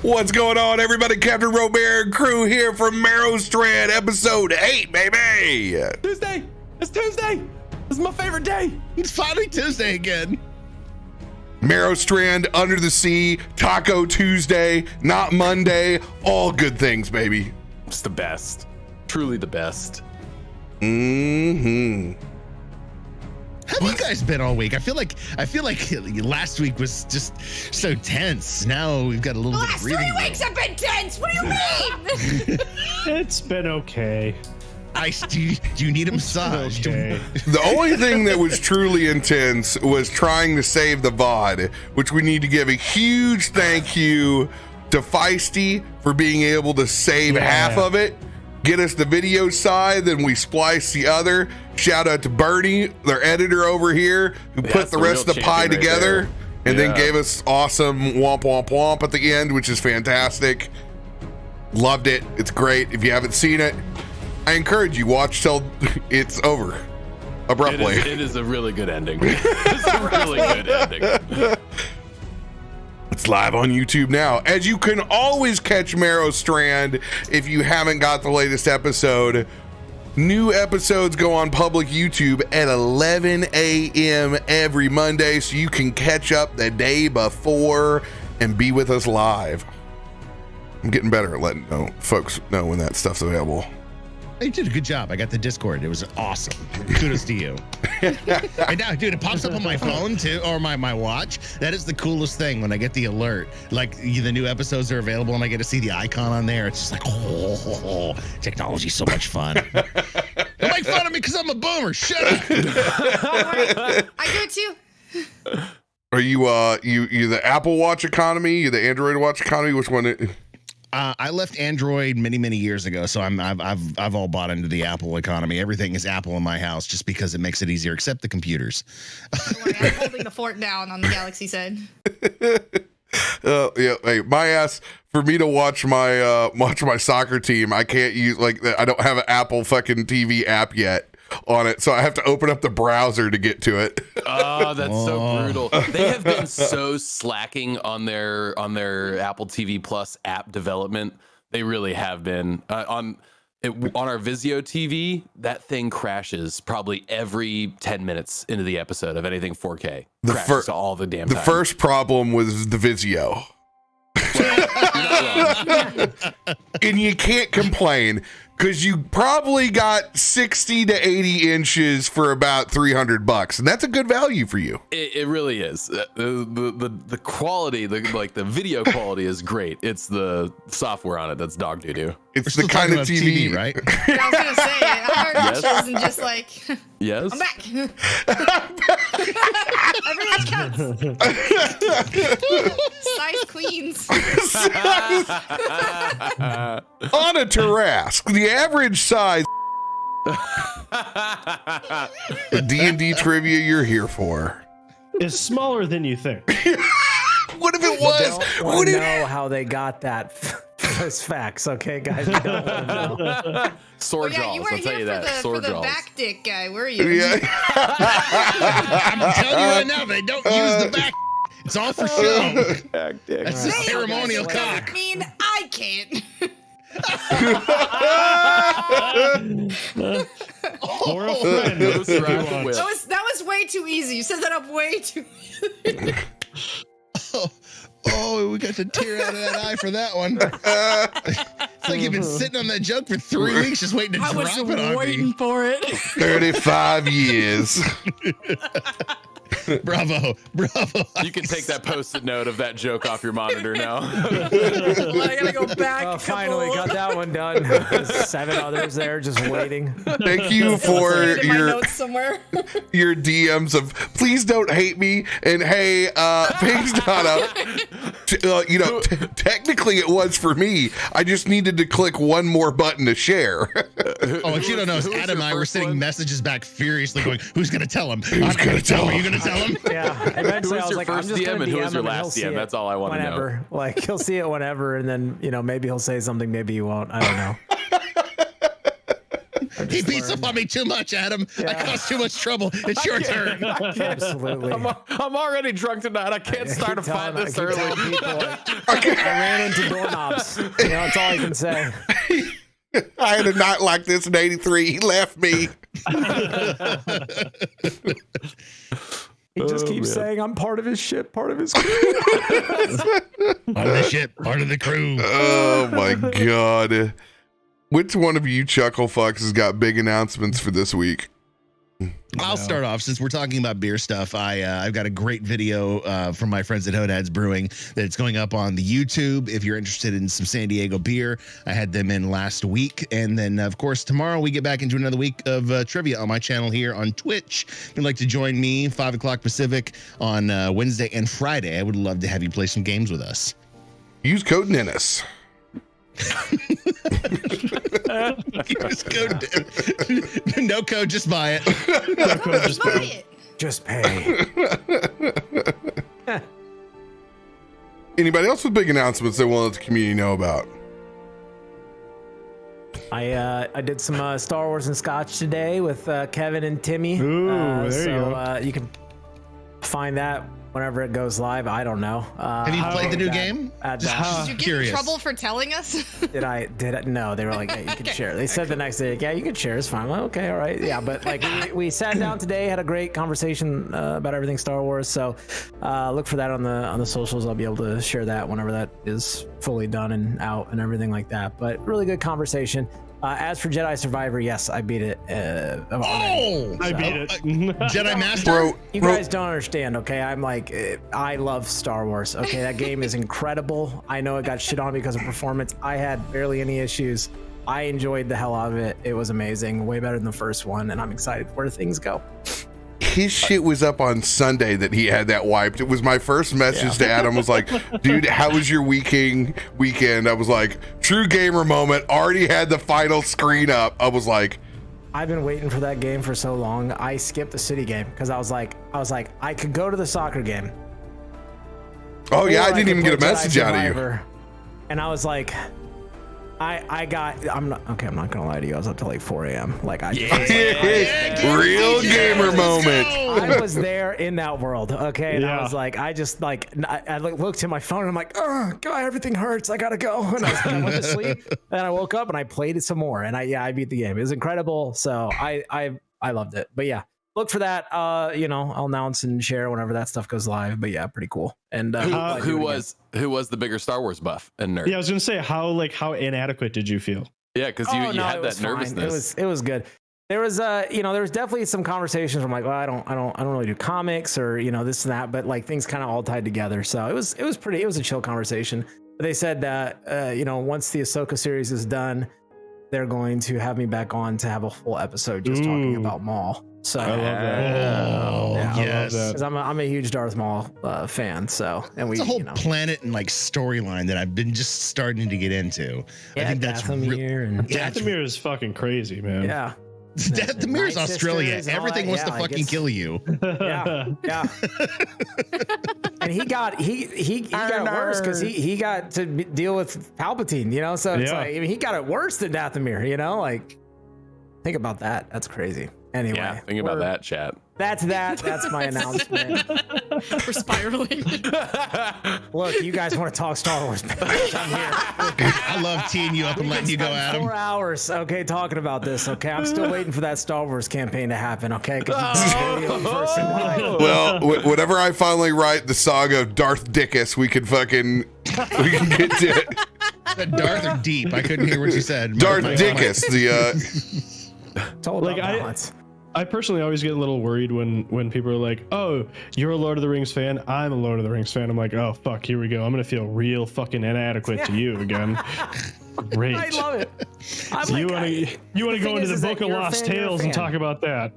What's going on, everybody? CaptainRoBear and crew here from Merrowstrand, episode 8, baby! Tuesday! It's Tuesday! This is my favorite day! It's finally Tuesday again. Merrowstrand, Under the Sea, Taco Tuesday, not Monday, all good things, baby. It's the best. Truly the best. Mm-hmm. How have you guys been all week? I feel like last week was just so tense. Now we've got a little bit of breathing room. 3 weeks have been tense. What do you mean? It's been okay. Ice, do you need a massage? Okay. The only thing that was truly intense was trying to save the VOD, which we need to give a huge thank you to Feisty for being able to save half of it, get us the video side, then we splice the other. Shout out to Bernie, their editor over here, who put the rest of the pie together and then gave us awesome womp womp womp at the end, which is fantastic. Loved it. It's great. If you haven't seen it, I encourage you, watch till it's over abruptly. It is a really good ending. It's a really good ending. It's live on YouTube now. As you can always catch Merrowstrand if you haven't got the latest episode. New episodes go on public YouTube at 11 a.m. every Monday, so you can catch up the day before and be with us live. I'm getting better at letting folks know when that stuff's available. You did a good job. I got the Discord. It was awesome. Kudos to you. And now, dude, it pops up on my phone too, or my watch. That is the coolest thing when I get the alert. Like the new episodes are available and I get to see the icon on there. It's just like, technology's so much fun. Don't make fun of me because I'm a boomer. Shut up. I do it too. Are you you the Apple Watch economy? You the Android Watch economy? Which one? I left Android many years ago, so I've all bought into the Apple economy. Everything is Apple in my house just because it makes it easier, except the computers. I'm holding the fort down on the Galaxy side. Yeah, hey, my ass, for me to watch my soccer team, I can't use I don't have an Apple fucking TV app yet on it, so I have to open up the browser to get to it. Oh, that's so brutal. They have been so slacking on their Apple TV Plus app development. They really have been. On our Vizio TV, that thing crashes probably every 10 minutes into the episode of anything 4K. Crashes all the damn time. The first problem was the Vizio. And you can't complain because you probably got 60 to 80 inches for about $300, and that's a good value for you. It really is. The quality, the video quality is great. It's the software on it that's dog doo-doo. It's the kind of TV, right? Yeah, I was gonna say, I heard yes. And just like, yes, I'm back. Everyone counts. Size queens. On a Tarrasque, the average size. The D&D trivia you're here for is smaller than you think. What if it was? What do you know how they got that? Those facts, okay, guys. Sword jaws. You I'll tell you that. Sword for the jaws. back dick guy, were you? Yeah. I'm telling you right now, they don't use the back. It's all for show. Back dick. That's the ceremonial Doesn't cock. mean I can't. Or a friend. That was way too easy. You set that up way too easy. Oh, we got the tear out of that eye for that one. It's like you've been sitting on that joke for 3 weeks just waiting to drop it on me. Waiting for it. 35 years. Bravo. You can take that post-it note of that joke off your monitor now. I gotta go back. Oh, finally got that one done. 7 others there just waiting. Thank you for My notes somewhere. your DMs of please don't hate me and hey, ping's not up. Technically it was for me. I just needed to click one more button to share. Oh, what you don't know is Adam and I were sending messages back furiously going, who's going to tell him? Who's going to tell him? Are you going to tell him? Yeah, eventually I was your like, I'm first just DM gonna and who was your him last he'll DM? see That's it all I want to know. whenever. Like, he'll see it whenever, and then, maybe he'll say something, maybe he won't. I don't know. He beats up on me too much, Adam. I cause too much trouble. It's your turn. Absolutely. I'm already drunk tonight. I can't start a fight this early. I ran into doorknobs. That's all I can say. I had a night like this in '83. He left me. He just keeps saying, I'm part of his ship, part of his crew. Part of the ship, part of the crew. Oh my God. Which one of you chuckle fucks has got big announcements for this week? I'll start off since we're talking about beer stuff. I've got a great video from my friends at Hodad's Brewing that's going up on the YouTube. If you're interested in some San Diego beer, I had them in last week. And then, of course, tomorrow we get back into another week of trivia on my channel here on Twitch. If you'd like to join me, 5 o'clock Pacific on Wednesday and Friday, I would love to have you play some games with us. Use code NINUS. Use code. No code, just buy it. No code, just buy it. Just pay. Anybody else with big announcements they want to let the community know about? I did some Star Wars and Scotch today with Kevin and Timmy. Ooh, there you go. You can find that whenever it goes live. I don't know. Have you played the new game? Did you get in trouble for telling us? Did I? No, they were like, yeah, you can share. They said the next day, yeah, you can share. It's fine. I'm like, okay, all right. Yeah, but like we sat down today, had a great conversation about everything Star Wars. So look for that on the socials. I'll be able to share that whenever that is fully done and out and everything like that. But really good conversation. As for Jedi Survivor, yes, I beat it. I beat it. Jedi Master. You guys don't understand, okay? I'm like, I love Star Wars, okay? That game is incredible. I know it got shit on because of performance. I had barely any issues. I enjoyed the hell out of it. It was amazing, way better than the first one, and I'm excited where things go. His shit was up on Sunday that he had that wiped. It was my first message to Adam. Was like, dude, how was your weekend? I was like, true gamer moment. Already had the final screen up. I was like, I've been waiting for that game for so long. I skipped the city game because I was like, I could go to the soccer game. oh yeah, I didn't even get a message out of you. And I was like, I'm not gonna lie to you. I was up till like 4 a.m. Like real gamer moment. I was there in that world. Okay. And I was like, I looked at my phone and I'm like, oh God, everything hurts. I gotta go. And I went to sleep and I woke up and I played it some more. And I beat the game. It was incredible. So I loved it. But yeah, look for that. I'll announce and share whenever that stuff goes live. But yeah, pretty cool. And who was the bigger Star Wars buff and nerd? Yeah, I was gonna say how inadequate did you feel? Yeah, because you had that nervousness. It was good. There was there was definitely some conversations where I'm like, well, I don't really do comics or this and that, but like things kind of all tied together. So it was a chill conversation. But they said that once the Ahsoka series is done, they're going to have me back on to have a full episode just talking about Maul. So I love that. Yes, because I'm a huge Darth Maul fan. So it's a whole planet and like storyline that I've been just starting to get into. Yeah, I think that's Dathomir is fucking crazy, man. Yeah. Dathomir is Australia. Everything wants to fucking kill you. Yeah. And he got worse because he got to deal with Palpatine, so it's like, I mean, he got it worse than Dathomir, like think about that. That's crazy. Anyway, yeah, think about that, chat. That's my announcement. We're spiraling. Look, you guys want to talk Star Wars? I'm here. I love teeing you up and letting you go, Adam. 4 hours, okay, talking about this. Okay, I'm still waiting for that Star Wars campaign to happen. Okay, well, whenever I finally write the saga of Darth Dickus, we can get to it. Darth or Deep? I couldn't hear what you said. Darth Dickus, I personally always get a little worried when people are like, oh, you're a Lord of the Rings fan, I'm a Lord of the Rings fan. I'm like, oh fuck, here we go. I'm gonna feel real fucking inadequate to you again. Great. I love it. So you want to go into the Book of Lost Tales and talk about that?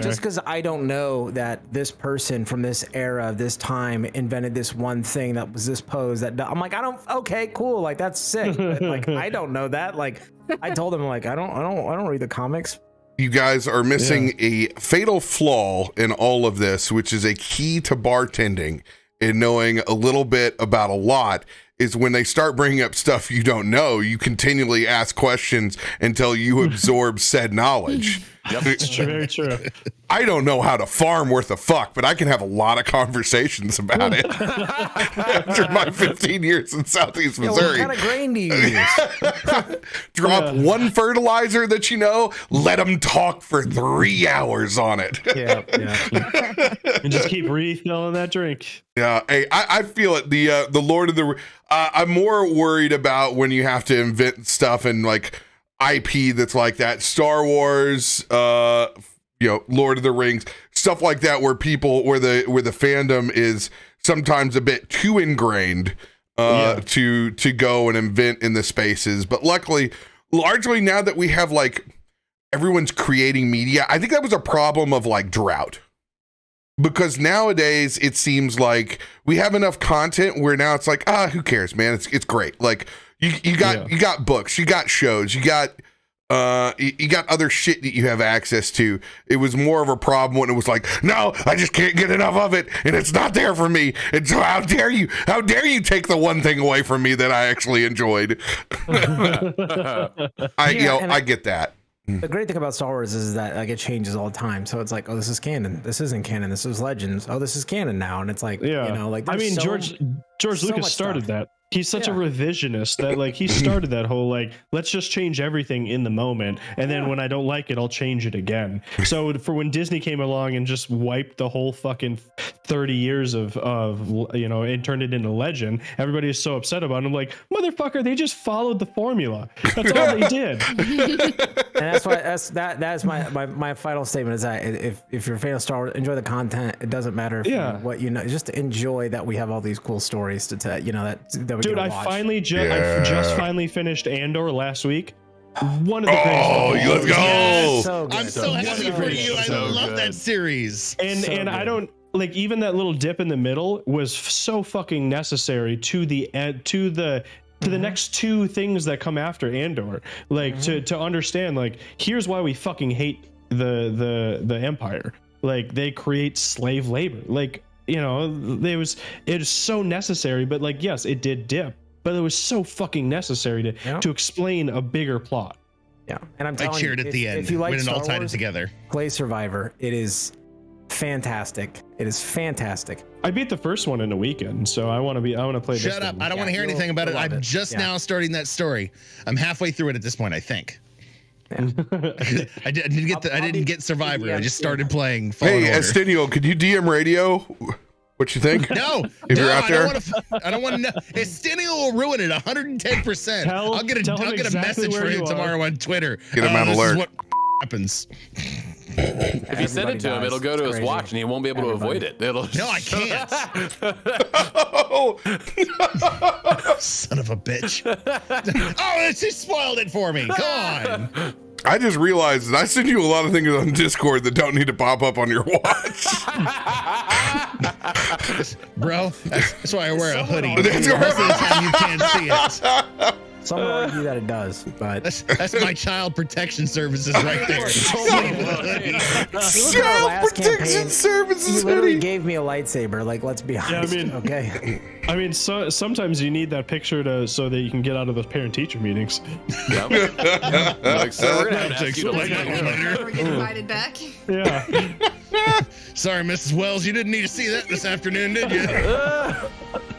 Just because I don't know that this person from this era, this time, invented this one thing that was this pose. That I'm like, okay, cool, like that's sick. But, like I don't know that. Like I told him, like I don't read the comics. You guys are missing a fatal flaw in all of this, which is a key to bartending and knowing a little bit about a lot, is when they start bringing up stuff you don't know, you continually ask questions until you absorb said knowledge. Yep. It's very true. I don't know how to farm worth a fuck, but I can have a lot of conversations about it. After my 15 years in Southeast Missouri. What kind of grain do you use? Drop one fertilizer that you know, let them talk for 3 hours on it. Yeah. And just keep refilling that drink. Yeah, hey, I feel it. The Lord of the I'm more worried about when you have to invent stuff and like IP that's like that. Star Wars, Lord of the Rings, stuff like that, where the fandom is sometimes a bit too ingrained to go and invent in the spaces. But luckily, largely now that we have like everyone's creating media, I think that was a problem of like drought. Because nowadays it seems like we have enough content where now it's like, who cares, man? It's great. Like you got books, you got shows, you got other shit that you have access to. It was more of a problem when it was like, no, I just can't get enough of it, and it's not there for me. And so how dare you take the one thing away from me that I actually enjoyed? I get that. The great thing about Star Wars is that like it changes all the time. So it's like, oh, this is canon. This isn't canon. This is Legends. Oh, this is canon now. And it's like, like I mean, George Lucas started that. He's such a revisionist that like he started that whole like, let's just change everything in the moment, and then when I don't like it, I'll change it again. So for when Disney came along and just wiped the whole fucking 30 years of and turned it into Legend, everybody is so upset about it. I'm like, motherfucker, they just followed the formula. That's all they did. And that's why that's my final statement is that if you're a fan of Star Wars, enjoy the content. It doesn't matter what you know. Just enjoy that we have all these cool stories to tell. That dude, I finally just finally finished Andor last week. One of the greatest. Let's go! Yes, I'm so happy for you. I love that series. And I don't like even that little dip in the middle was so fucking necessary to the next two things that come after Andor. Like to understand like here's why we fucking hate the Empire. Like they create slave labor. Like it is so necessary, but like, yes, it did dip, but it was so fucking necessary to explain a bigger plot. Yeah. And I'm telling you, I cheered at the end if you like when it Star all tied it Wars, together. Play Survivor. It is fantastic. It is fantastic. I beat the first one in a weekend, so I want to play this. Shut up. I don't want to hear anything about it. I'm just now starting that story. I'm halfway through it at this point, I think. Yeah. I didn't get Survivor. I just started playing Hey, Fallen Order. Estinio, could you DM radio what you think? No, if you're out there, I don't want to know. Estinio will ruin it 110%. I'll get a message for him tomorrow on Twitter. Get him on alert. This is what happens. If you send it to him, it'll go to his watch, and he won't be able to avoid it. No, I can't. Son of a bitch. Oh, she spoiled it for me. Come on. I just realized that I send you a lot of things on Discord that don't need to pop up on your watch. Bro, that's why I wear a hoodie. That's Most of the time you can't see it. Some would argue that it does, but that's my child protection services right there. Child protection services. You literally gave me a lightsaber. Like, let's be honest. Yeah, okay. I mean, so sometimes you need that picture so that you can get out of those parent-teacher meetings. Yep. Like, so we're gonna have to ask you to We're getting invited back. Yeah. Sorry, Mrs. Wells, you didn't need to see that this afternoon, did you?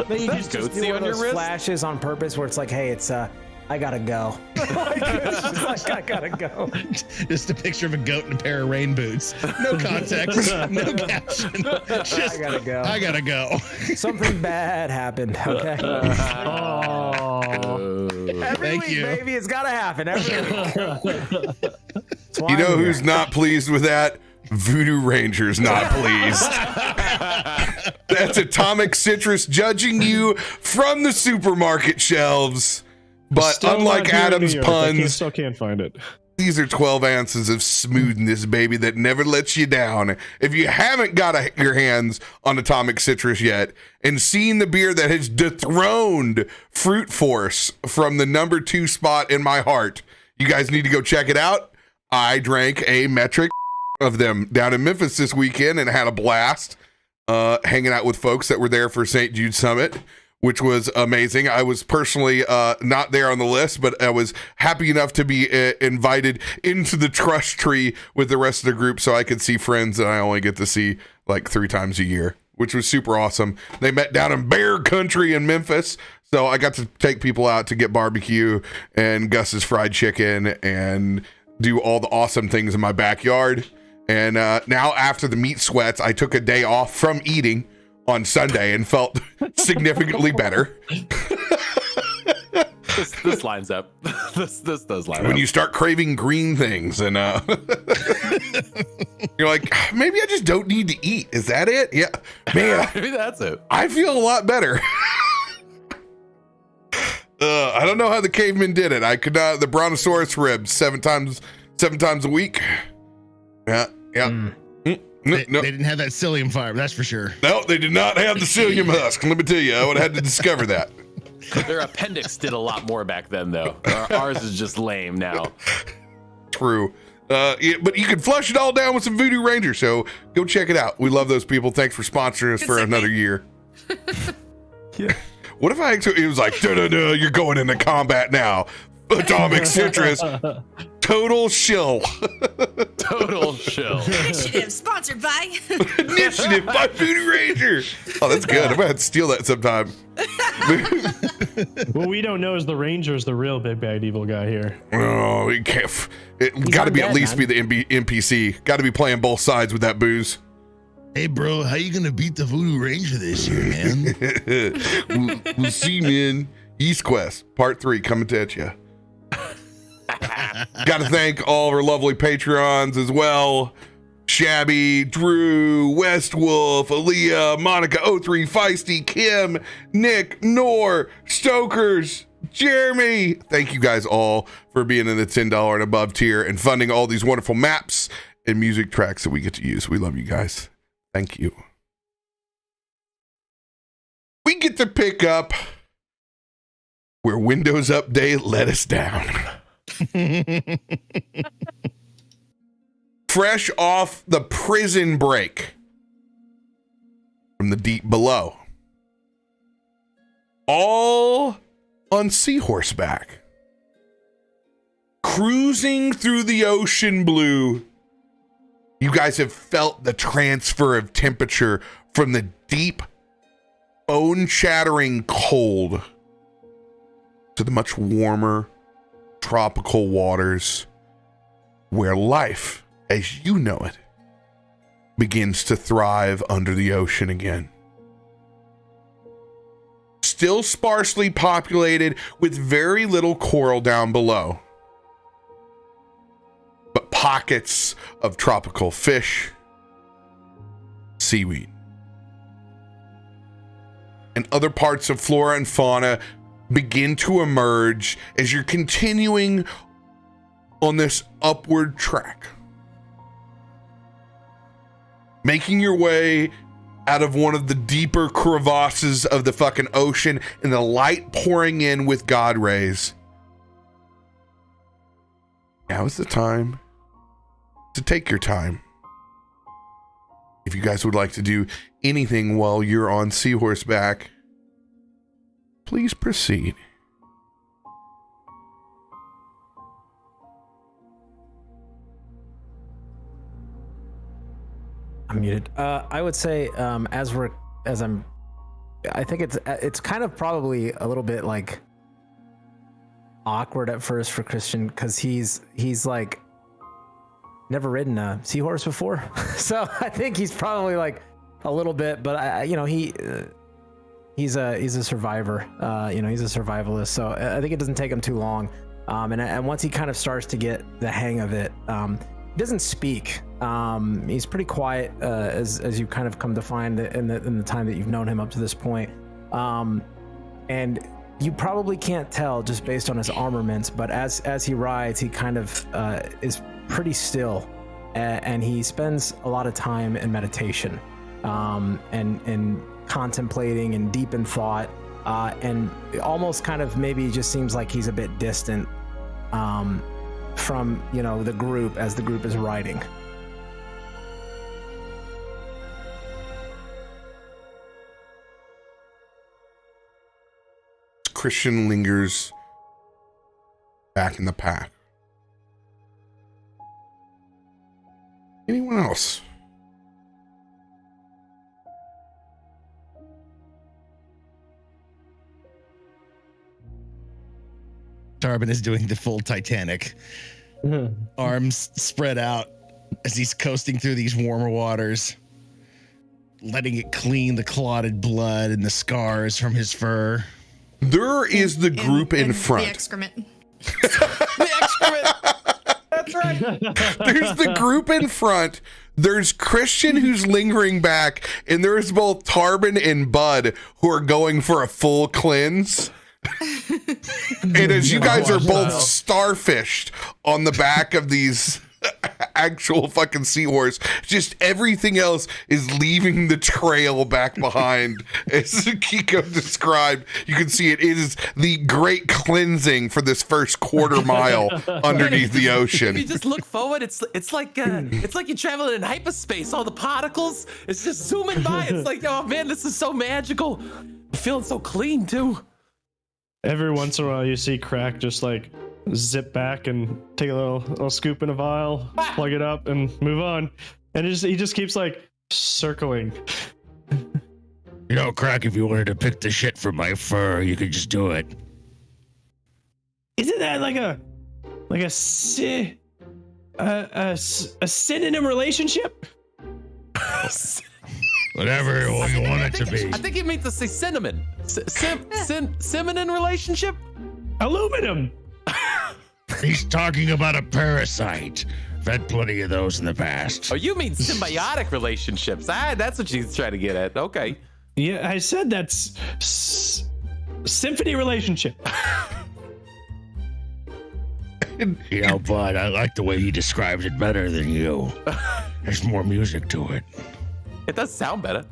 Then you just do Goatee one on of your those wrist? flashes on purpose where it's like, hey, it's I gotta go. Like, I gotta go. Just a picture of a goat and a pair of rain boots. No context, no caption. Just, I gotta go. I gotta go. Something bad happened. Okay. Every Thank week, you. baby, it's gotta happen. Every week. That's why You know I'm who's here. not pleased with that? Voodoo Ranger's not pleased. That's Atomic Citrus judging you from the supermarket shelves. But Still unlike not here in Adam's New York. I puns, still can't find it. these are 12 ounces of smoothness, baby, that never lets you down. If you haven't got your hands on Atomic Citrus yet and seen the beer that has dethroned Fruit Force from the number 2 spot in my heart, you guys need to go check it out. I drank a metric of them down in Memphis this weekend and had a blast hanging out with folks that were there for St. Jude Summit. which was amazing. I was personally not there on the list, but I was happy enough to be invited into the trust tree with the rest of the group so I could see friends that I only get to see like 3 times a year, which was super awesome. They met down in Bear Country in Memphis, so I got to take people out to get barbecue and Gus's fried chicken and do all the awesome things in my backyard. And now after the meat sweats, I took a day off from eating on Sunday and felt significantly better. This lines up. This does line up. When you start craving green things and you're like, maybe I just don't need to eat. Is that it? Yeah, man. Maybe that's it. I feel a lot better. I don't know how the cavemen did it. I could not. The Brontosaurus ribs 7 times a week. Yeah. They didn't have that psyllium fiber, that's for sure. No, they did not have the psyllium husk. Let me tell you, I would have had to discover that. Their appendix did a lot more back then, though. Ours is just lame now. True. But you can flush it all down with some Voodoo Ranger, so go check it out. We love those people. Thanks for sponsoring us for another year. Yeah. What if it was like, duh, you're going into combat now. Atomic Citrus. Total shill. Total shill. Initiative sponsored by Initiative by Voodoo Ranger. Oh, that's good. I'm gonna have to steal that sometime. What we don't know is the Ranger's the real big bad evil guy here. Oh, it can't. It got to be undead, at least man. be the NPC. Got to be playing both sides with that booze. Hey, bro, how you gonna beat the Voodoo Ranger this year, man? We'll see, man. East Quest Part 3 coming at you. Got to thank all of our lovely Patreons as well. Shabby, Drew, Westwolf, Aaliyah, Monica, O3, Feisty, Kim, Nick, Nor, Stokers, Jeremy. Thank you guys all for being in the $10 and above tier and funding all these wonderful maps and music tracks that we get to use. We love you guys. Thank you. We get to pick up where Windows Update let us down. Fresh off the prison break from the deep below, all on seahorseback, cruising through the ocean blue. You guys have felt the transfer of temperature from the deep, bone-shattering cold to the much warmer tropical waters where life, as you know it, begins to thrive under the ocean again. Still sparsely populated with very little coral down below, but pockets of tropical fish, seaweed, and other parts of flora and fauna begin to emerge as you're continuing on this upward track, making your way out of one of the deeper crevasses of the fucking ocean and the light pouring in with God rays. Now is the time to take your time. If you guys would like to do anything while you're on seahorseback, please proceed. I'm muted. I would say I think it's kind of probably a little bit like awkward at first for Christian because he's like never ridden a seahorse before, so I think he's probably like a little bit. But he's a survivor. He's a survivalist, so I think it doesn't take him too long. And once he kind of starts to get the hang of it, he doesn't speak. He's pretty quiet, as you kind of come to find in the time that you've known him up to this point. And you probably can't tell just based on his armaments, but as he rides, he kind of is pretty still, and he spends a lot of time in meditation, and contemplating and deep in thought, and it almost kind of maybe just seems like he's a bit distant from the group as the group is riding. Christian lingers back in the pack. Anyone else? Tarben is doing the full Titanic. Arms spread out as he's coasting through these warmer waters, letting it clean the clotted blood and the scars from his fur. There is the group in and front. The excrement. The excrement. That's right. There's the group in front. There's Christian who's lingering back, and there's both Tarben and Bud who are going for a full cleanse. And as you guys are both starfished on the back of these actual fucking seahorse, just everything else is leaving the trail back behind. As Akiko described, you can see it is the great cleansing for this first quarter mile underneath the If ocean. you just look forward, it's like you're traveling in hyperspace. All the particles, it's just zooming by. It's like, oh man, this is so magical. I'm feeling so clean too. Every once in a while, you see Krak just like zip back and take a little scoop in a vial, plug it up, and move on. And he just keeps like circling. You know, Krak, if you wanted to pick the shit from my fur, you could just do it. Isn't that like a synonym relationship? Whatever you want it to be. I think he means to say cinnamon. Cinnamon relationship? Aluminum. He's talking about a parasite. I've had plenty of those in the past. Oh, you mean symbiotic relationships? That's what she's trying to get at. Okay. Yeah, I said that's symphony relationship. You know, Bud, I like the way he describes it better than you. There's more music to it. It does sound better.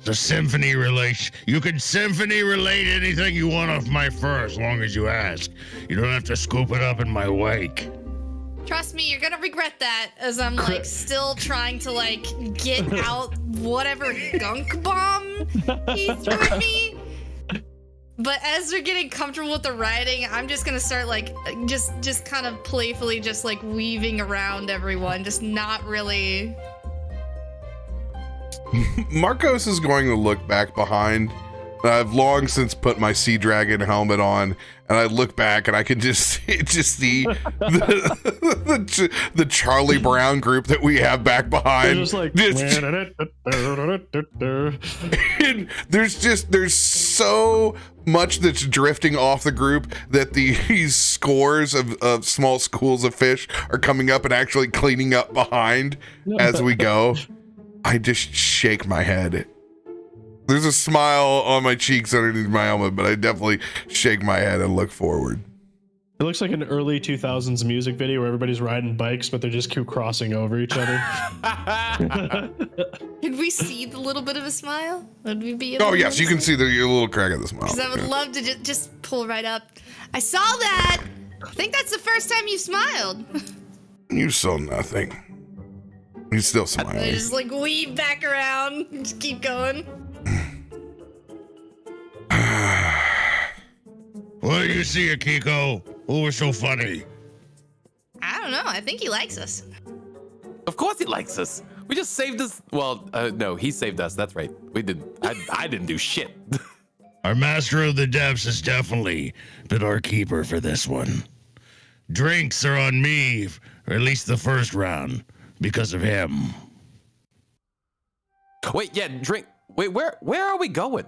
The symphony relation. You can symphony relate anything you want off my fur as long as you ask. You don't have to scoop it up in my wake. Trust me, you're gonna regret that, as I'm like still trying to like get out whatever gunk bomb he threw at me. But as they're getting comfortable with the riding, I'm just gonna start like just kind of playfully just like weaving around everyone, just not really. Markos is going to look back behind. I've long since put my Sea Dragon helmet on, and I look back and I can just see the Charlie Brown group that we have back behind. Just like And there's so much that's drifting off the group that these scores of small schools of fish are coming up and actually cleaning up behind as we go. I just shake my head. There's a smile on my cheeks underneath my helmet, but I definitely shake my head and look forward. It looks like an early 2000s music video where everybody's riding bikes, but they just keep crossing over each other. Could we see the little bit of a smile? Would we be able Oh to yes, you can see your little crack of the smile. Because I would love to just pull right up. I saw that. I think that's the first time you smiled. You saw nothing. He's still I smiling. just like weave back around, and just keep going. What do you see, Akiko? What was so funny? I don't know. I think he likes us. Of course he likes us. We just saved us. Well, no, he saved us. That's right. We did. I didn't do shit. Our master of the depths has definitely been our keeper for this one. Drinks are on me, or at least the first round, because of him. Wait, yeah, drink. Wait, where are we going?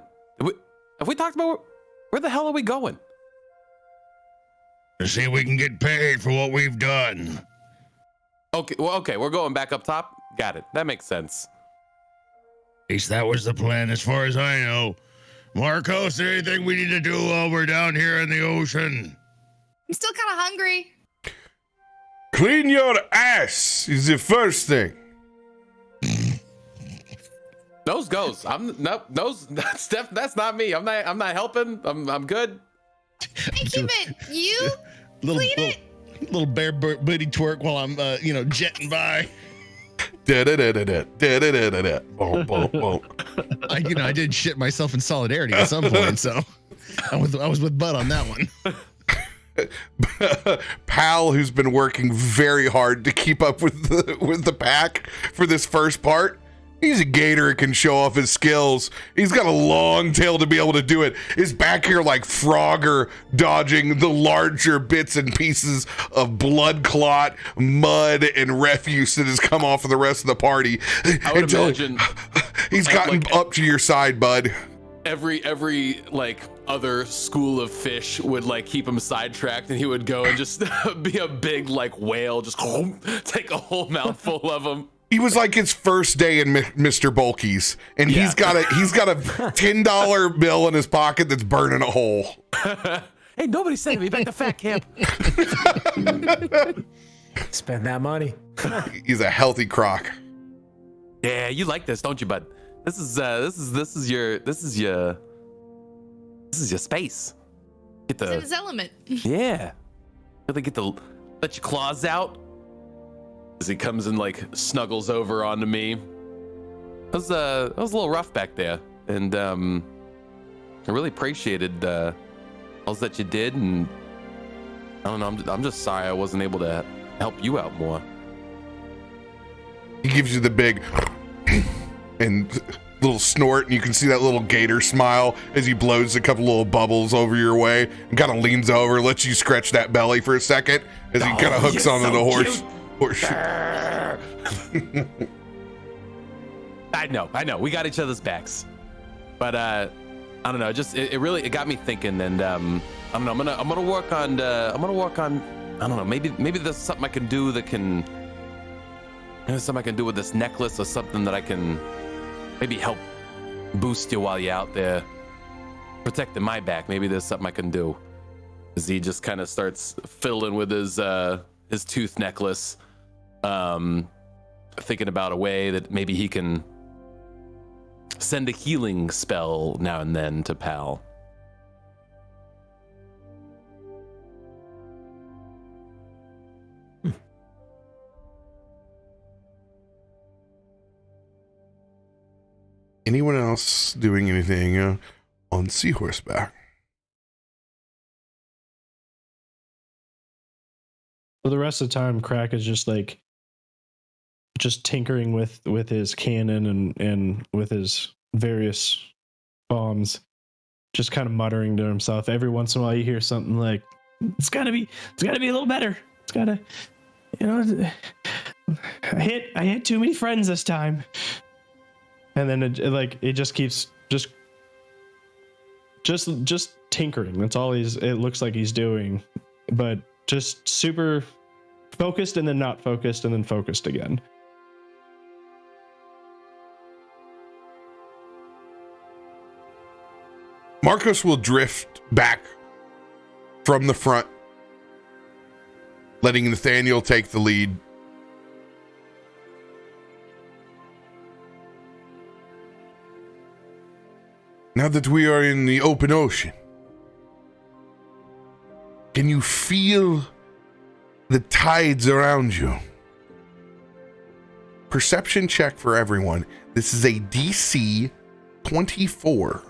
Have we talked about where the hell are we going? To see if we can get paid for what we've done. Okay, well, okay, we're going back up top. Got it. That makes sense. At least that was the plan as far as I know. Markos, anything we need to do while we're down here in the ocean? I'm still kind of hungry. Clean your ass is the first thing. Nose goes. That's not me. I'm not helping. I'm good. Hey, Cupid, you clean it? Little bear booty twerk while I'm, jetting by. Da-da-da-da-da, da-da-da-da-da. Boom, boom, boom. I did shit myself in solidarity at some point, so. I was with Bud on that one. Pal, who's been working very hard to keep up with the pack for this first part. He's a gator and can show off his skills. He's got a long tail to be able to do it. Is back here like Frogger, dodging the larger bits and pieces of blood clot, mud, and refuse that has come off of the rest of the party. I would imagine he's gotten like, up to your side, bud. Every like other school of fish would like keep him sidetracked, and he would go and just be a big like whale, just take a whole mouthful of them. He was like his first day in Mr. Bulky's, and he's got a $10 bill in his pocket that's burning a hole. Hey, nobody sent me back to fat camp. Spend that money. He's a healthy croc. Yeah, you like this, don't you, bud? This is your space. Get It's in the his element. yeah. Really get to let your claws out. As he comes and like snuggles over onto me. It was a little rough back there, and I really appreciated all that you did, and I don't know. I'm just sorry I wasn't able to help you out more. He gives you the big and little snort, and you can see that little gator smile as he blows a couple little bubbles over your way and kind of leans over, lets you scratch that belly for a second as he kind of hooks onto the horseshoe. I know. We got each other's backs, but I don't know. It really got me thinking, and I don't know. I'm gonna work on. I don't know. Maybe there's something I can do that can. There's something I can do with this necklace, or something that I can maybe help boost you while you're out there protecting my back. Maybe there's something I can do. As he just kind of starts fiddling with his tooth necklace, thinking about a way that maybe he can send a healing spell now and then to Pal. Anyone else doing anything on Seahorseback? For the rest of the time, Krak is just tinkering with his cannon and with his various bombs, just kind of muttering to himself. Every once in a while, you hear something like, "It's gotta be a little better. It's gotta, I hit too many friends this time." And then it just keeps just tinkering. That's all it looks like he's doing, but just super focused and then not focused and then focused again. Markos will drift back from the front, letting Nathaniel take the lead. Now that we are in the open ocean, can you feel the tides around you? Perception check for everyone. This is a DC 24.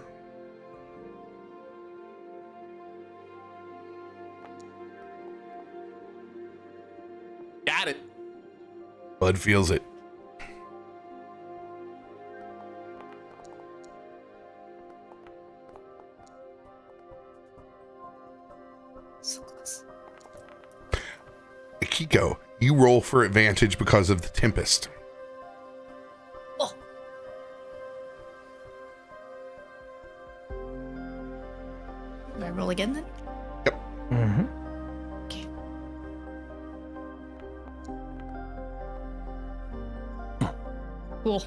Got it. Bud feels it. So close. Akiko, you roll for advantage because of the Tempest. Oh. Do I roll again then? Yep. Mm-hmm. Okay. Cool.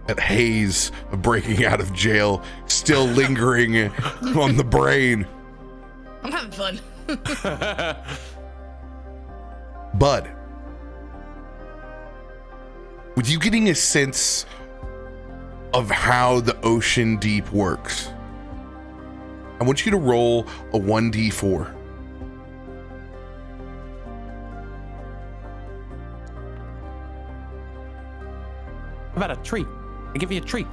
That haze of breaking out of jail still lingering on the brain. I'm having fun. Bud, with you getting a sense of how the ocean deep works, I want you to roll a 1d4. How about a treat? I give you a treat.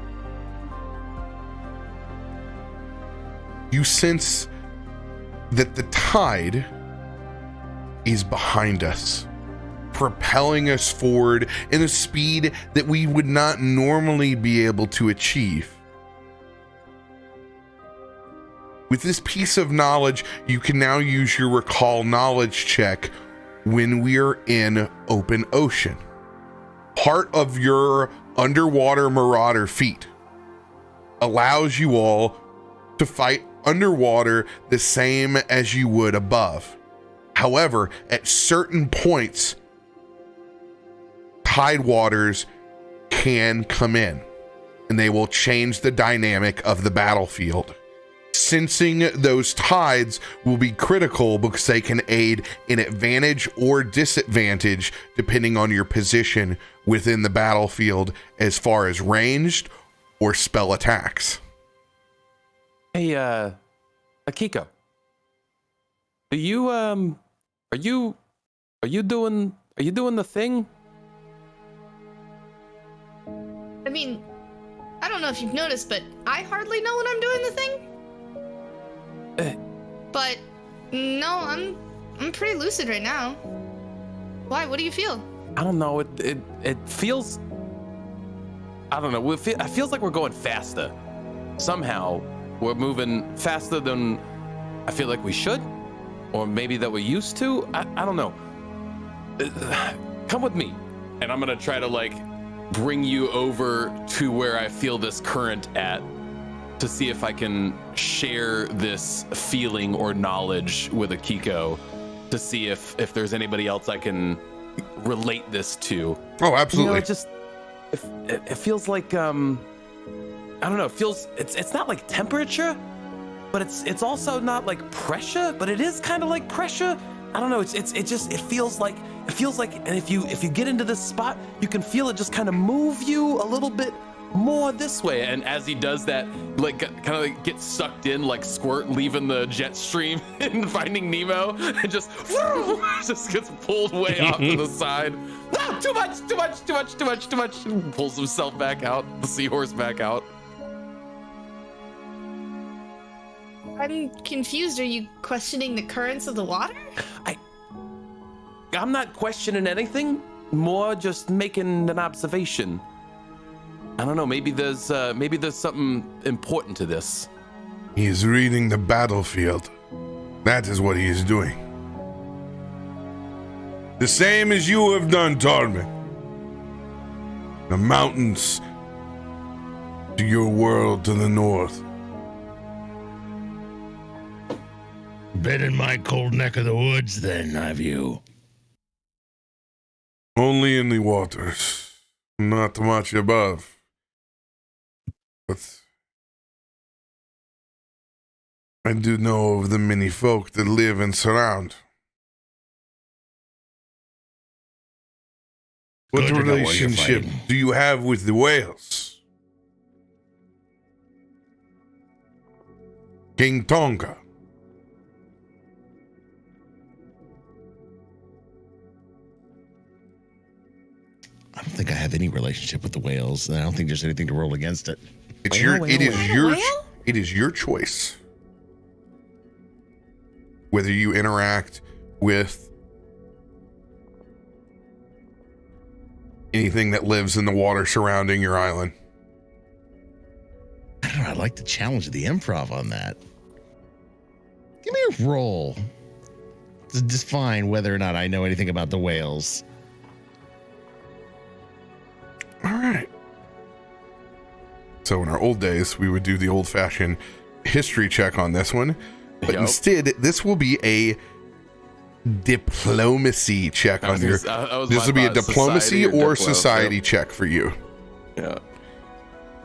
you sense that the tide is behind us, propelling us forward in a speed that we would not normally be able to achieve. With this piece of knowledge, you can now use your recall knowledge check when we're in open ocean. Part of your underwater marauder feat allows you all to fight underwater the same as you would above. However, at certain points, tide waters can come in and they will change the dynamic of the battlefield. Sensing those tides will be critical because they can aid in advantage or disadvantage depending on your position within the battlefield as far as ranged or spell attacks. Hey, Akiko, are you doing the thing? I mean, I don't know if you've noticed, but I hardly know when I'm doing the thing. But no, I'm pretty lucid right now. Why? What do you feel? I don't know. It feels. I don't know. It feels like we're going faster. Somehow, we're moving faster than I feel like we should, or maybe that we're used to. I don't know. Come with me, and I'm gonna try to like bring you over to where I feel this current at, to see if I can share this feeling or knowledge with Akiko, to see if there's anybody else I can relate this to. Oh, absolutely. You know, it feels like I don't know. It feels it's not like temperature, but it's also not like pressure, but it is kind of like pressure. I don't know. It feels like, and if you get into this spot, you can feel it just kind of move you a little bit more this way. And as he does that, like kind of like gets sucked in like Squirt leaving the jet stream in Finding Nemo, and just gets pulled way off to the side. Ah, too much. And pulls himself back out, the seahorse back out. I'm confused. Are you questioning the currents of the water? I'm not questioning anything, more just making an observation. I don't know, maybe there's something important to this. He is reading the battlefield. That is what he is doing. The same as you have done, Tarben. The mountains to your world to the north. Been in my cold neck of the woods then, have you? Only in the waters, not much above. But I do know of the many folk that live and surround. What Good to know where you're relationship fighting. do you have with the whales? King Tonga. I don't think I have any relationship with the whales, and I don't think there's anything to roll against it. It's Whale, it whale, is your choice whether you interact with anything that lives in the water surrounding your island. I don't know. I like the challenge of the improv on that. Give me a roll to define whether or not I know anything about the whales. All right. So in our old days, we would do the old-fashioned history check on this one, but Yep. instead, this will be a diplomacy check on your. This will be a diplomacy or society check for you. Yeah.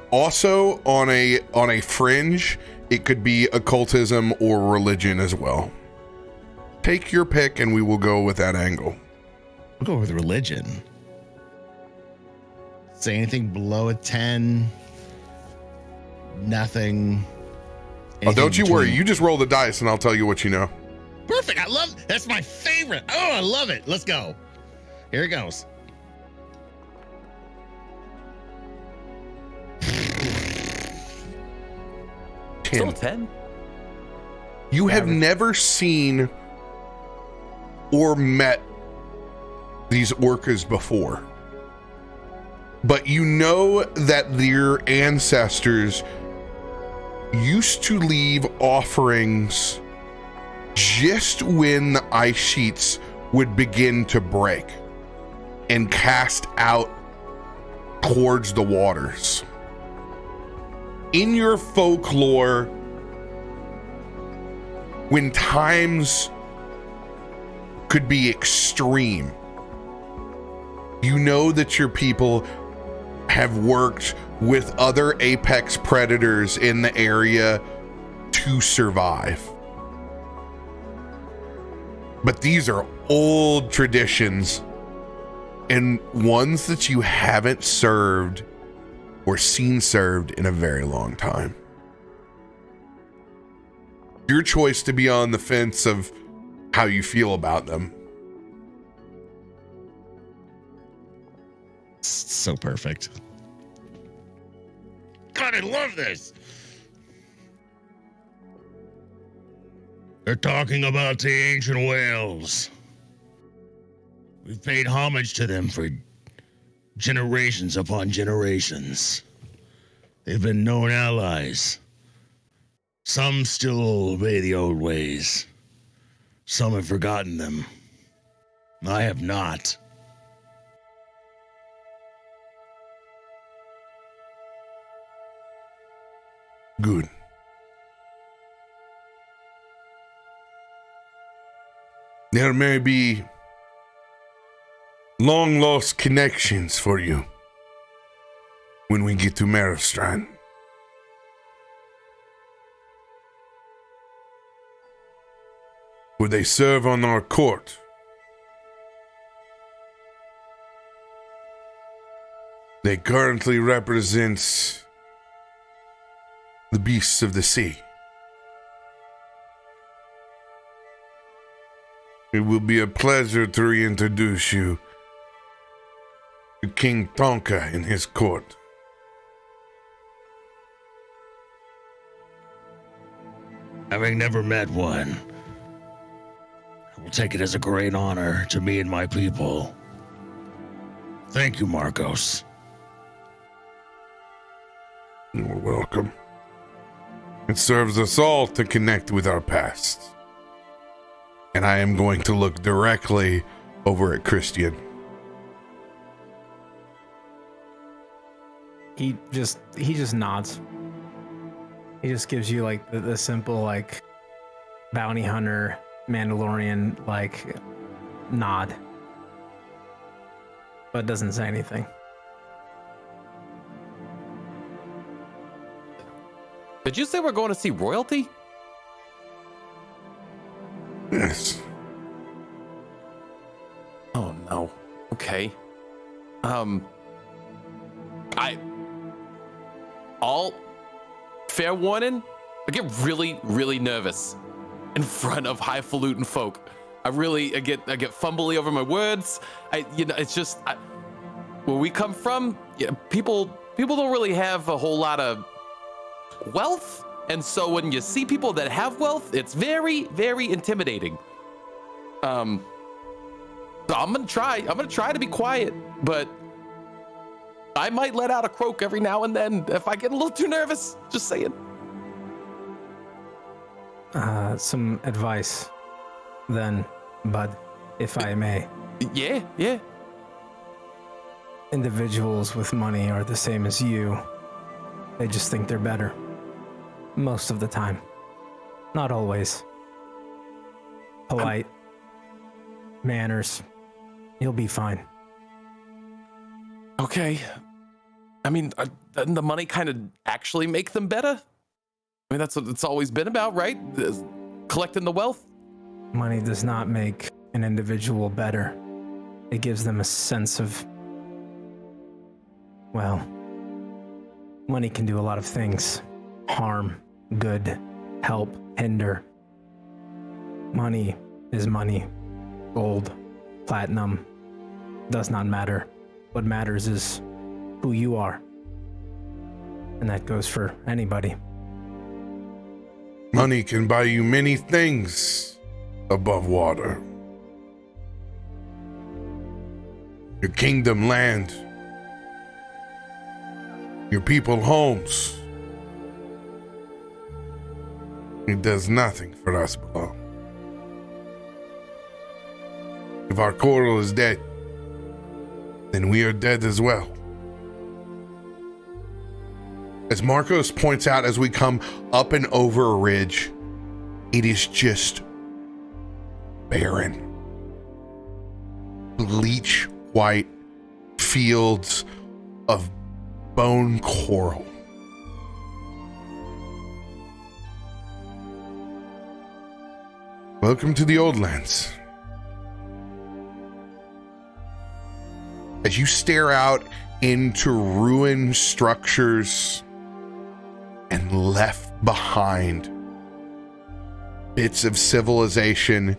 Also, on a fringe, it could be occultism or religion as well. Take your pick, and we will go with that angle. We'll go with religion. Say anything below a 10. Nothing. Oh, don't Anything you worry. between- You just roll the dice, and I'll tell you what you know. Perfect. I love. That's my favorite. Oh, I love it. Let's go. Here it goes. Still 10. You have never seen or met these orcas before, but you know that their ancestors used to leave offerings just when the ice sheets would begin to break and cast out towards the waters. In your folklore, when times could be extreme, you know that your people have worked with other apex predators in the area to survive. But these are old traditions and ones that you haven't served or seen served in a very long time. Your choice to be on the fence of how you feel about them. So perfect. God, I love this. They're talking about the ancient whales. We've paid homage to them for generations upon generations. They've been known allies. Some still obey the old ways. Some have forgotten them. I have not. Good. There may be long lost connections for you when we get to Merrowstrand. Where they serve on our court. They currently represent the beasts of the sea. It will be a pleasure to reintroduce you to King Tonka in his court. Having never met one, I will take it as a great honor to me and my people. Thank you, Markos. You're welcome. It serves us all to connect with our past. And I am going to look directly over at Christain. He just nods. He just gives you like the simple like bounty hunter Mandalorian like nod, but doesn't say anything. Did you say we're going to see royalty? Yes. Oh no. Okay. All fair warning, I get really, really nervous in front of highfalutin folk. I get fumbly over my words. It's just where we come from. Yeah, people don't really have a whole lot of wealth, and so when you see people that have wealth, it's very, very intimidating. So I'm gonna try to be quiet, but I might let out a croak every now and then if I get a little too nervous. Just saying. Some advice, then, bud, if I may. Yeah. Individuals with money are the same as you. They just think they're better. Most of the time. Not always. Polite. Manners. You'll be fine. Okay. I mean, doesn't the money kind of actually make them better? I mean, that's what it's always been about, right? Collecting the wealth. Money does not make an individual better. It gives them a sense of, well, money can do a lot of things. Harm, good, help, hinder. Money is money. Gold, platinum, does not matter. What matters is who you are. And that goes for anybody. Money can buy you many things above water. Your kingdom land, your people homes. It does nothing for us below. If our coral is dead, then we are dead as well. As Markos points out, as we come up and over a ridge, it is just barren. Bleach white fields of bone coral. Welcome to the Old Lands. As you stare out into ruined structures and left behind bits of civilization,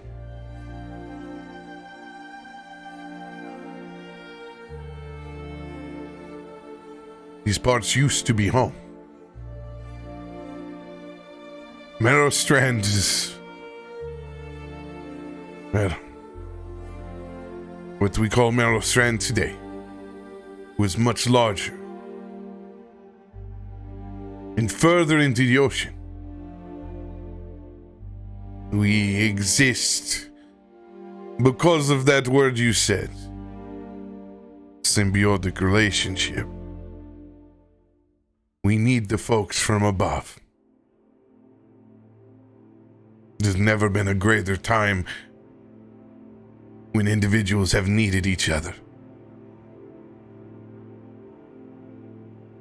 these parts used to be home. Merrowstrand is, well, what we call Merrowstrand today was much larger and further into the ocean. We exist because of that word you said, symbiotic relationship. We need the folks from above. There's never been a greater time when individuals have needed each other.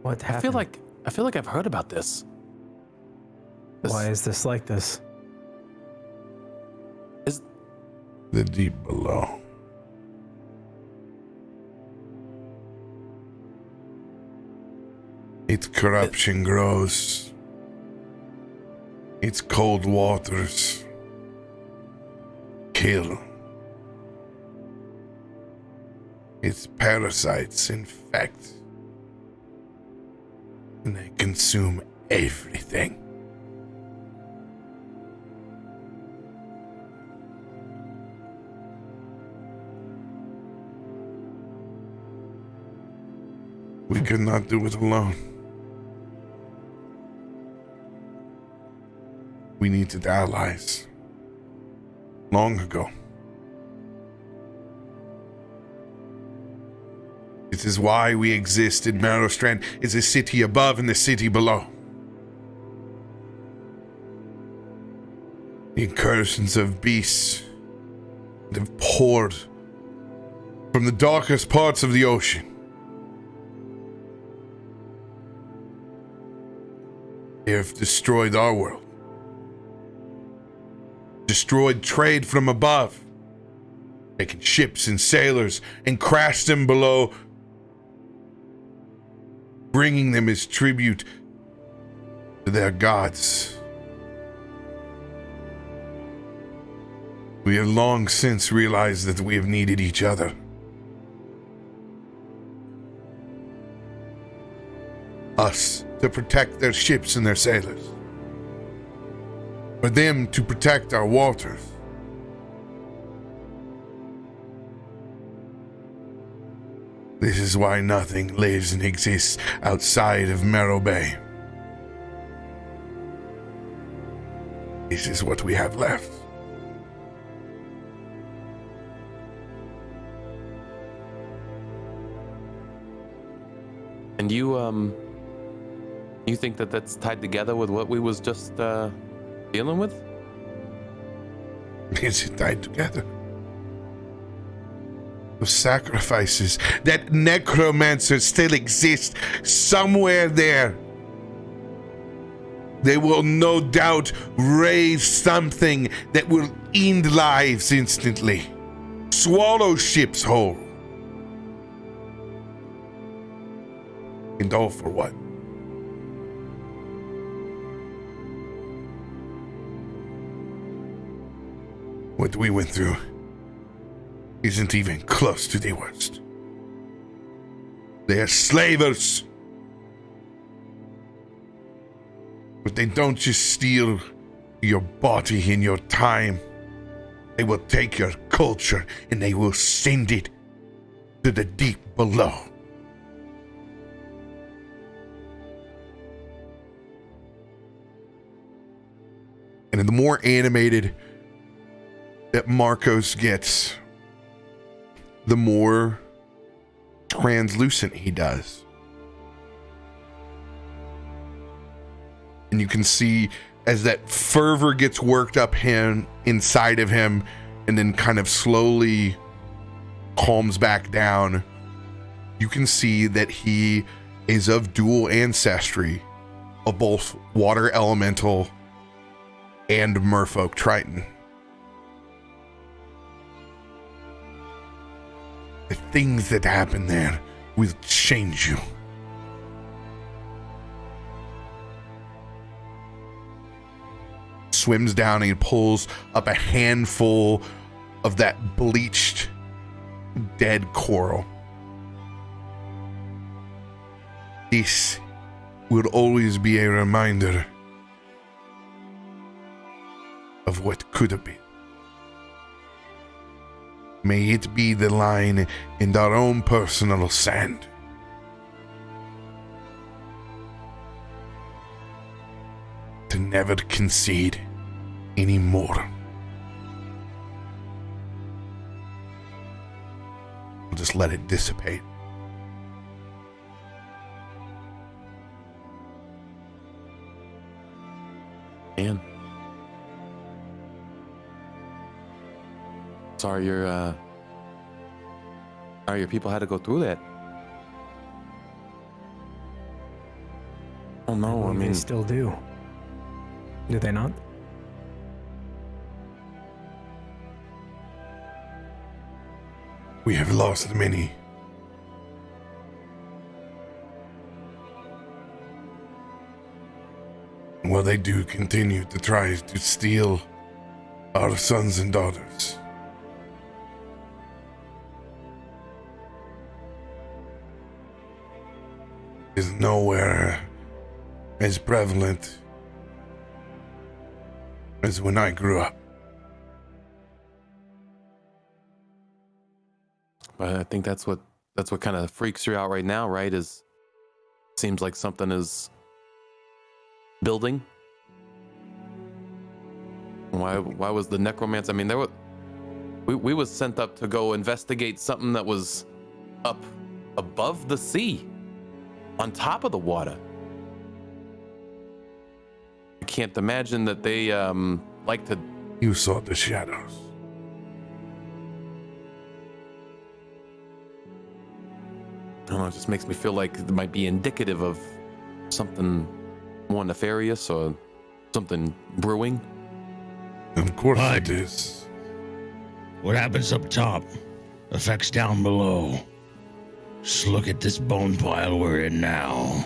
What happened? I feel like I've heard about this. Why is this like this? Is The deep below. Its corruption grows. Its cold waters kill. Its parasites infect. And they consume everything. We could not do it alone. We needed allies. Long ago. This is why we exist in Merrowstrand. It's a city above and the city below. The incursions of beasts that have poured from the darkest parts of the ocean. They have destroyed our world. Destroyed trade from above. Taken ships and sailors and crashed them below, bringing them as tribute to their gods. We have long since realized that we have needed each other. Us to protect their ships and their sailors. For them to protect our waters. This is why nothing lives and exists outside of Merrow Bay. This is what we have left. And you think that that's tied together with what we was just dealing with? Is it tied together? Those sacrifices, that necromancer still exists somewhere there. They will no doubt raise something that will end lives instantly. Swallow ships whole. And all for what? What we went through isn't even close to the worst. They are slavers. But they don't just steal your body and your time. They will take your culture and they will send it to the deep below. And the more animated that Markos gets, the more translucent he does. And you can see as that fervor gets worked up inside of him and then kind of slowly calms back down, you can see that he is of dual ancestry of both water elemental and Merfolk Triton. The things that happen there will change you. Swims down and he pulls up a handful of that bleached dead coral. This will always be a reminder of what could have been. May it be the line in our own personal sand. To never concede anymore. We'll just let it dissipate. Man. Sorry your people had to go through that. Oh no, I mean they still do. Do they not? We have lost many. Well, they do continue to try to steal our sons and daughters. Is nowhere as prevalent as when I grew up. But I think that's what kind of freaks you out right now, right? Seems like something is building. Why was the necromancer? I mean, we was sent up to go investigate something that was up above the sea, on top of the water. I can't imagine that they like to. You saw the shadows. I don't know, it just makes me feel like it might be indicative of something more nefarious or something brewing. Of course it is. What happens up top affects down below. Just look at this bone pile we're in now.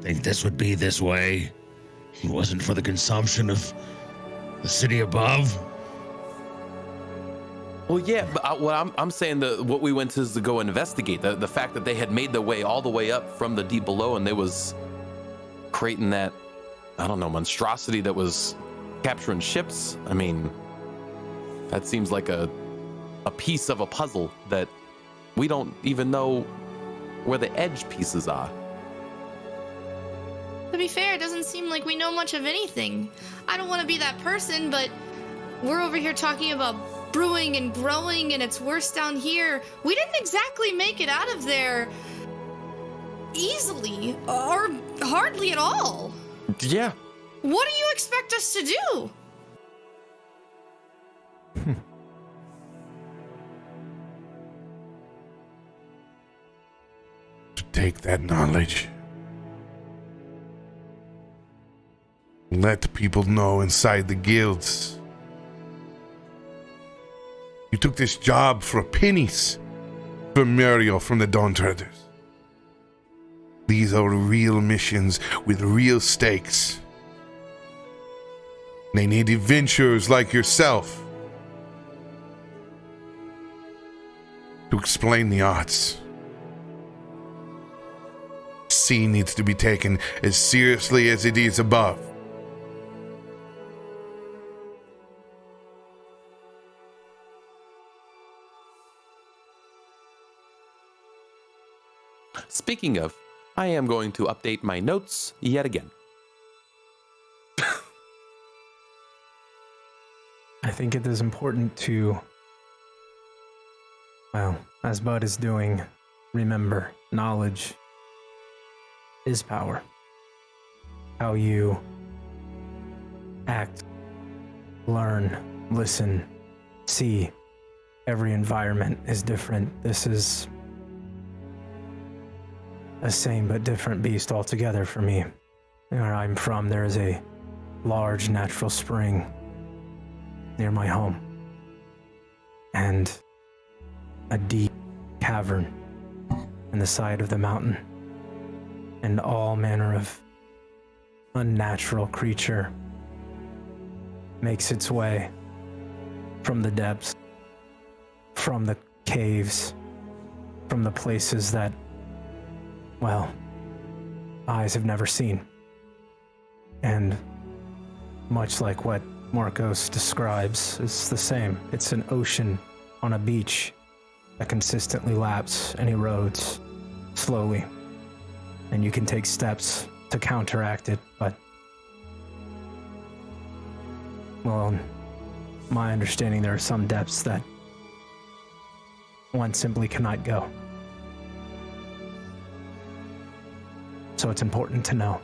Think this would be this way? It wasn't for the consumption of the city above? Well, yeah, but what I'm saying, what we went to is to go investigate. The fact that they had made their way all the way up from the deep below, and they was creating that, I don't know, monstrosity that was capturing ships. I mean, that seems like a piece of a puzzle that we don't even know where the edge pieces are. To be fair, it doesn't seem like we know much of anything. I don't want to be that person, but we're over here talking about brewing and growing, and it's worse down here. We didn't exactly make it out of there easily, or hardly at all. Yeah. What do you expect us to do? To take that knowledge. Let people know inside the guilds. You took this job for pennies from Muriel from the Dawn Treaders. These are real missions with real stakes. They need adventurers like yourself to explain the odds. Sea needs to be taken as seriously as it is above. speaking of, I am going to update my notes yet again. I think it is important to, well, as Bud is doing, remember, knowledge is power. How you act, learn, listen, see. Every environment is different. This is a same but different beast altogether for me. Where I'm from, there is a large natural spring near my home, and a deep cavern in the side of the mountain, and all manner of unnatural creature makes its way from the depths, from the caves, from the places that, well, eyes have never seen. And much like what Markos describes, it's the same. It's an ocean on a beach that consistently laps and erodes slowly. And you can take steps to counteract it, but, well, my understanding, there are some depths that one simply cannot go. So it's important to know.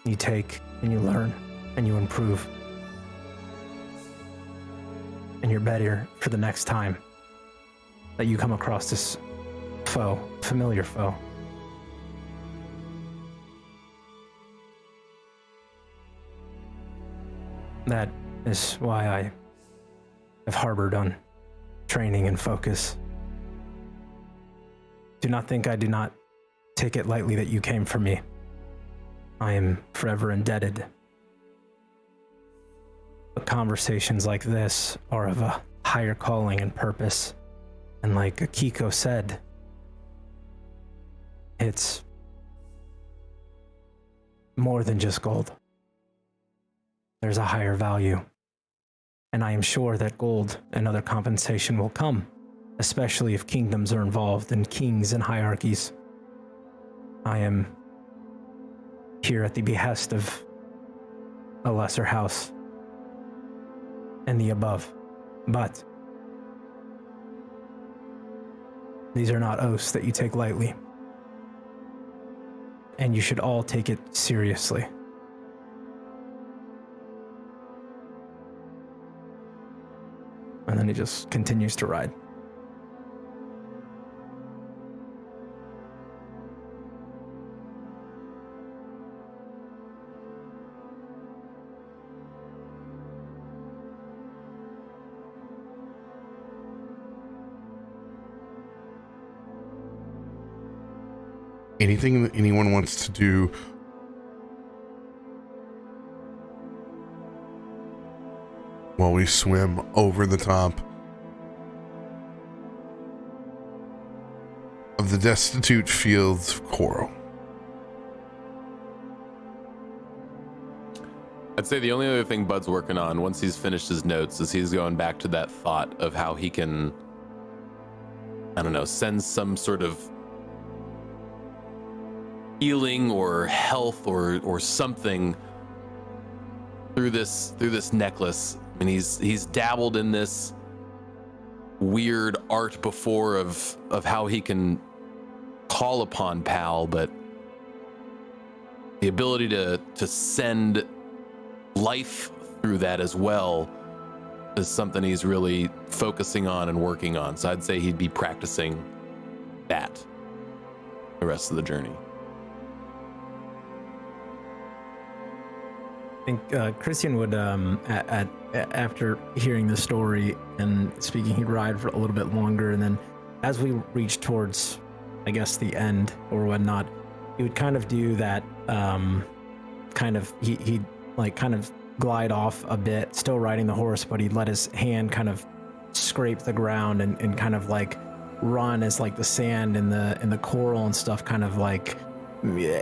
You take and you learn and you improve. And you're better for the next time that you come across this foe, familiar foe. That is why I have harbored on training and focus. Do not think I do not take it lightly that you came for me. I am forever indebted. But conversations like this are of a higher calling and purpose. And like Akiko said, it's more than just gold. There's a higher value. And I am sure that gold and other compensation will come, especially if kingdoms are involved and kings and hierarchies. I am here at the behest of a lesser house and the above, but these are not oaths that you take lightly, and you should all take it seriously. And then he just continues to ride. Anything that anyone wants to do while we swim over the top of the destitute fields of coral? I'd say the only other thing Bud's working on once he's finished his notes is he's going back to that thought of how he can, I don't know, send some sort of healing or health or something through this necklace. I mean, he's dabbled in this weird art before of how he can call upon Pal, but the ability to send life through that as well is something he's really focusing on and working on. So I'd say he'd be practicing that the rest of the journey. I think Christian would, after hearing the story and speaking, he'd ride for a little bit longer, and then as we reach towards, I guess, the end or whatnot, he would kind of do that, he'd like kind of glide off a bit, still riding the horse, but he'd let his hand kind of scrape the ground and kind of like run as like the sand and the coral and stuff kind of like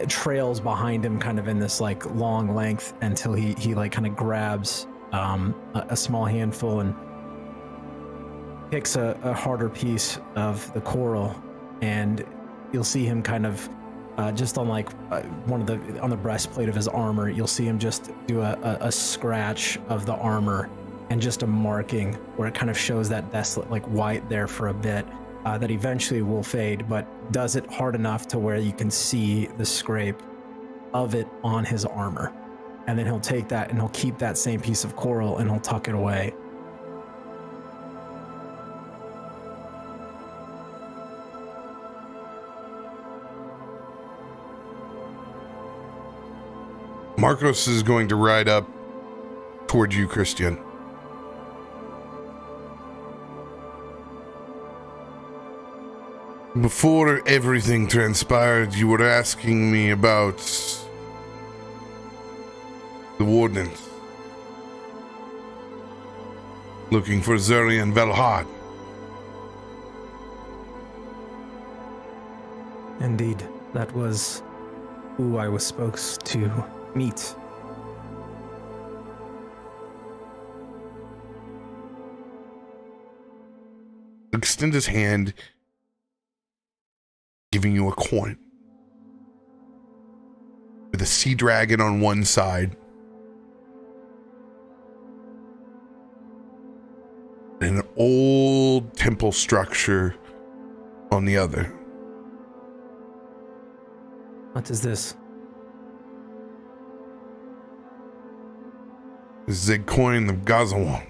trails behind him kind of in this like long length until he like kind of grabs a small handful and picks a harder piece of the coral and you'll see him kind of just on like on the breastplate of his armor, you'll see him just do a scratch of the armor and just a marking where it kind of shows that desolate like white there for a bit that eventually will fade, but does it hard enough to where you can see the scrape of it on his armor. And then he'll take that and he'll keep that same piece of coral and he'll tuck it away. Markos is going to ride up towards you, Christain. Before everything transpired, you were asking me about the wardens. Looking for Zuri and Velhad. Indeed, that was who I was supposed to meet. Extend his hand, giving you a coin with a sea dragon on one side and an old temple structure on the other. What is this? This is a coin of Gazawan.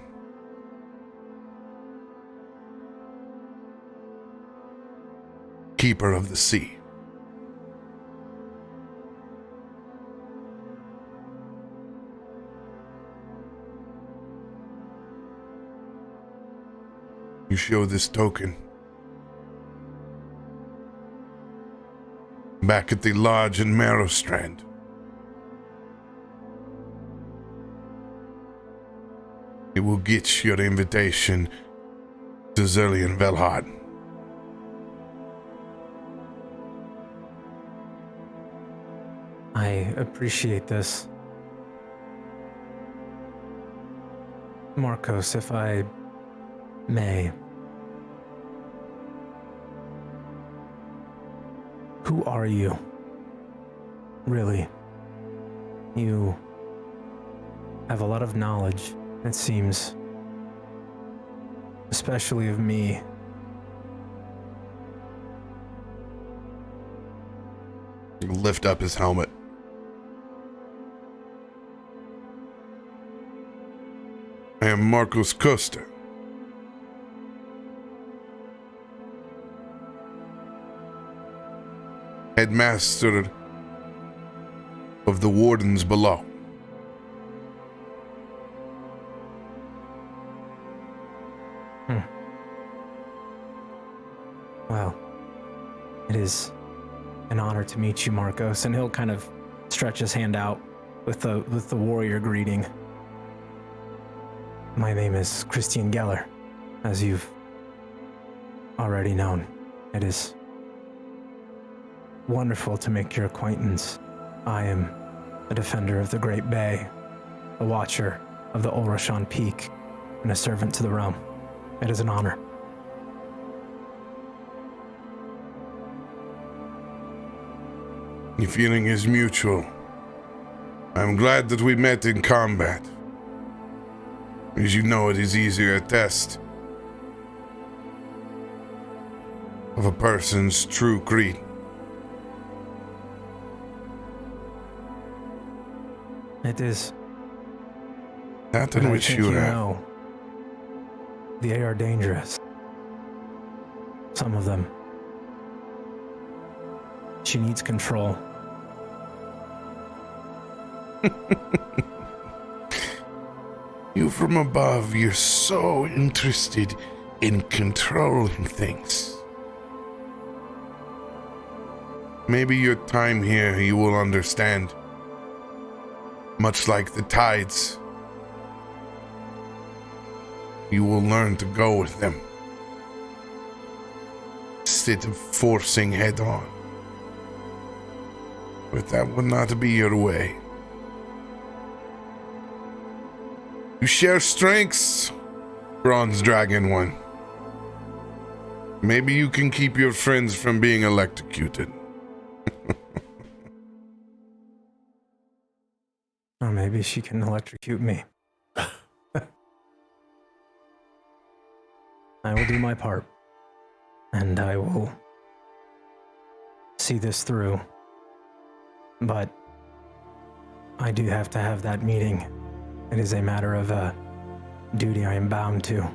Keeper of the sea. You show this token back at the lodge in Merrowstrand. It will get your invitation to Zuri and Velhad. I appreciate this. Markos, if I may. Who are you? Really? You have a lot of knowledge, it seems. Especially of me. Lift up his helmet. I am Markos Kosta. Headmaster of the wardens below. Well, it is an honor to meet you, Markos, and he'll kind of stretch his hand out with the warrior greeting. My name is Christain Geller, as you've already known. It is wonderful to make your acquaintance. I am a defender of the Great Bay, a watcher of the Ulrashan Peak, and a servant to the realm. It is an honor. The feeling is mutual. I'm glad that we met in combat. As you know, it is easier a test of a person's true creed. It is. That But in I which think you have. know, they are dangerous. Some of them. She needs control. You from above, you're so interested in controlling things. Maybe your time here you will understand. Much like the tides, you will learn to go with them instead of forcing head on. But that would not be your way. You share strengths, Bronze Dragon One. Maybe you can keep your friends from being electrocuted. Or maybe she can electrocute me. I will do my part. And I will see this through. But I do have to have that meeting. It is a matter of duty I am bound to.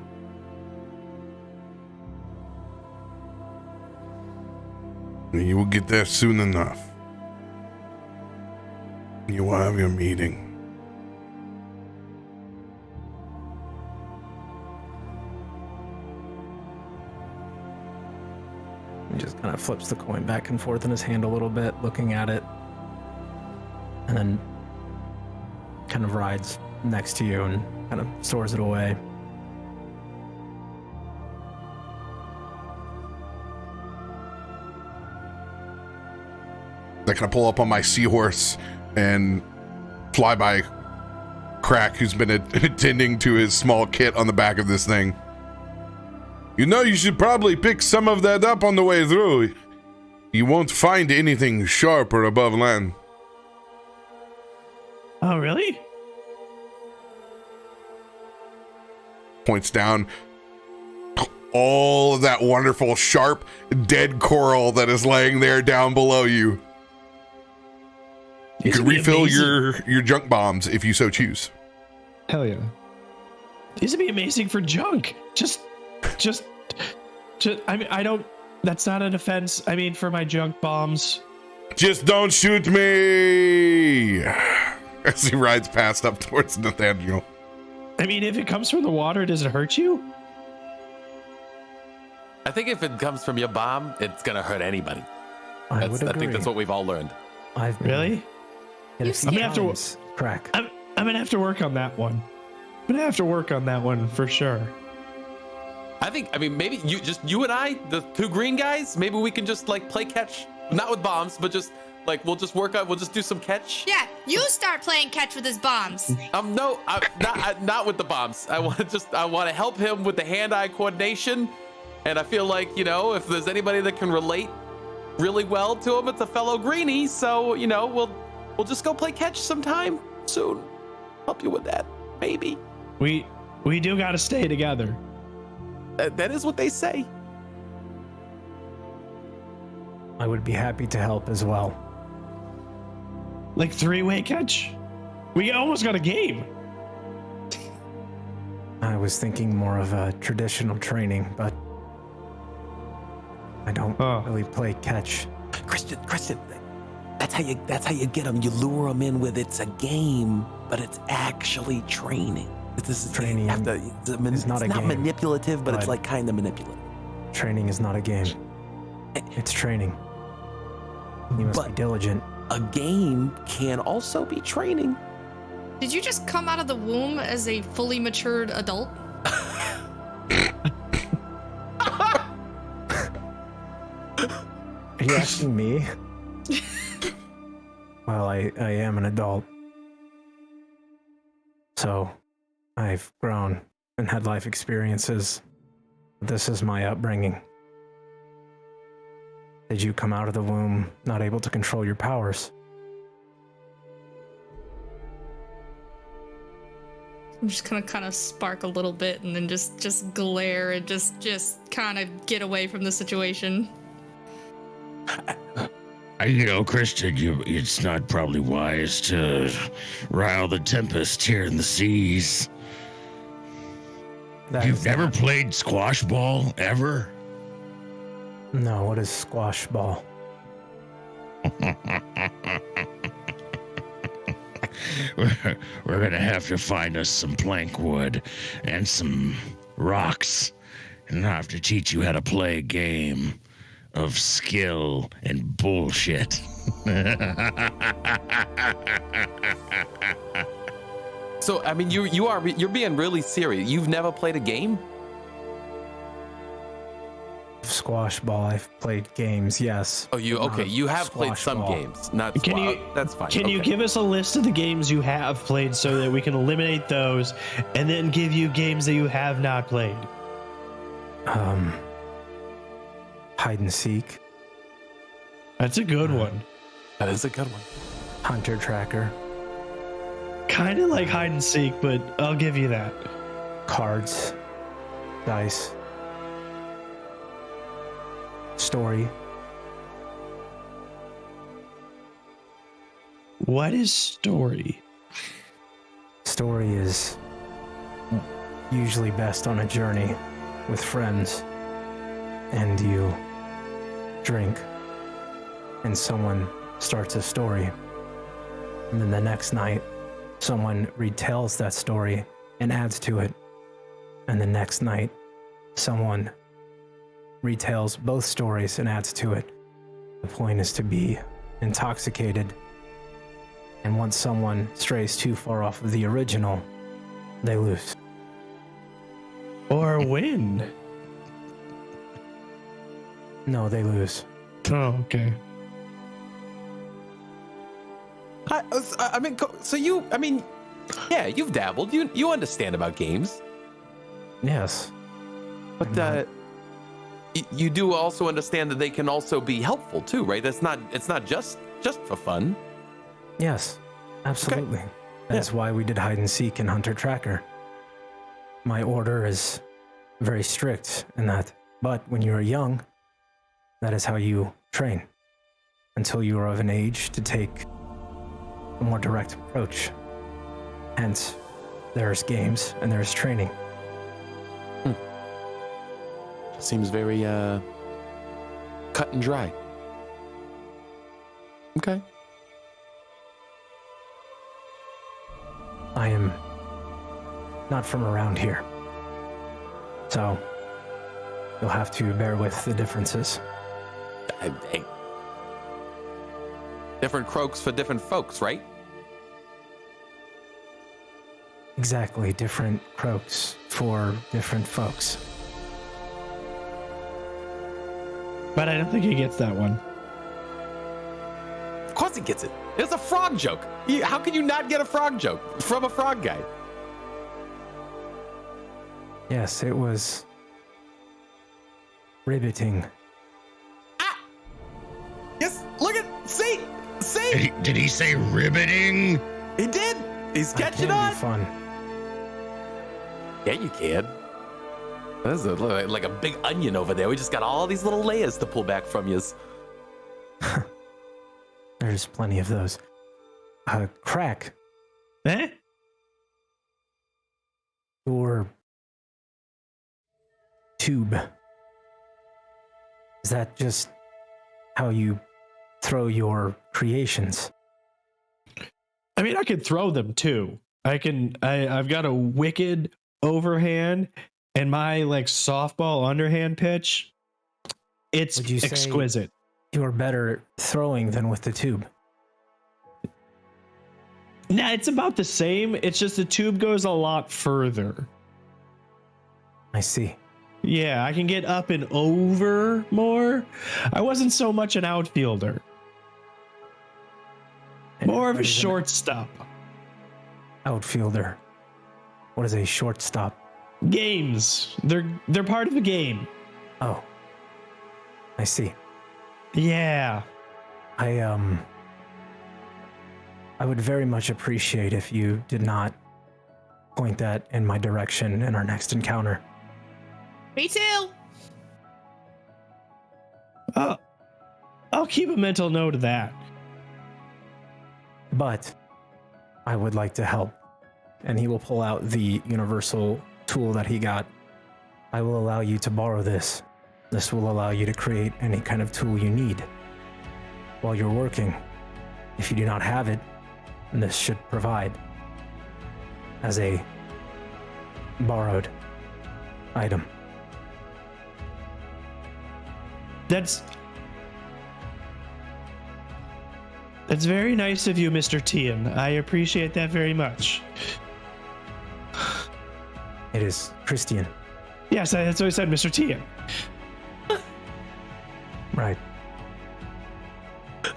You will get there soon enough. You will have your meeting. He just kind of flips the coin back and forth in his hand a little bit, looking at it. And then kind of rides next to you and kind of stores it away. I kind of pull up on my seahorse and fly by Krak, who's been attending to his small kit on the back of this thing. You know, you should probably pick some of that up on the way through. You won't find anything sharp or above land. Oh, really? Points down. All of that wonderful, sharp, dead coral that is laying there down below you. You can refill your junk bombs if you so choose. Hell yeah. These would be amazing for junk. Just, I mean, I don't, that's not an offense. I mean, for my junk bombs. Just don't shoot me! As he rides past up towards Nathaniel. I mean, if it comes from the water, does it hurt you? I think if it comes from your bomb, it's gonna hurt anybody. I would agree. I think that's what we've all learned. I've been Really? hit a few I'm gonna have to times. Crack. I'm gonna have to work on that one. I'm gonna have to work on that one for sure. I mean, maybe you and I, the two green guys, maybe we can just like play catch, not with bombs, but just like we'll just do some catch. Yeah, you start playing catch with his bombs. No, not with the bombs. I want to help him with the hand-eye coordination, and I feel like, you know, if there's anybody that can relate really well to him, it's a fellow greenie. So, you know, we'll just go play catch sometime soon. Help you with that, maybe. We do gotta stay together. That is what they say. I would be happy to help as well. Like three-way catch? We almost got a game. I was thinking more of a traditional training, but I don't really play catch. Christian, that's how you get them. You lure them in with it's a game, but it's actually training. This is Training it's not game, manipulative, but it's like kind of manipulative. Training is not a game. It's training. You must be diligent. A game can also be training. Did you just come out of the womb as a fully matured adult? Are you asking me? Well, I am an adult. So, I've grown and had life experiences. This is my upbringing. Did you come out of the womb not able to control your powers? I'm just gonna kind of spark a little bit and then just glare and just kind of get away from the situation. You know, Christian, it's not probably wise to rile the tempest here in the seas. You've never played squash ball, ever? No, what is squash ball? We're gonna have to find us some plank wood and some rocks, and I'll have to teach you how to play a game of skill and bullshit. So, I mean, you're being really serious. You've never played a game? Squash ball. I've played games, yes. Oh, you have played some ball. games. Not Can you? That's fine. Can you give us a list of the games you have played so that we can eliminate those, and then give you games that you have not played? hide and seek, That's a good one. That is a good one. hunter tracker, Kind of like hide and seek, but I'll give you that. cards, dice, story. What is story? Story is usually best on a journey with friends, and you drink, and someone starts a story, and then the next night someone retells that story and adds to it, and the next night someone retells both stories and adds to it. The point is to be intoxicated, and once someone strays too far off of the original, they lose. Or win? No, they lose. Oh, okay. I mean, so yeah, you've dabbled. You understand about games, Yes. but you do also understand that they can also be helpful too, right? It's not just for fun. Yes, absolutely. That's why we did hide and seek and hunter tracker. My order is very strict in that, but when you're young, that is how you train until you are of an age to take a more direct approach. Hence, there's games and there's training. Seems very cut and dry. Okay. I am not from around here, so you'll have to bear with the differences. Hey. Different croaks for different folks, right? Exactly, different croaks for different folks. But I don't think he gets that one. Of course he gets it. It's a frog joke. How can you not get a frog joke from a frog guy? Yes, it was riveting. Yes, look at, see, Did he say riveting? he did. He's catching Can on. be fun. Yeah, you can. This is like a big onion over there. We just got all these little layers to pull back from you. There's plenty of those. Krak, Eh? your tube. Is that just how you throw your creations? I mean, I could throw them too. I've got a wicked overhand and my like softball underhand pitch. It's Would you say- exquisite. You're better throwing than with the tube. Nah, it's about the same. It's just the tube goes a lot further. I see. Yeah, I can get up and over more. I wasn't so much an outfielder, And more of what a is an shortstop. outfielder. What is a shortstop? Games. They're part of the game. Oh, I see. Yeah. I would very much appreciate if you did not point that in my direction in our next encounter. Me too. I'll keep a mental note of that. But I would like to help. And he will pull out the universal tool that he got. I will allow you to borrow this. This will allow you to create any kind of tool you need while you're working. If you do not have it, this should provide as a borrowed item. That's very nice of you, Mr. Tian. I appreciate that very much. It is Christain. Yes, that's what I said, Mr. Tian. Right.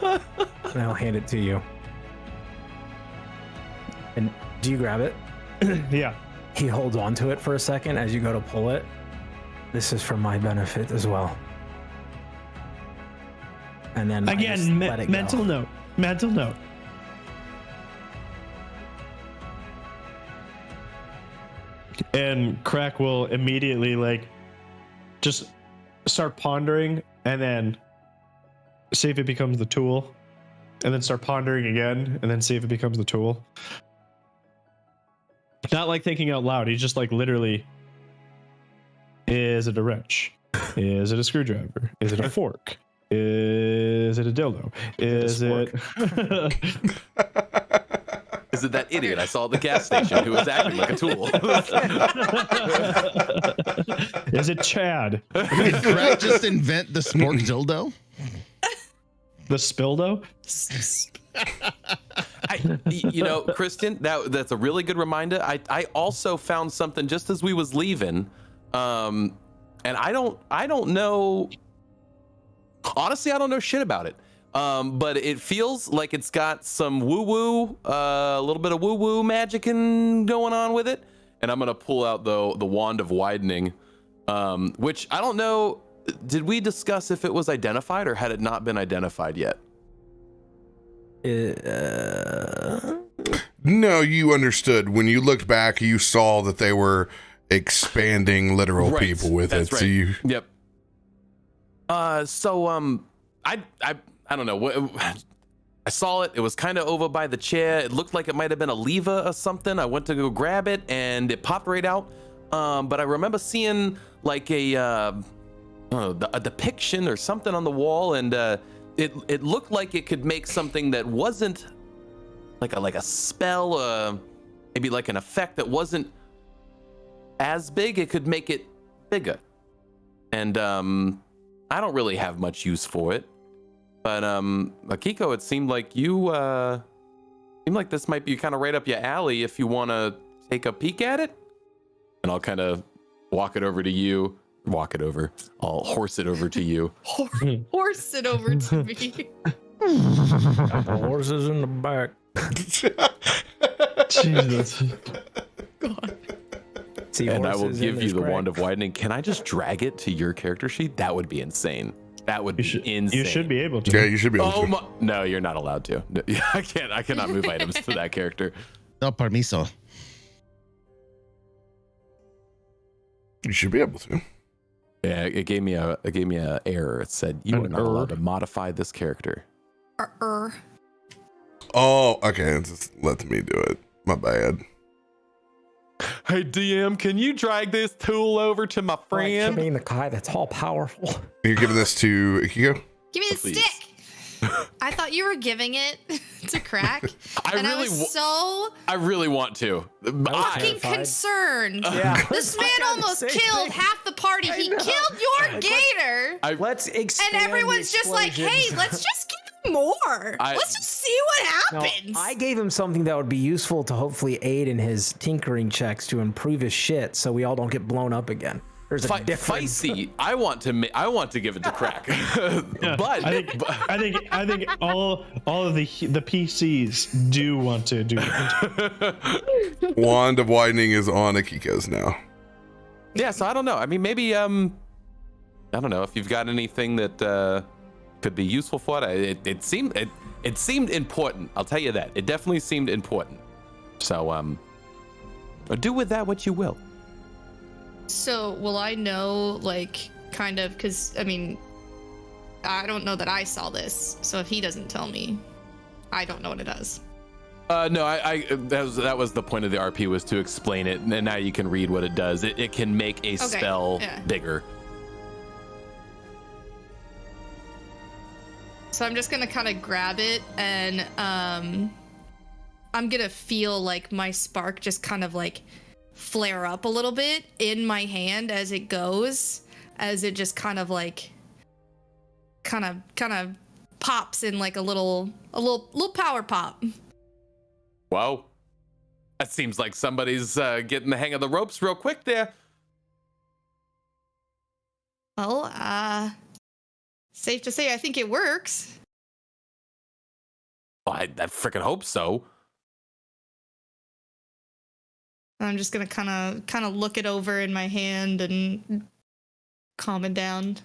And I'll hand it to you. And do you grab it? Yeah. He holds on to it for a second as you go to pull it. This is for my benefit as well. and then I just Again, let it go. mental note. Mental note. And Krak will immediately like just start pondering and then see if it becomes the tool. And then start pondering again and then see if it becomes the tool. Not like thinking out loud. He's just like literally, is it a wrench? Is it a screwdriver? Is it a fork? Is it a dildo? Is it? Is it that idiot I saw at the gas station who was acting like a tool? Is it Chad? Did Krak just invent the spork dildo? The spildo? You know, Christain, that's a really good reminder. I also found something just as we was leaving, and I don't know. Honestly, I don't know shit about it. But it feels like it's got some woo-woo, a little bit of woo-woo magicking going on with it. And I'm gonna pull out the wand of widening, which I don't know. Did we discuss if it was identified or had it not been identified yet? No, you understood. When you looked back, you saw that they were expanding literal Right. people with That's it. right. So you, Yep. I don't know. I saw it. It was kind of over by the chair. It looked like it might have been a lever or something. I went to go grab it and it popped right out. But I remember seeing like a depiction or something on the wall, and it looked like it could make something that wasn't like a spell, maybe like an effect that wasn't as big. It could make it bigger. And I don't really have much use for it. But Akiko, it seemed like this might be kind of right up your alley if you want to take a peek at it. And I'll kind of walk it over to you. I'll horse it over to you. Horse it over to me. The horses in the back. Jesus. God. See, And I will horses in give you this the crack. wand of widening. Can I just drag it to your character sheet? That would be insane. That would be insane. You should be able to. yeah, you should be able Oh to. my! No, you're not allowed to. No, I can't. I cannot move items to that character. No permiso. You should be able to. Yeah, it gave me a error. It said you An are not error? allowed to modify this character. Oh, okay. Just let me do it. My bad. Hey DM, can you drag this tool over to my Like, friend? you mean the guy that's all powerful? You're giving this to Akiko? Give me the Please. stick. I thought you were giving it to Krak. I and really I was so I really want to. fucking terrified. concerned. Yeah. This I man got the almost same killed thing. half the party. He know. killed your gator. Let's expand And the everyone's just like, hey, explosions. let's just give him more. Let's just see what No, happens. I gave him something that would be useful to hopefully aid in his tinkering checks to improve his shit, so we all don't get blown up again. There's a difference. Feisty. I want to give it to Krak. But I think all of the PCs do want to do that. Wand of widening is on Akiko's now. yeah, so I don't know. I mean, maybe I don't know if you've got anything that could be useful for it. It seemed important. I'll tell you that. It definitely seemed important. So do with that what you will. So will I know, like, kind of, because, I mean, I don't know that I saw this, so if he doesn't tell me, I don't know what it does. No, that was the point of the RP, was to explain it, and now you can read what it does. It can make a spell bigger. So I'm just gonna kind of grab it, and I'm gonna feel like my spark just kind of like flare up a little bit in my hand as it goes, as it just kind of pops in like a little power pop. Wow. That seems like somebody's getting the hang of the ropes real quick there. Well, safe to say I think it works. Well, I freaking hope so. I'm just gonna kind of look it over in my hand and calm it down.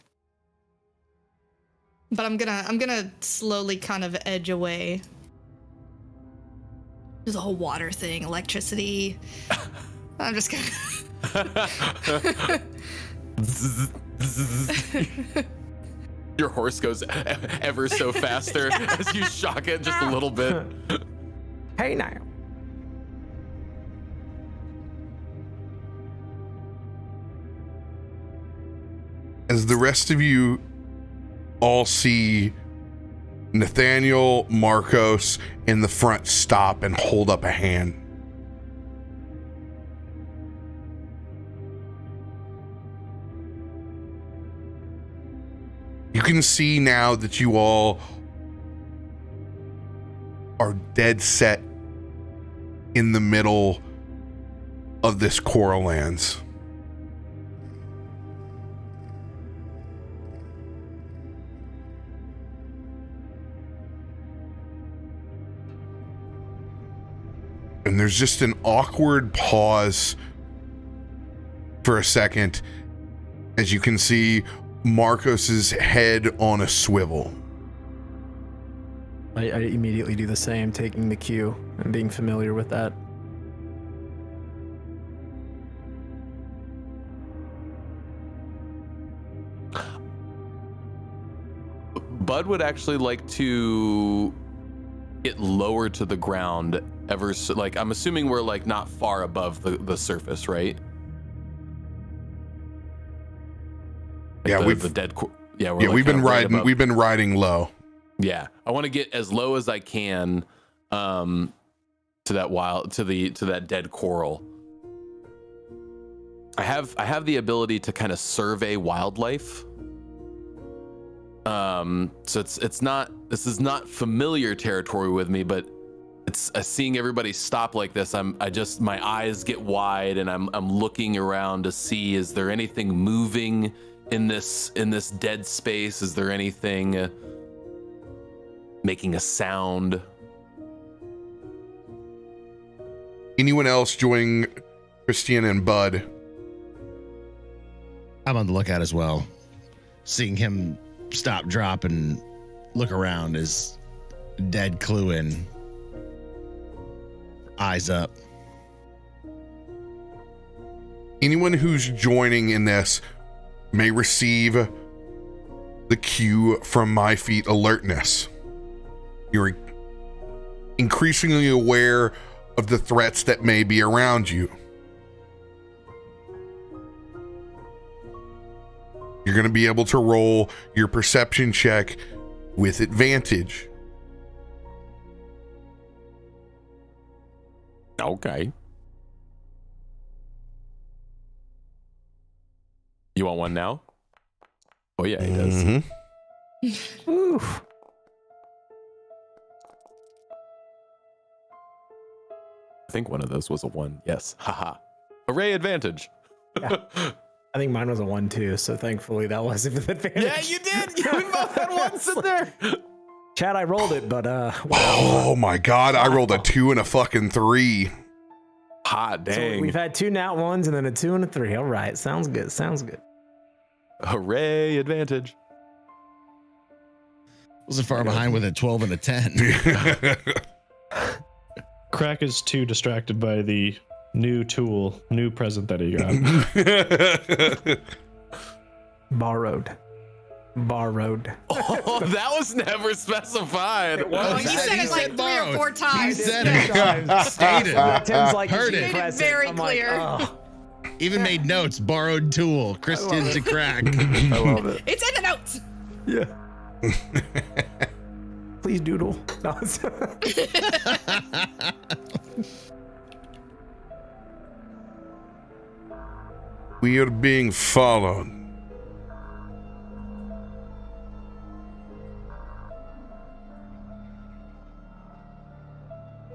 But I'm gonna slowly kind of edge away. There's a whole water thing, electricity. I'm just gonna. Your horse goes ever so faster as you shock it just a little bit. Hey now. As the rest of you all see Nathaniel, Markos in the front stop and hold up a hand. You can see now that you all are dead set in the middle of this Coral Lands. And there's just an awkward pause for a second as you can see Markos's head on a swivel. I immediately do the same, taking the cue and being familiar with that. Bud would actually like to get lower to the ground ever so, like, I'm assuming we're like not far above the surface, right? Like Yeah, we've we've been riding. We've been riding low. Yeah, I want to get as low as I can to that dead coral. I have the ability to kind of survey wildlife. So this is not familiar territory with me, but it's seeing everybody stop like this. My eyes get wide and I'm looking around to see, is there anything moving in this dead space? Is there anything making a sound? Anyone else joining Christain and Bud? I'm on the lookout as well. Seeing him stop, drop, and look around as dead clue in. Eyes up. Anyone who's joining in this may receive the cue from My Feet alertness. You're increasingly aware of the threats that may be around you. You're going to be able to roll your perception check with advantage. Okay. You want one now? Oh yeah, he does. Mm-hmm. Ooh. I think one of those was a 1. Yes. Haha. Hooray, advantage. Yeah. I think mine was a 1 too, so thankfully that wasn't with advantage. Yeah, you did. You both had 1s in there. Chad, I rolled it, but wow. Oh my God, I rolled a 2 and a fucking 3. Hot dang. So we've had 2 nat 1s and then a 2 and a 3. All right, sounds good. Sounds good. Hooray, advantage. Wasn't far behind with a 12 and a 10. Krak is too distracted by the new present that he got. Borrowed. Oh, that was never specified. Well, you said it like 3 or 4 times. He said it. Stated. Tim's like, Heard it. Made it very clear. Even made notes. Borrowed tool. Christain to Krak. I love it. It's in the notes. Yeah. Please doodle. No, We are being followed.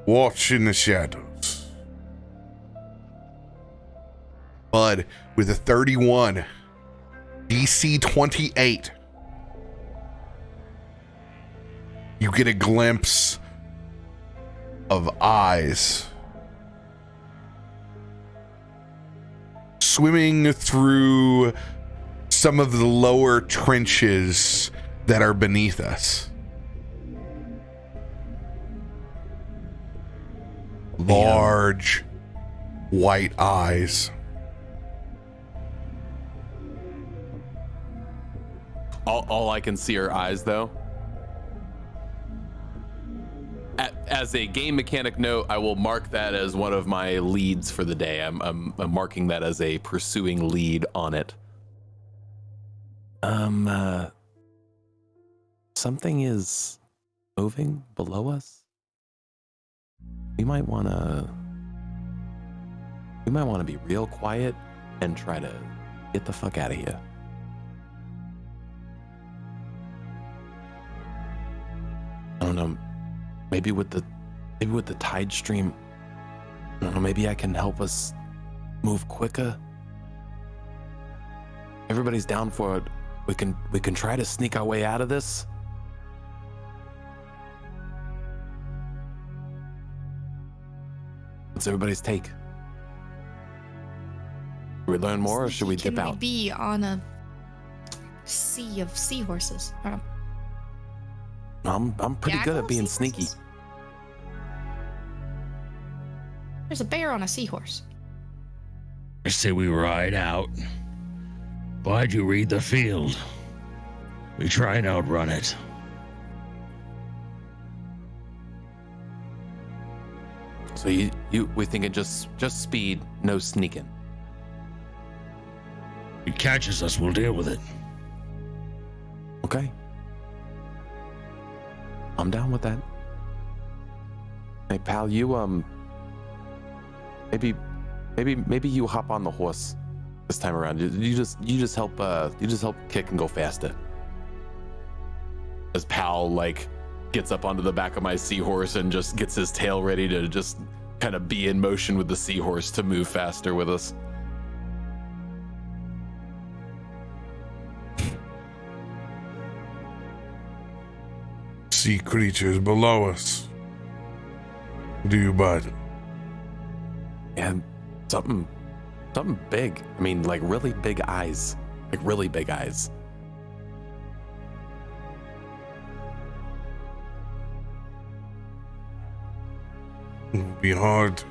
Watch in the shadows. Bud with a 31, DC 28. You get a glimpse of eyes swimming through some of the lower trenches that are beneath us. Large white eyes. All I can see are eyes, though. As a game mechanic note, I will mark that as one of my leads for the day. I'm marking that as a pursuing lead on it. Something is moving below us. We might want to be real quiet and try to get the fuck out of here. I don't know. Maybe with the tide stream, I don't know, maybe I can help us move quicker. Everybody's down for it. We can try to sneak our way out of this. What's everybody's take? Should we learn more or should we dip out? Can we be on a sea of seahorses? I'm pretty good at being seahorses? sneaky. There's a bear on a seahorse. I say we ride out. Why'd you read the field? We try and outrun it. So we thinking just speed, no sneaking. If it catches us, we'll deal with it. Okay. I'm down with that. Hey pal, you maybe you hop on the horse this time around. You just help kick and go faster. As Pal like gets up onto the back of my seahorse and just gets his tail ready to just kind of be in motion with the seahorse to move faster with us. Sea creatures below us. Do you, bud? And something big. I mean, like really big eyes. Like really big eyes. It will be hard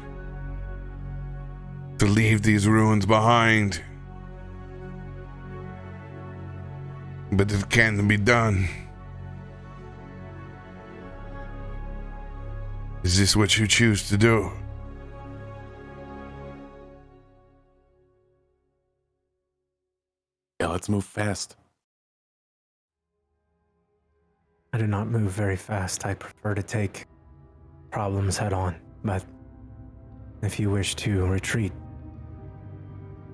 to leave these ruins behind. But it can be done. Is this what you choose to do? Yeah, let's move fast. I do not move very fast. I prefer to take problems head on. But if you wish to retreat,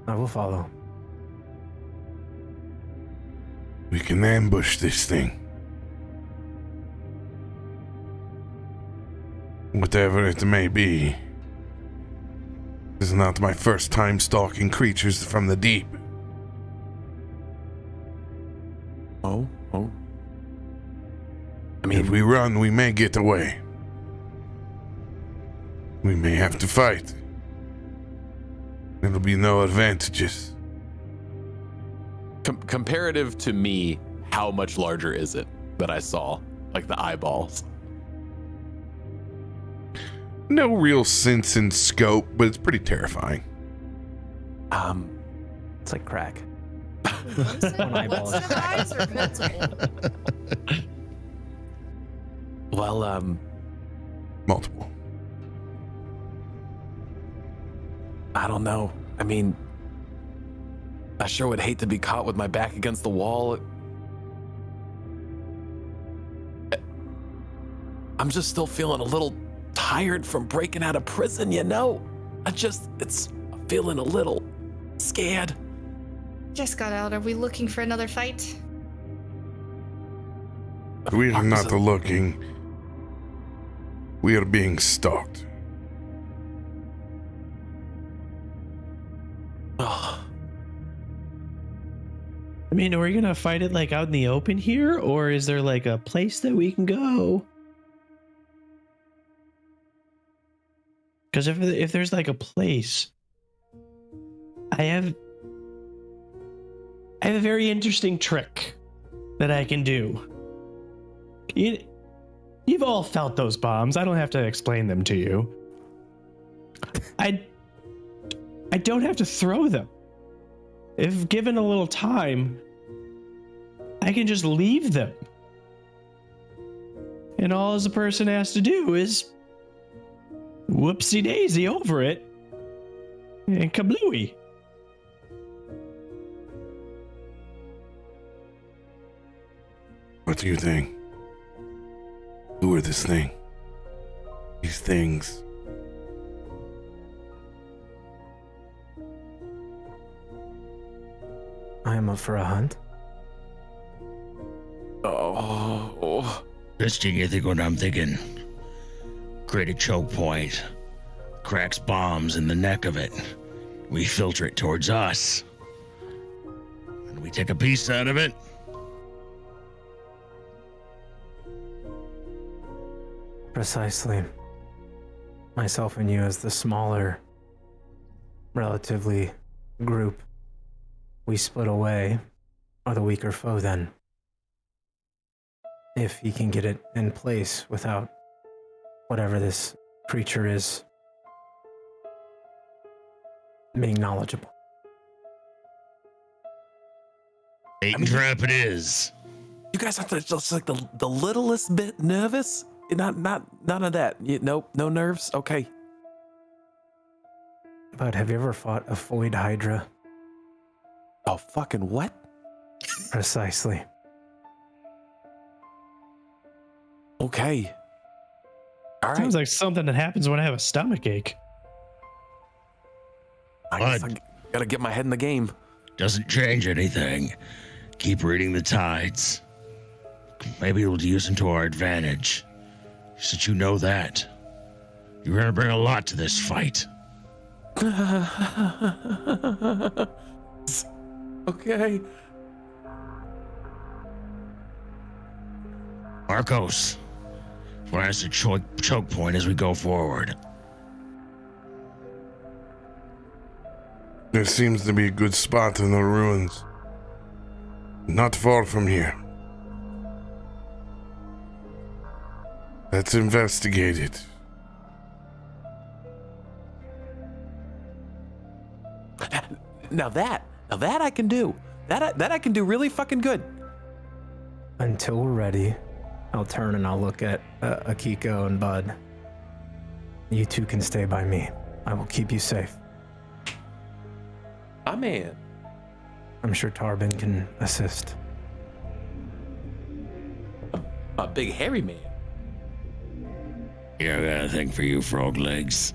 I will follow. We can ambush this thing. Whatever it may be. This is not my first time stalking creatures from the deep. Oh. I mean, If we run, we may get away. We may have to fight. There'll be no advantages. comparative to me, how much larger is it that I saw? Like the eyeballs. No real sense in scope, but it's pretty terrifying. It's like crack. One set eyeball is of eyes or multiple? Well, Multiple. I don't know. I mean, I sure would hate to be caught with my back against the wall. I'm just still feeling a little tired from breaking out of prison, you know? I'm feeling a little scared. Just got out. Are we looking for another fight? We are not looking. We are being stalked. Oh, I mean, are we gonna fight it like out in the open here, or is there like a place that we can go? Because if there's like a place, I have a very interesting trick that I can do. You've all felt those bombs. I don't have to explain them to you. I don't have to throw them. If given a little time, I can just leave them. And all the person has to do is whoopsie daisy over it and kablooey. What do you think? Who are this thing? These things. I am up for a hunt. Oh. Christain, you think what I'm thinking? Create a choke point, cracks bombs in the neck of it. We filter it towards us. And we take a piece out of it. Precisely. Myself and you as the smaller, relatively group. We split away, are the weaker foe then. If he can get it in place without whatever this creature is being knowledgeable. Bait and trap it is. You guys are just like the littlest bit nervous? None of that. Nope, no nerves? Okay. But have you ever fought a Foid Hydra? Oh, fucking what? Precisely. Okay. All right. Sounds like something that happens when I have a stomach ache. I guess I gotta get my head in the game. Doesn't change anything. Keep reading the tides. Maybe we'll use them to our advantage. Since you know that, you're gonna bring a lot to this fight. Okay. Markos, find us a choke point as we go forward. There seems to be a good spot in the ruins. Not far from here. Let's investigate it. Now that I can do. That I can do really fucking good. Until we're ready, I'll turn and I'll look at Akiko and Bud. You two can stay by me. I will keep you safe. My man. I'm sure Tarben can assist. A big hairy man. Yeah, I got a thing for you, frog legs.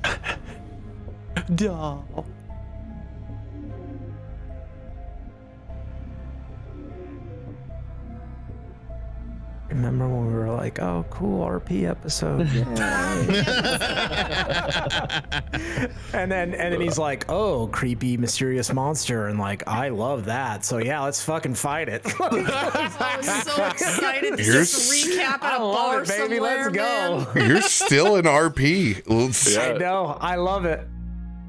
Duh. Remember when we were like, oh, cool RP episode. and then he's like, oh, creepy, mysterious monster. And like, I love that. So yeah, let's fucking fight it. I was so excited to just recap at a bar it, baby. somewhere, Let's go. man. You're still in RP. I know. I love it.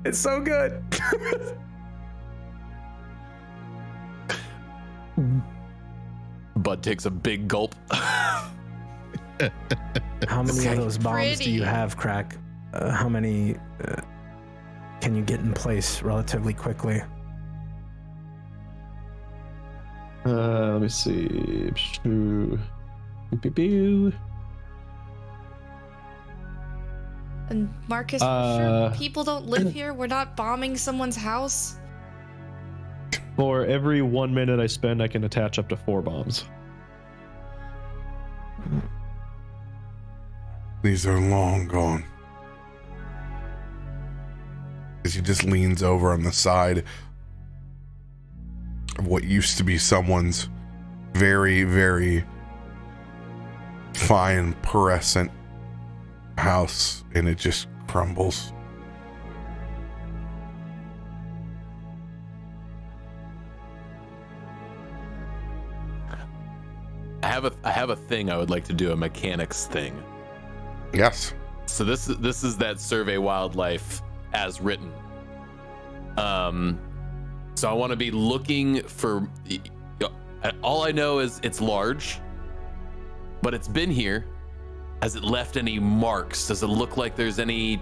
It's so good. Bud takes a big gulp. How many of those bombs do you have, Krak? How many can you get in place relatively quickly? Let me see. And Marcus, we're sure people don't live here. We're not bombing someone's house. For every 1 minute I spend, I can attach up to 4 bombs. These are long gone. As he just leans over on the side of what used to be someone's very, very fine, pearlescent house, and it just crumbles. I have a thing I would like to do, a mechanics thing. Yes. So this is that survey wildlife as written. So I want to be looking for. All I know is it's large. but it's been here. Has it left any marks? Does it look like there's any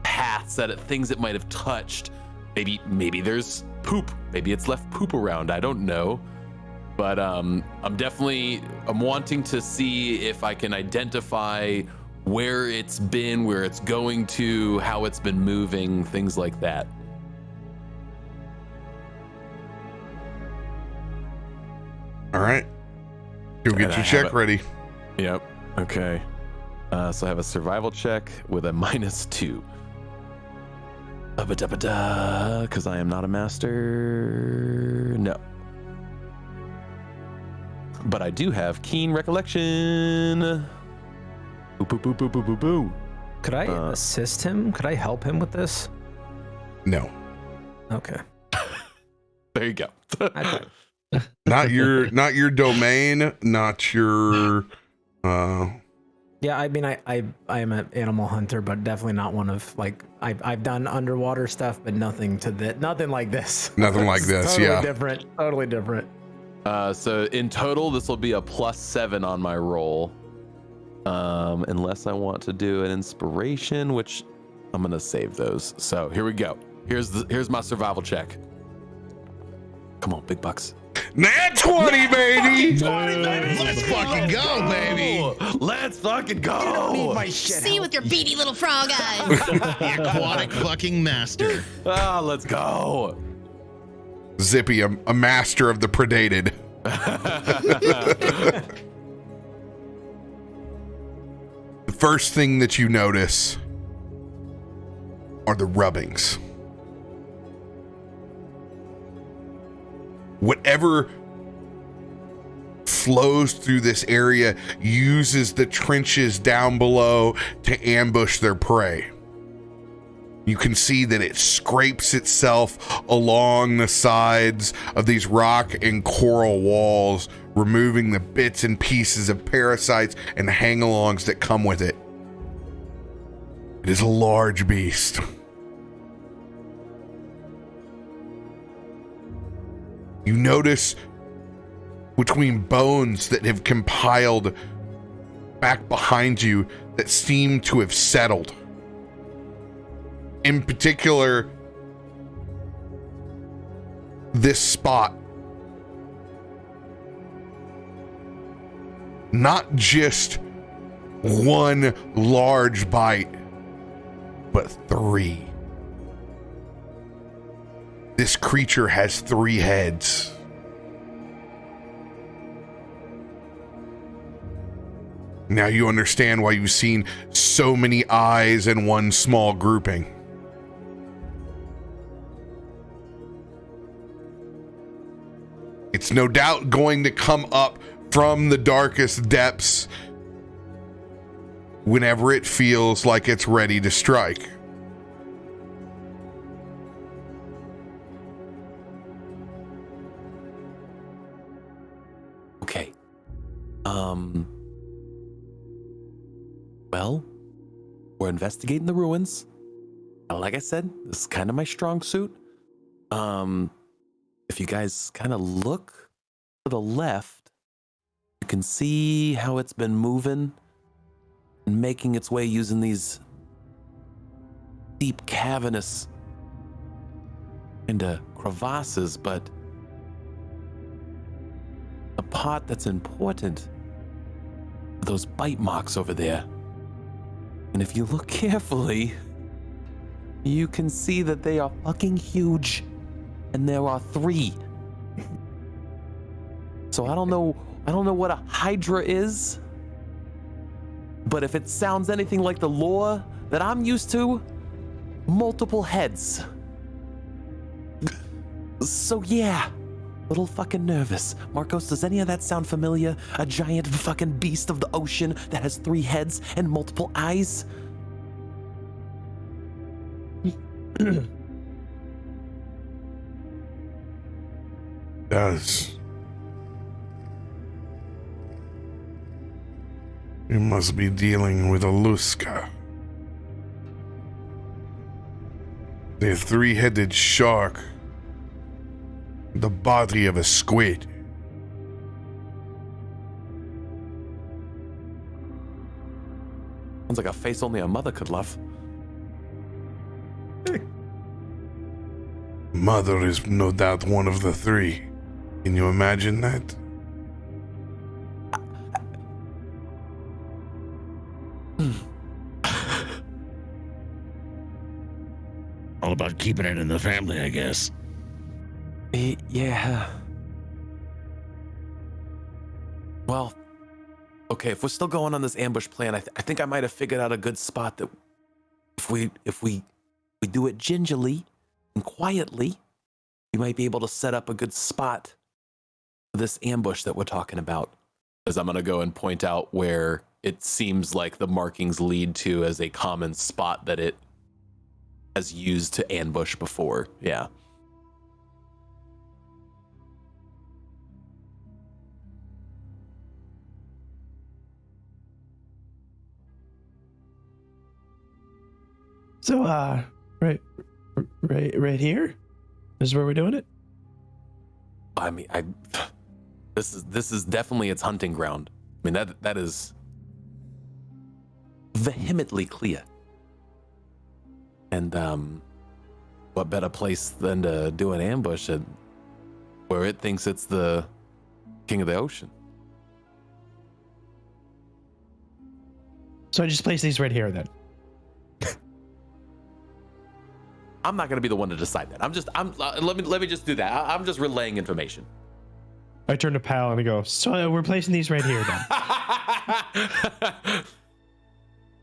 paths things it might have touched? Maybe there's poop. Maybe it's left poop around. I don't know. But I'm wanting to see if I can identify where it's been, where it's going to, how it's been moving, things like that. All right. Go get your check ready. Yep. Okay. So I have a survival check with a -2. Because I am not a master. No. But I do have keen recollection. Boop, boop, boop, boop, boop, boop, boop. Could I assist him? Could I help him with this? No. Okay. There you go. Not your domain, not your Yeah, I mean, I am an animal hunter, but definitely not one of like I've done underwater stuff, but nothing like this. Nothing like this. Totally different. Totally different. So in total, this will be a +7 on my roll, unless I want to do an inspiration, which I'm gonna save those. So here we go. Here's my survival check. Come on, big bucks. Nat 20, baby. 20, baby. Let's fucking go, baby. Let's fucking go. Need my shit. See you with your beady little frog eyes. The aquatic fucking master. Ah, let's go. Zippy, a master of the predated. The first thing that you notice are the rubbings. Whatever flows through this area uses the trenches down below to ambush their prey. You can see that it scrapes itself along the sides of these rock and coral walls, removing the bits and pieces of parasites and hang-alongs that come with it. It is a large beast. You notice between bones that have compiled back behind you that seem to have settled. In particular, this spot. Not just one large bite, but 3. This creature has 3 heads. Now you understand why you've seen so many eyes in one small grouping. It's no doubt going to come up from the darkest depths whenever it feels like it's ready to strike. Okay. Well, we're investigating the ruins. Like I said, this is kind of my strong suit. If you guys kind of look to the left, you can see how it's been moving and making its way using these deep cavernous into crevasses, but the part that's important are those bite marks over there. And if you look carefully, you can see that they are fucking huge. And there are 3. So I don't know what a hydra is, but if it sounds anything like the lore that I'm used to, multiple heads. So yeah, little fucking nervous. Markos, does any of that sound familiar? A giant fucking beast of the ocean that has 3 heads and multiple eyes? Does. You must be dealing with a Luska. The 3-headed shark. The body of a squid. Sounds like a face only a mother could love. Mother is no doubt one of the three. Can you imagine that? All about keeping it in the family, I guess. Yeah. Well, okay, if we're still going on this ambush plan, I think I might have figured out a good spot that if we do it gingerly and quietly, we might be able to set up a good spot for this ambush that we're talking about. As I'm going to go and point out where it seems like the markings lead to as a common spot that it has used to ambush before. Yeah. So, right here is where we're doing it. I mean, this is definitely its hunting ground. I mean, that is vehemently clear. And what better place than to do an ambush at where it thinks it's the king of the ocean? So I just place these right here then. I'm not going to be the one to decide that. Let me just do that. I'm just relaying information. I turn to Pal and I go, so we're placing these right here then.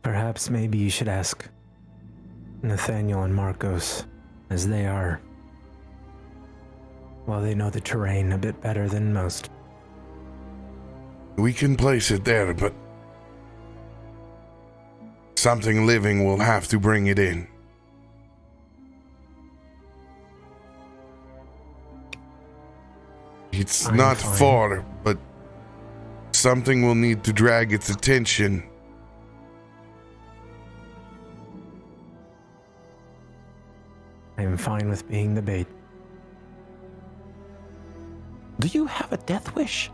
Perhaps maybe you should ask Nathaniel and Markos, as they are, well, they know the terrain a bit better than most. We can place it there, but something living will have to bring it in. It's not far, but something will need to drag its attention. I am fine with being the bait. Do you have a death wish?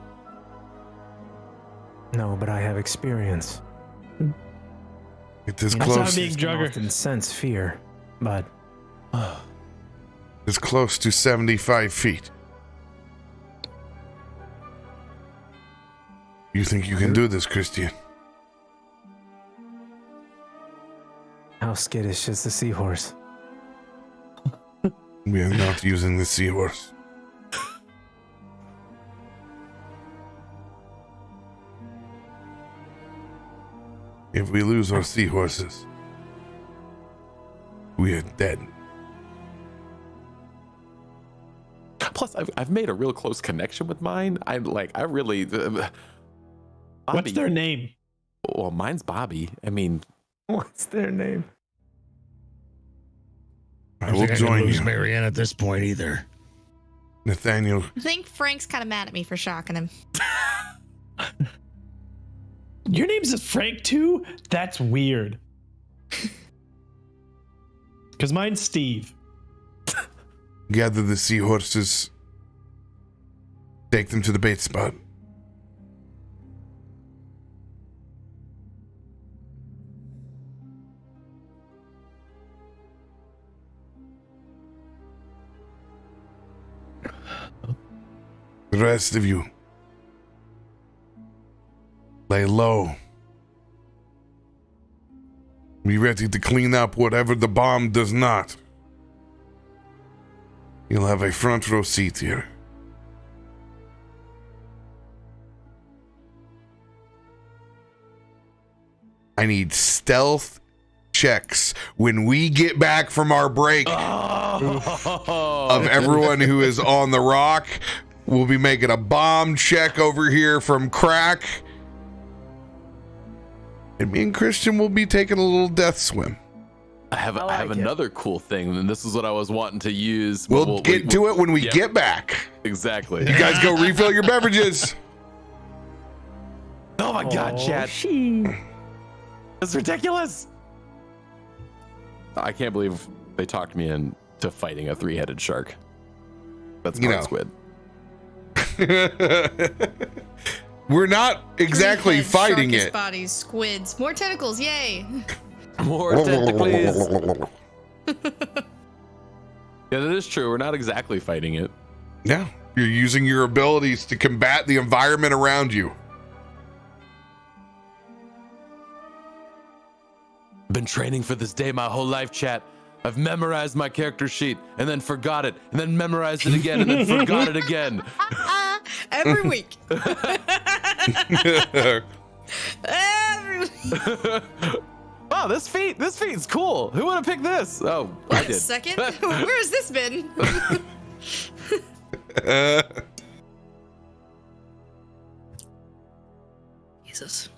No, but I have experience. It is That's close. not being I can Jugger. often sense fear, but It's close to 75 feet. You think you can do this, Christian? how skittish is the seahorse? We are not using the seahorse. If we lose our seahorses, we are dead. Plus, I've made a real close connection with mine. I really. What's their name? Well, mine's Bobby. I mean, What's their name? I will join you, Marianne at this point either. Nathaniel. I think Frank's kind of mad at me for shocking him. Your name's Frank too? That's weird. Because mine's Steve. Gather the seahorses. Take them to the bait spot. The rest of you, lay low. Be ready to clean up whatever the bomb does not. You'll have a front row seat here. I need stealth checks when we get back from our break of everyone who is on the rock. We'll be making a bomb check over here from Krak. And me and Christian will be taking a little death swim. I have another cool thing, and this is what I was wanting to use. We'll get to it when we get back. Exactly. You guys go refill your beverages. Oh my God, Chad. That's ridiculous. I can't believe they talked me into fighting a 3-headed shark. That's called squid. We're not exactly Head, fighting sharkish it. Bodies, squids, more tentacles, yay! More tentacles. Yeah, that is true. We're not exactly fighting it. Yeah, you're using your abilities to combat the environment around you. Been training for this day my whole life, chat. I've memorized my character sheet and then forgot it and then memorized it again and then forgot it again. Every week. Every week. Oh, this feat's cool. Who would have picked this? Oh, I did. Second? Where has this been? Jesus.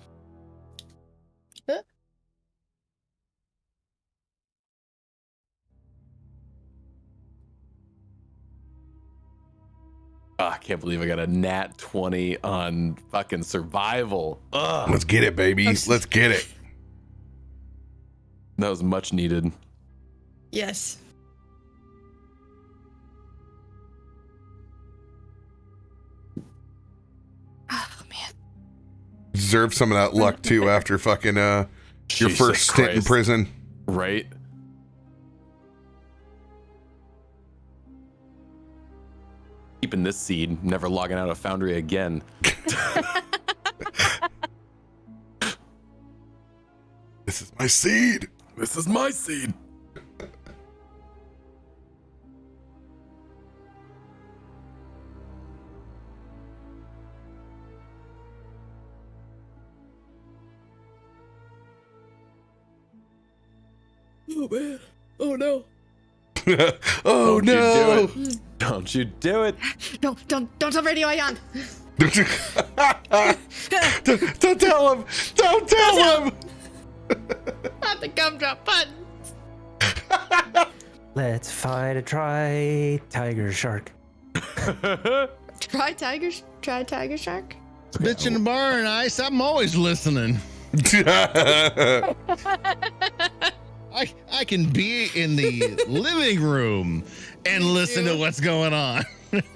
Oh, I can't believe I got a nat 20 on fucking survival. Ugh. Let's get it, baby. Let's get it. That was much needed. Yes. Oh, man. Deserve some of that luck too after fucking your Jesus first stint in Christ. prison. Right? Keeping this seed, never logging out of Foundry again. This is my seed. This is my seed. Oh man. Oh no. Oh Don't no. you do it. Don't you do it. No, don't tell Radio Ion. Don't tell him. Don't tell him. Not the gumdrop button. Let's fight a tiger shark. Try tiger shark. Bitch in the barn, Ice. I'm always listening. I can be in the living room and listen to what's going on.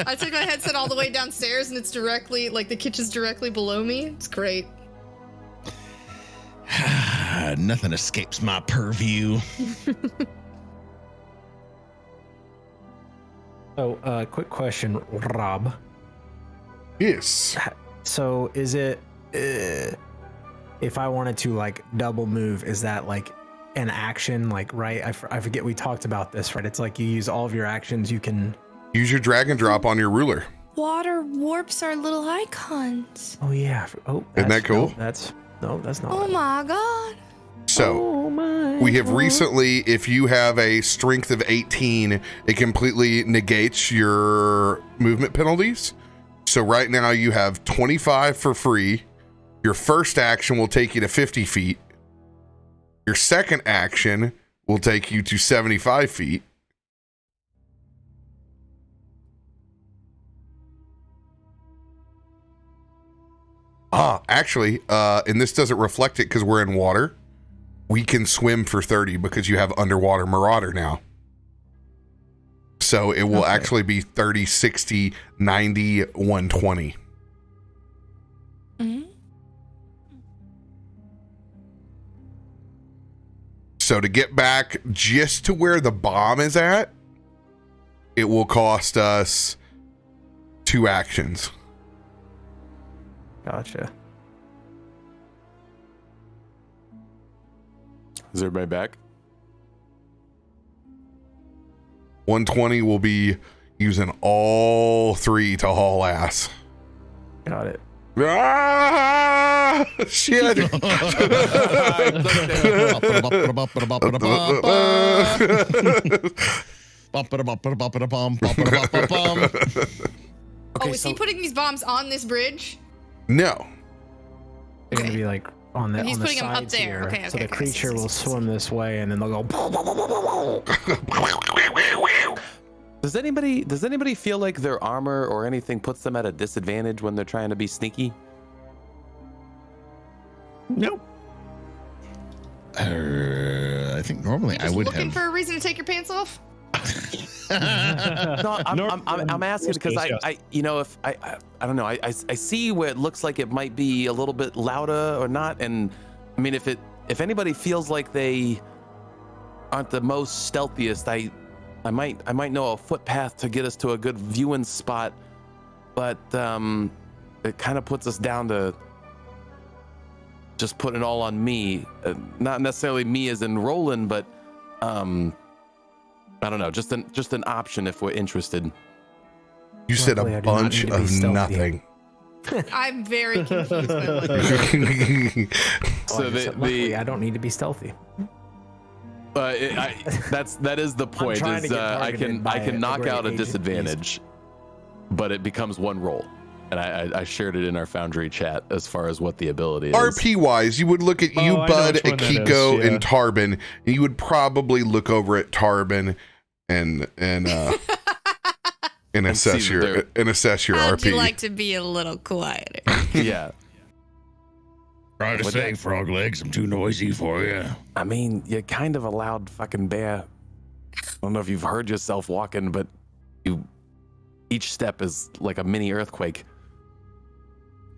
I took my headset all the way downstairs and it's directly, like the kitchen's directly below me. It's great. Nothing escapes my purview. So, quick question, Rob. Yes. So, is it if I wanted to like double move, is that like an action? Like, right? I forget we talked about this, right? It's like you use all of your actions. You can Use your drag and drop on your ruler. Water warps our little icons. Oh yeah. Oh, Isn't that cool? That's not. Oh my god. So we have recently, if you have a strength of 18, it completely negates your movement penalties. So right now you have 25 for free. Your first action will take you to 50 feet. Your second action will take you to 75 feet. Actually, and this doesn't reflect it because we're in water. We can swim for 30 because you have underwater Marauder now. So it will actually be 30, 60, 90, 120. Mm-hmm. So to get back just to where the bomb is at, it will cost us 2 actions. Gotcha. Is everybody back? 120 will be using all 3 to haul ass. Got it. Ah, shit. Oh, is he putting these bombs on this bridge? No. They're gonna be like on the He's on the putting them up sides there. here. Okay, So okay, the okay. creature will swim this way, and then they'll go. Does anybody feel like their armor or anything puts them at a disadvantage when they're trying to be sneaky? Nope. I think normally I Just would looking have. for a reason to take your pants off? No, I'm asking because Yes. I you know, if I don't know, I see where it looks like it might be a little bit louder or not, and I mean if anybody feels like they aren't the most stealthiest, I might know a footpath to get us to a good viewing spot, but it kind of puts us down to just putting it all on me, not necessarily me as in Roland, but I don't know, just an option if we're interested. You said Luckily, I a do not bunch need to be of stealthy. nothing. I'm very confused by what you're So Luckily, I don't need to be stealthy. that is the point. trying to Is get I targeted by can a knock great out a agent. disadvantage, but it becomes one roll, and I shared it in our Foundry chat as far as what the ability is. RP wise, you would look at you, Oh, I know Bud, which one that is, Akiko, yeah. and Tarben, and you would probably look over at Tarben and assess see your that How'd RP. you like to be a little quieter? Yeah, Trying to What say, that- frog legs, I'm too noisy for you. I mean, you're kind of a loud fucking bear. I don't know if you've heard yourself walking, but each step is like a mini earthquake.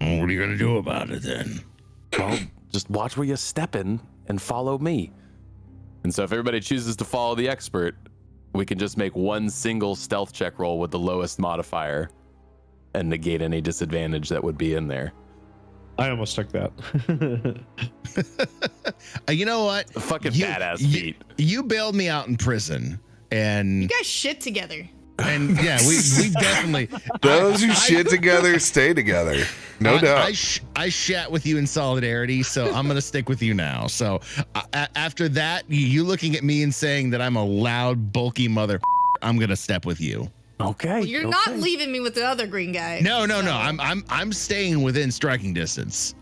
Well, what are you gonna do about it then? Well, just watch where you're stepping and follow me. And so if everybody chooses to follow the expert, we can just make one single stealth check roll with the lowest modifier and negate any disadvantage that would be in there. I almost took that. You know what? A fucking You- badass you- feat. You bailed me out in prison, You and guys shit together. yeah, we definitely Those who shit together stay together. No doubt. I shat with you in solidarity, so I'm gonna stick with you now. So after that, you looking at me and saying that I'm a loud, bulky mother, I'm gonna step with you. Okay. You're not leaving me with the other green guy. No. so- I'm staying within striking distance.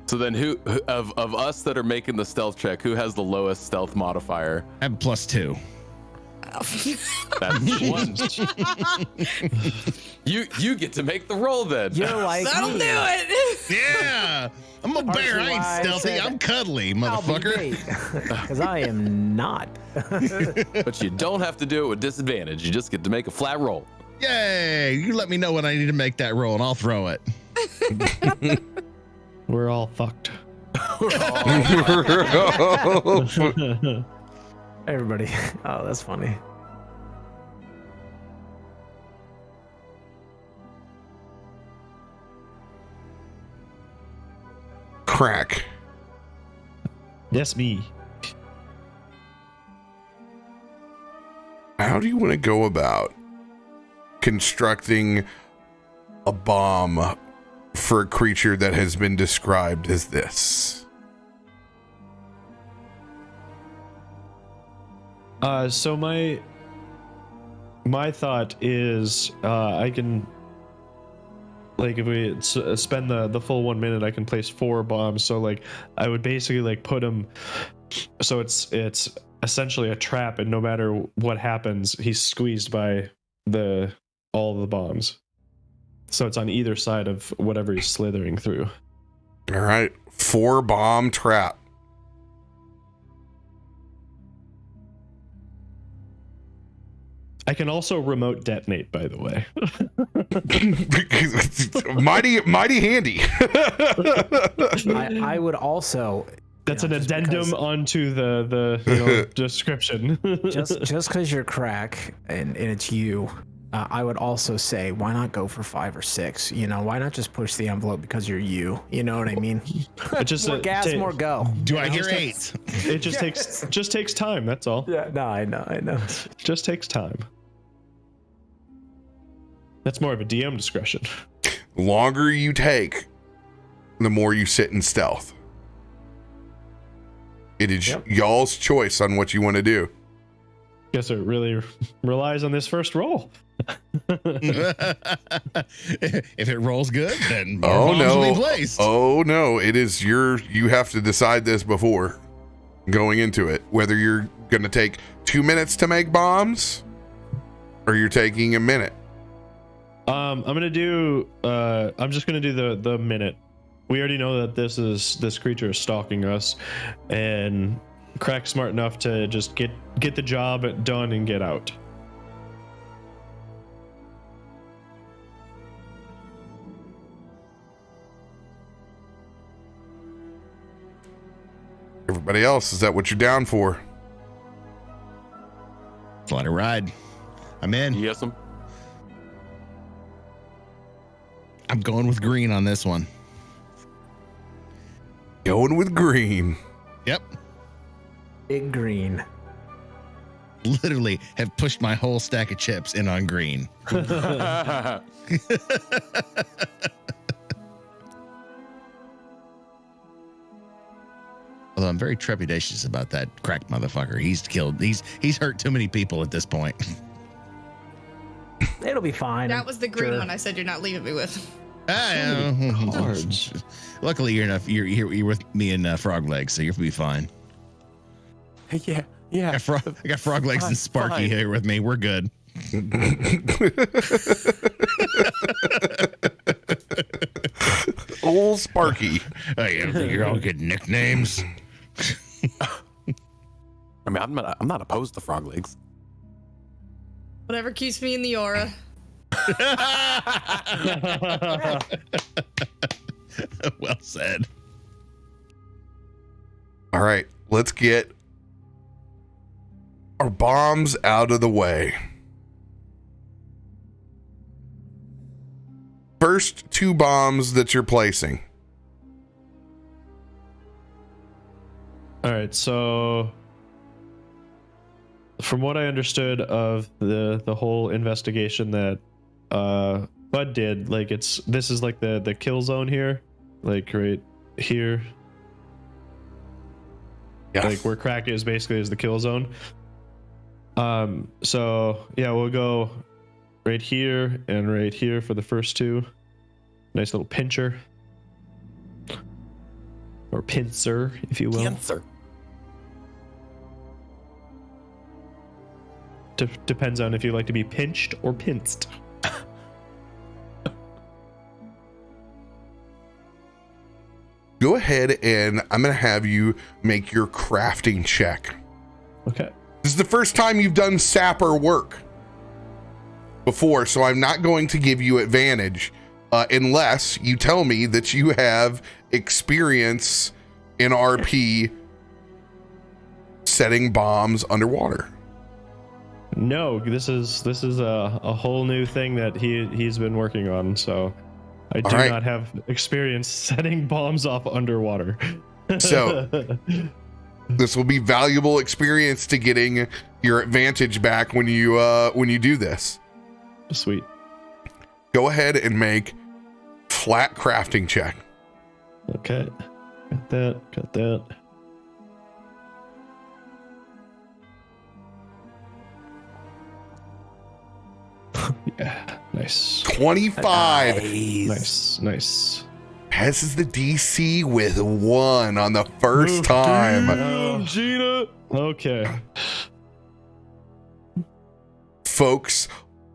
So then who of us that are making the stealth check, who has the lowest stealth modifier? I have +2. That's you get to make the roll then. You're like That'll me. do it. Yeah, I'm a bear. I ain't why I stealthy. said I'm cuddly, motherfucker. Because I am not. But you don't have to do it with disadvantage. You just get to make a flat roll. Yay! You let me know when I need to make that roll, and I'll throw it. We're all fucked. Everybody. Oh, that's funny. Krak. Yes, me. How do you want to go about constructing a bomb for a creature that has been described as this? So my thought is I can, like, if we spend the full 1 minute, I can place 4 bombs. So like I would basically like put them so it's essentially a trap, and no matter what happens, he's squeezed by all the bombs. So it's on either side of whatever he's slithering through. All right, 4 bomb trap. I can also remote detonate, by the way. mighty handy. I would also. That's you know, an just addendum because- onto the description. just because you're Krak and it's you, I would also say, why not go for 5 or 6? You know, why not just push the envelope because you're you? You know what I mean? It just More gas, more go. Do I You know, hear just- 8? It just takes time. That's all. Yeah, no, I know. Just takes time. That's more of a DM discretion. The longer you take, the more you sit in stealth. It is y'all's choice on what you want to do. Guess it really relies on this first roll. If it rolls good, then more Oh bombs will be no! placed. Oh no! It is you have to decide this before going into it, whether you're going to take 2 minutes to make bombs or you're taking a minute. I'm just gonna do the minute. We already know that this creature is stalking us, and Krak's smart enough to just get the job done and get out. Everybody else, is that what you're down for? Let it ride. I'm in. Yes, I'm going with green on this one. Going with green. Yep. Big green. Literally have pushed my whole stack of chips in on green. Although I'm very trepidatious about that Krak motherfucker. He's hurt too many people at this point. It'll be fine. That was the green Sure. one I said you're not leaving me with. Cards. Luckily, you're with me in frog legs, so you'll be fine. yeah. I got frog legs and Sparky fine. here with me. We're good. Old Sparky. Hey, I think you're all good nicknames. I mean, I'm not opposed to frog legs. Whatever keeps me in the aura. Well said. All right, let's get our bombs out of the way. First 2 bombs that you're placing. All right, so from what I understood of the whole investigation that Bud did, like this is like the kill zone here, like right here, Yes. like where Krak is basically is the kill zone. So yeah, we'll go right here and right here for the first 2. Nice little pincher or pincer, if you will. Cancer. Depends on if you like to be pinched or pinced. Go ahead and I'm going to have you make your crafting check. Okay. This is the first time you've done sapper work before, so I'm not going to give you advantage unless you tell me that you have experience in RP setting bombs underwater. No, this is a whole new thing that he's been working on. So I do right. not have experience setting bombs off underwater. So this will be valuable experience to getting your advantage back when you do this. Sweet. Go ahead and make flat crafting check. Okay. Got that. Got that. Yeah. Nice. 25 Nice. passes the DC with 1 on the first time. Oh, Gina. Okay. Folks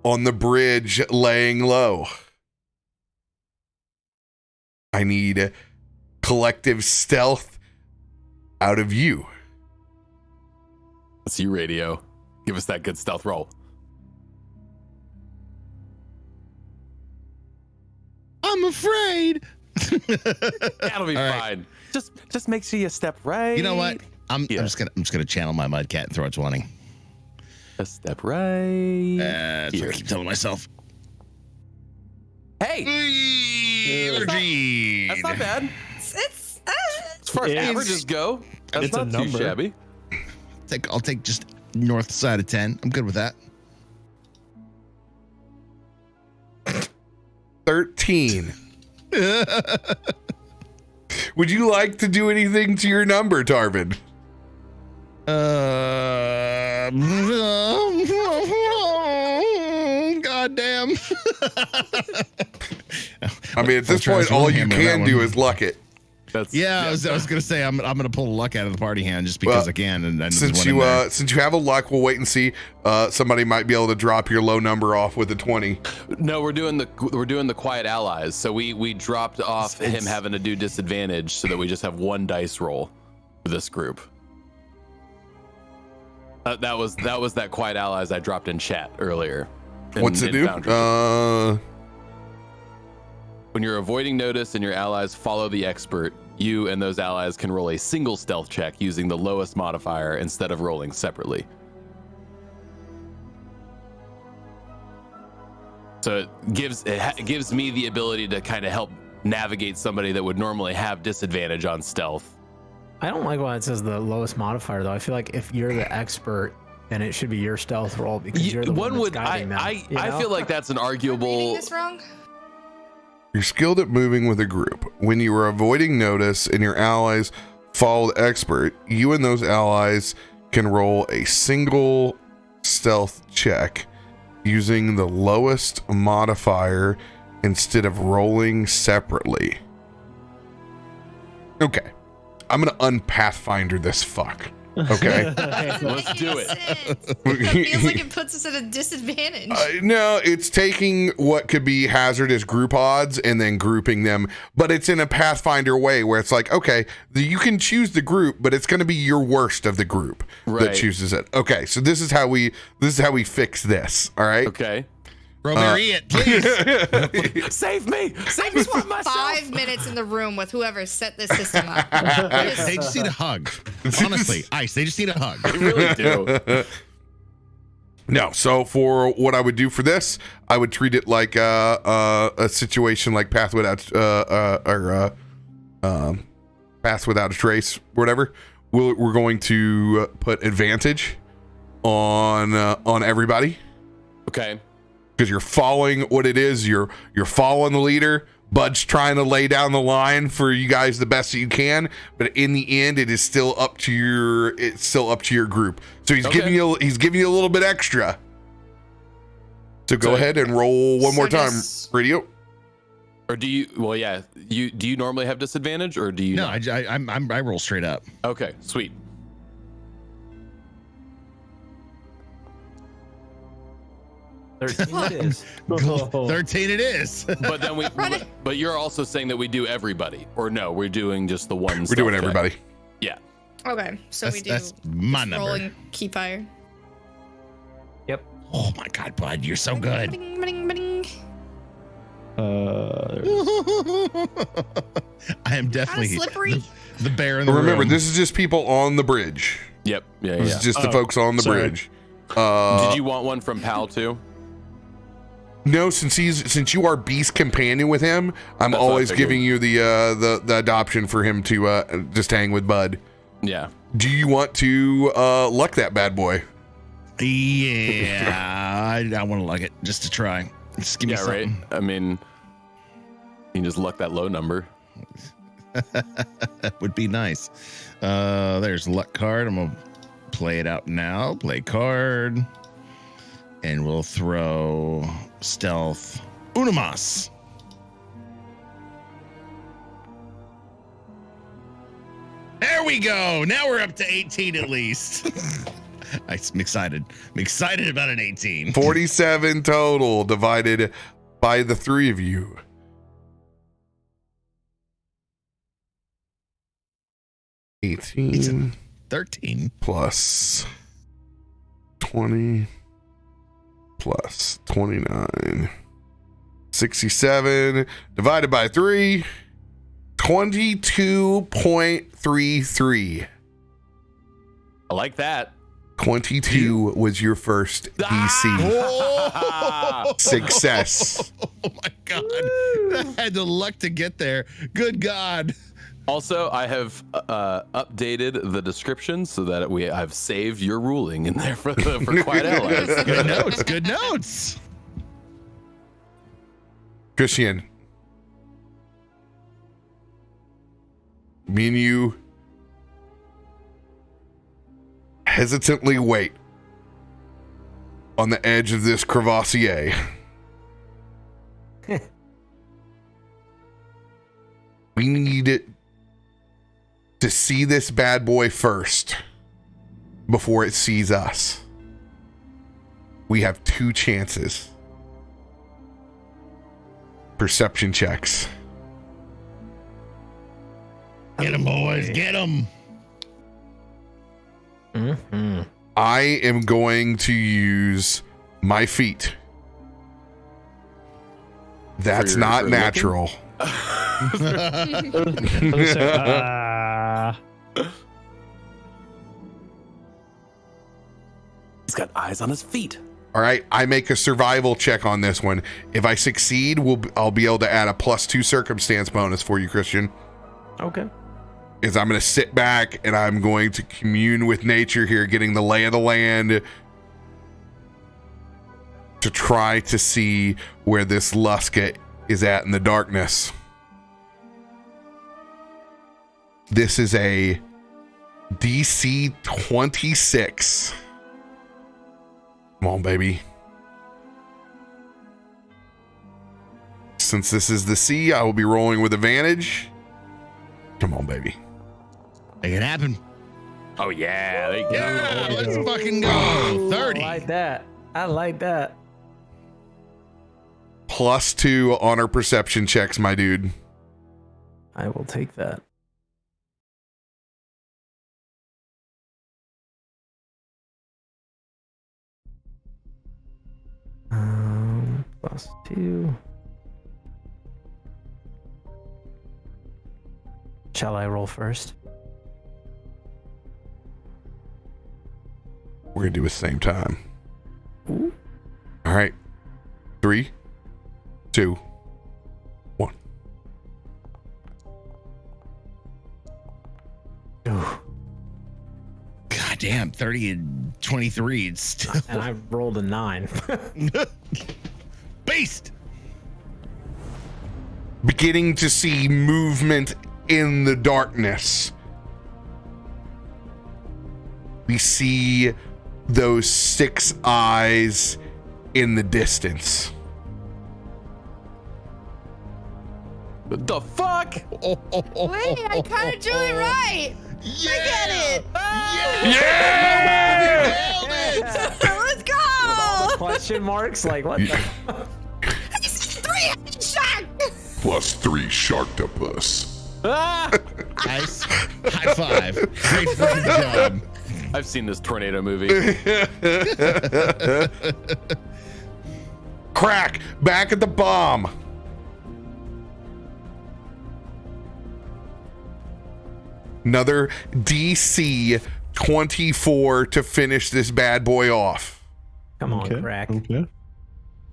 on the bridge laying low. I need collective stealth out of you. Let's see, radio. Give us that good stealth roll. I'm afraid. That'll be All right. fine. Just make sure you step right. You know what? I'm Yeah. just gonna channel my mudcat and throw a 20. Just step right. That's what I here. keep telling myself. Hey, that's not bad. It's As far as It's- averages go, that's it's a not too number. shabby. I'll take just north side of 10. I'm good with that. 13. Would you like to do anything to your number, Tarben? Goddamn. I mean, at this try point, to all you hammer that can do one. is luck it. That's Yeah, I was gonna say I'm gonna pull the luck out of the party hand just because Well, I can. And there's Since one in you there. since you have a luck, we'll wait and see. Somebody might be able to drop your low number off with a 20. No, we're doing the quiet allies. So we dropped off him having to do disadvantage so that we just have 1 dice roll for this group. That was that quiet allies I dropped in chat earlier. What's it do? When you're avoiding notice and your allies follow the expert, you and those allies can roll a single stealth check using the lowest modifier instead of rolling separately. So it gives me the ability to kind of help navigate somebody that would normally have disadvantage on stealth. I don't like why it says the lowest modifier though. I feel like if you're the expert, then it should be your stealth roll because you're the one that's guiding them. I feel like that's an Am I reading arguable. this wrong? You're skilled at moving with a group. When you are avoiding notice and your allies follow the expert, you and those allies can roll a single stealth check using the lowest modifier instead of rolling separately. Okay. I'm going to unpathfinder this fuck. Okay. Let's do it. It feels like it puts us at a disadvantage. No, it's taking what could be hazardous group odds and then grouping them, but it's in a Pathfinder way where it's like, okay, you can choose the group, but it's going to be your worst of the group that Right. chooses it. Okay, so this is how we fix this. All right. Okay. RoBear, please. Save me! Save me from myself! 5 minutes in the room with whoever set this system up. They just need a hug. Honestly, Ice, they just need a hug. I really do. No, so for what I would do for this, I would treat it like a situation like Path Without Path Without a Trace, whatever. We're going to put advantage on everybody Okay. because you're following what it is. You're following the leader. Bud's trying to lay down the line for you guys the best that you can, but in the end, it's still up to your group. So he's Okay. giving you a little bit extra. So go So- ahead and roll one more time, does- Radio. Or do you? Well, yeah. Do you normally have disadvantage, or do you? No, not? I roll straight up. Okay. Sweet. 13 it is. 13 it is. But then but you're also saying that we do everybody, or no? We're doing just the one. We're doing stealth check. everybody. Yeah. Okay, so we do That's my number. rolling key fire. Yep. Oh my God, Bud, you're so good. Ba-ding, ba-ding, ba-ding. I am Kinda definitely slippery. the bear in the Remember, room. this is just people on the bridge. Yep. Yeah. This Yeah. is just the Oh, folks on the sorry. bridge. Did you want one from Pal too? No, since you are beast companion with him, I'm That's what I always figured. giving you the adoption for him to just hang with Bud. Yeah. Do you want to luck that bad boy? Yeah, I want to lug it just to try. Just give me Yeah. Right. something. I mean, you can just luck that low number. That would be nice. There's a luck card. I'm gonna play it out now. Play card, and we'll throw stealth Unamas. There we go. Now we're up to 18 at least. I'm excited. I'm excited about an 18. 47 total divided by the three of you. It's 18 13. plus 20 plus 29. 67 divided by 3. 22.33. I like that. 22 was your first DC. Ah! Success. Oh my God. I had the luck to get there. Good God. Also, I have updated the description so that I've saved your ruling in there for Quiet Allies. Good notes. Good notes. Christian, me and you hesitantly wait on the edge of this crevassier. We need it to see this bad boy first before it sees us. We have 2 chances. Perception checks. Get him, boys. Get him. Mm-hmm. I am going to use my feet. That's not natural. He's got eyes on his feet. All right, I make a survival check on this one. If I succeed, I'll be able to add a +2 circumstance bonus for you, Christian. Okay. Is I'm going to sit back and I'm going to commune with nature here, getting the lay of the land to try to see where this Luska is at in the darkness. This is a DC 26. Come on, baby. Since this is the sea, I will be rolling with advantage. Come on, baby. Make it happen. Oh yeah, there you go. Yeah, let's fucking go. 30. I like that. I like that. +2 honor perception checks, my dude. I will take that. +2. Shall I roll first? We're gonna do it at the same time. Ooh. All right. 3, 2, 1. Ooh. God damn, 30 and 23. It's still And I rolled a 9. Beast. Beginning to see movement in the darkness. We see those 6 eyes in the distance. What the fuck? Wait, I kind of drew it right. Yeah. I get it. Yeah! Let's go. Question marks? Like, what the? It's 3 shark. +3 sharktopus. Nice. High five. Great fucking job. I've seen this tornado movie. Krak, back at the bomb. Another DC 24 to finish this bad boy off. Come on, Krak. Okay.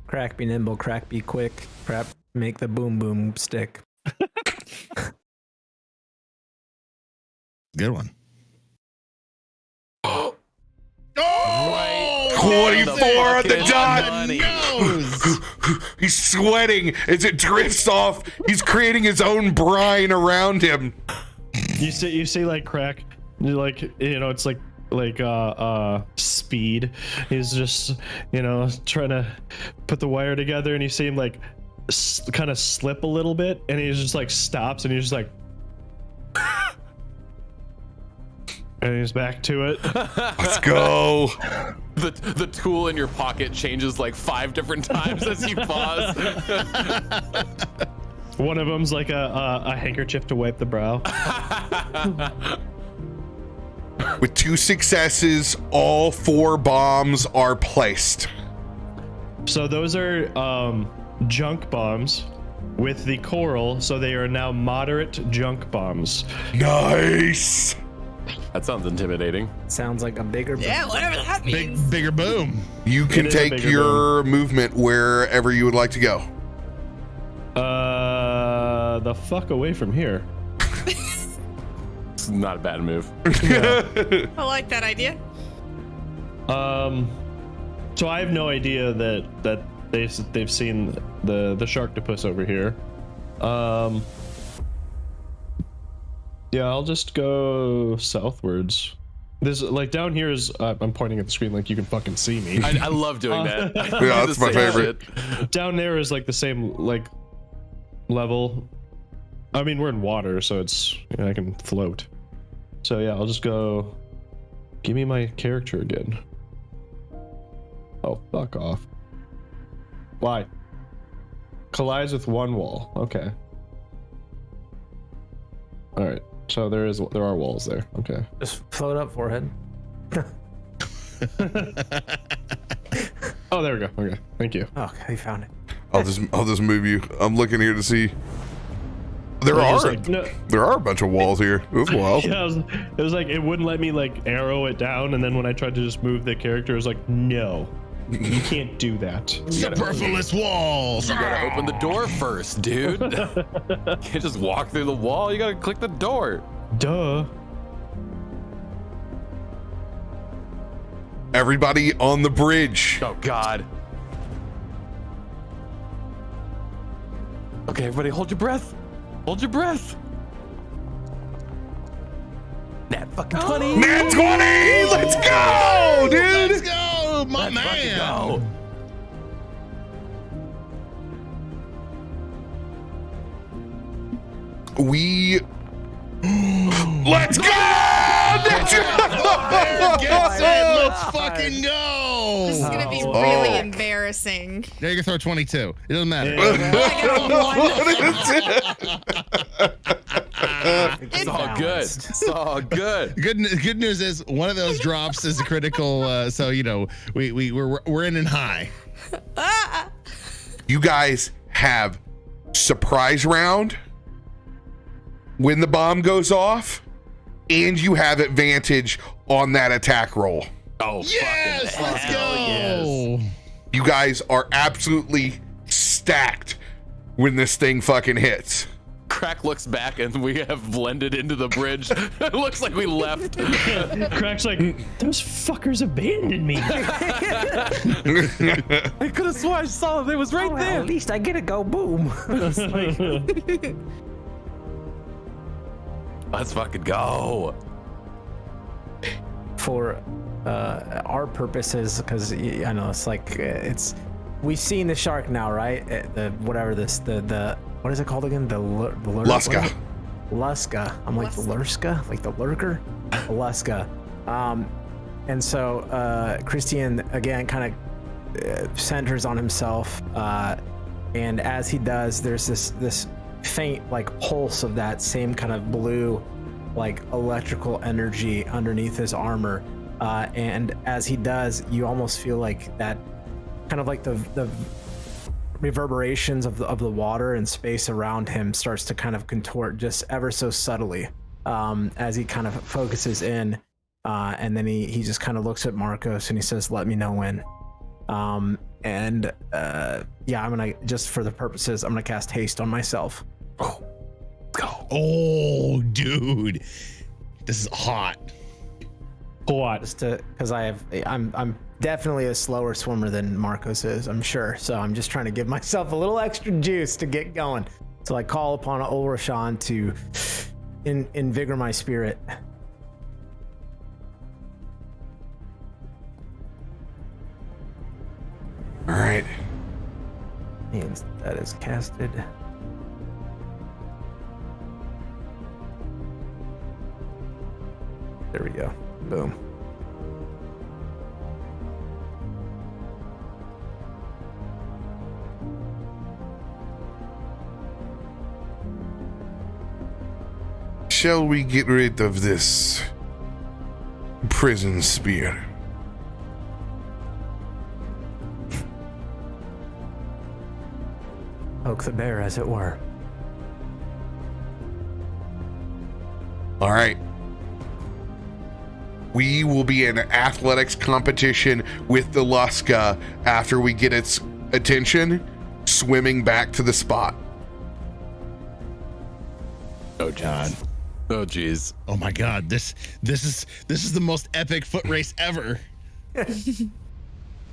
Krak, be nimble. Krak, be quick. Krak, make the boom boom stick. Good one. Oh! Right. 24 on the dot. Money. Nose. He's sweating as it drifts off. He's creating his own brine around him. You see like Krak, like, you know, it's like speed. He's just, you know, trying to put the wire together, and you see him like kind of slip a little bit, and he just like stops, and he's just like, and he's back to it. Let's go. The tool in your pocket changes like 5 different times as you pause. One of them's like a handkerchief to wipe the brow. With 2 successes, all 4 bombs are placed. So those are junk bombs with the coral, so they are now moderate junk bombs. Nice. That sounds intimidating. Sounds like a bigger. Yeah, whatever that means. Bigger boom. You can It is a take bigger your movement wherever you would like to go. The fuck away from here. It's not a bad move. I like that idea. So I have no idea that they've seen the sharktopus over here. Yeah, I'll just go southwards. This, like, down here is I'm pointing at the screen like you can fucking see me. I love doing that. I do Yeah, that's the my same favorite. shit. Down there is like the same like level. I mean, we're in water, so it's, you know, I can float. So yeah, I'll just go. Give me my character again. Oh, fuck off. Why? Collides with one wall. Okay. All right. So there are walls there. Okay. Just float up, forehead. Oh, there we go. Okay, thank you. Okay, we found it. I'll just move you. I'm looking here to see. There I was are like, no. there are a bunch of walls here. That's wild. Yeah, it was like it wouldn't let me like arrow it down, and then when I tried to just move the character, it was like, no, you can't do that. Superfluous walls. You gotta open the door first, dude. You can't just walk through the wall. You gotta click the door. Duh. Everybody on the bridge. Oh God. Okay, everybody, hold your breath. Hold your breath. Nat fucking 20. Nat 20! Let's go, dude! Let's go, my Let's fucking man. go. Let's go! That's Gets it. Let's fucking go. This is gonna be really embarrassing. There you can throw 22. It doesn't matter. It's all good. It's all good. Good news is one of those drops is a critical. So you know we're in high. You guys have surprise round when the bomb goes off, and you have advantage on that attack roll. Oh, Yes, fucking let's hell go. yes. You guys are absolutely stacked when this thing fucking hits. Krak looks back and we have blended into the bridge. It looks like we left. Krak's like, those fuckers abandoned me. I could have sworn I saw it. It was right there. At least I get to go boom. Let's fucking go. For our purposes, because I know it's like we've seen the shark now, right? The what is it called again? The Luska. Luska. I'm like the Lurska, like the lurker. Luska. And so Christain again kind of centers on himself, and as he does, there's this faint like pulse of that same kind of blue, like electrical energy underneath his armor, and as he does, you almost feel like that kind of like the reverberations of the water and space around him starts to kind of contort just ever so subtly, as he kind of focuses in, and then he just kind of looks at Markos and he says, "Let me know when." Yeah, I'm gonna, just for the purposes, I'm gonna cast haste on myself. Oh, go. Oh, dude, this is hot. What? Just to, because I'm definitely a slower swimmer than Markos is, I'm sure. So I'm just trying to give myself a little extra juice to get going. So I call upon Ulrashan to invigor my spirit. All right. And that is casted. There we go. Boom. Shall we get rid of this prison spear? Poke the bear, as it were. All right. We will be in an athletics competition with the Luska after we get its attention, swimming back to the spot. Oh God. Oh jeez. Oh my God, this is the most epic foot race ever.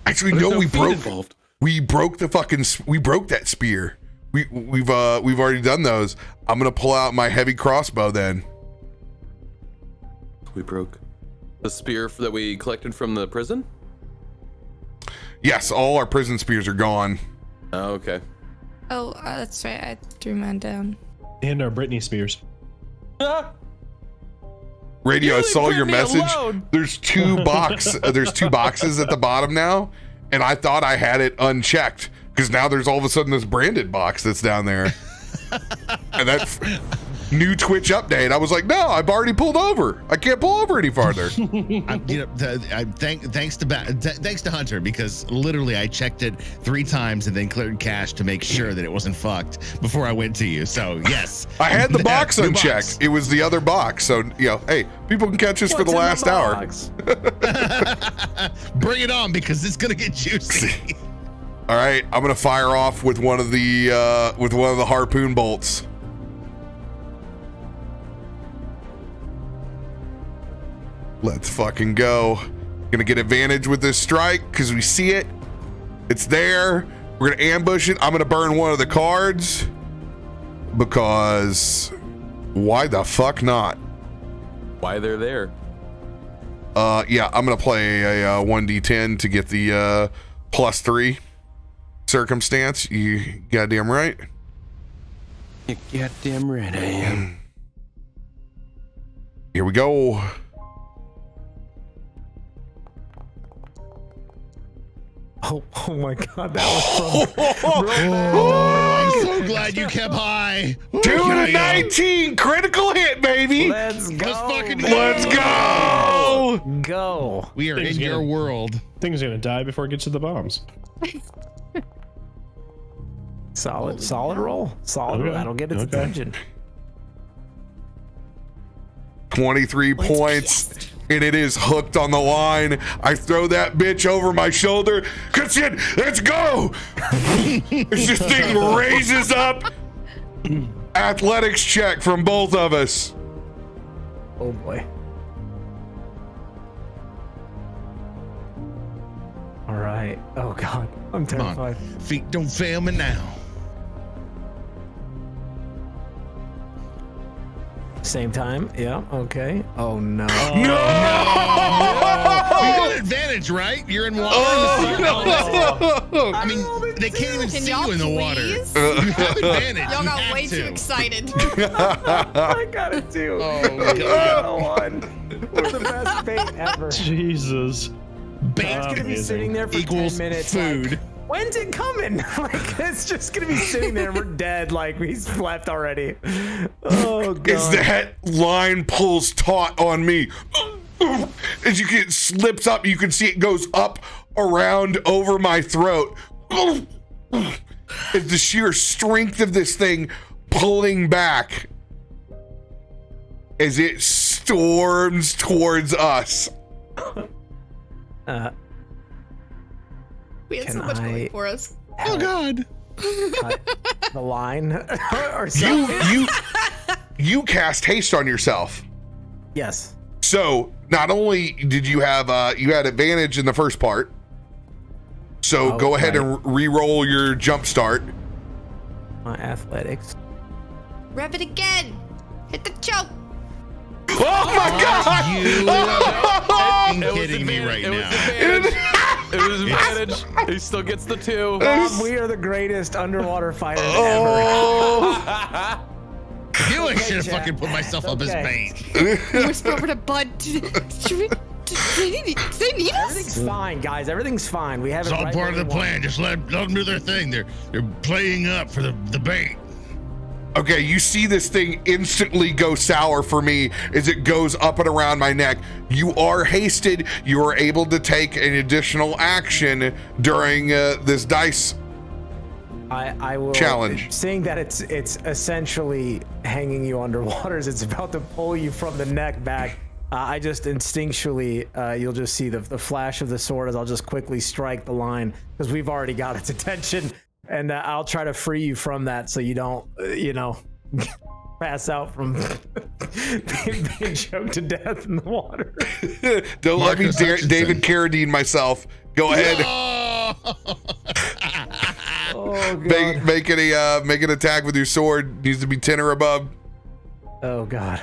Actually, no, we broke Involved. we broke that spear. We've already done those. I'm gonna pull out my heavy crossbow then. We broke the spear that we collected from the prison. Yes, all our prison spears are gone. Oh, okay. Oh, that's right. I threw mine down. And our Britney Spears. Radio, I You saw leave your Britney message. alone. There's two boxes at the bottom now, and I thought I had it unchecked because now there's all of a sudden this branded box that's down there, and new Twitch update. I was like, no, I've already pulled over. I can't pull over any farther. Thanks to Hunter, because literally I checked it 3 times and then cleared cache to make sure that it wasn't fucked before I went to you. So yes, I had the box new unchecked. box. It was the other box. So, hey, people can catch us for the last hour. Bring it on, because it's gonna get juicy. All right, I'm gonna fire off with one of the harpoon bolts. Let's fucking go. Gonna get advantage with this strike because we see it. It's there. We're gonna ambush it. I'm gonna burn one of the cards because why the fuck not? Why they're there? Yeah, I'm gonna play a 1d10 to get the +3 circumstance. You goddamn right. You goddamn right I am. Here we go. Oh my God, that was from. I'm so glad you kept high. Doing a 19 critical hit, baby. Let's go. Let's fucking go. Let's go. Go. We are Things in your gonna- world. Thing's gonna die before it gets to the bombs. Solid roll. Solid. Okay. That'll get its Okay. attention. 23 points, and it is hooked on the line. I throw that bitch over my shoulder. Christain, let's go. As this thing raises up. Athletics check from both of us. Oh boy. All right. Oh God, I'm Come on. terrified. Feet don't fail me now. Same time. Yeah. Okay. Oh no. You got advantage, right? You're in water. I mean, they can't even Can see y'all you in the water. please? You have advantage. Y'all You got have way to. too excited. I got it too. Oh, God. We're the best bait ever. Jesus. Bait It's gonna be Amazing. sitting there for equals 10 minutes. food. Like, when's it coming? Like, it's just gonna be sitting there. We're dead. Like, he's left already. Oh God. As that line pulls taut on me. As you get slips up, you can see it goes up, around, over my throat. It's the sheer strength of this thing pulling back as it storms towards us. We had Can so much I- going for us. Oh God. The line or something. You cast haste on yourself. Yes. So not only did you have you had advantage in the first part, so Oh, go ahead right. and re-roll your jump start. My athletics. Rev it again. Hit the choke. Oh my god! You It was kidding me right advantage. It was now. advantage. It was advantage. He still gets the 2. Bob, we are the greatest underwater fighters ever. Oh, You I should have Jack. fucking put myself up as Okay. bait. Whisper over to Bud. They need us? Everything's fine, guys. Everything's fine. We have It's it all right part of where the we want plan. Just let them do their thing. They're playing up for the bait. okay, you see this thing instantly go sour for me as it goes up and around my neck. You are hasted. You are able to take an additional action during this dice. I will Challenge. Seeing that it's essentially hanging you underwater as it's about to pull you from the neck back. I just instinctually, you'll just see the flash of the sword as I'll just quickly strike the line because we've already got its attention, and I'll try to free you from that so you don't, pass out from being choked to death in the water. Don't let me Markos Hutchinson. David Carradine myself. Go ahead. Oh God. Make an attack with your sword. Needs to be 10 or above. Oh God.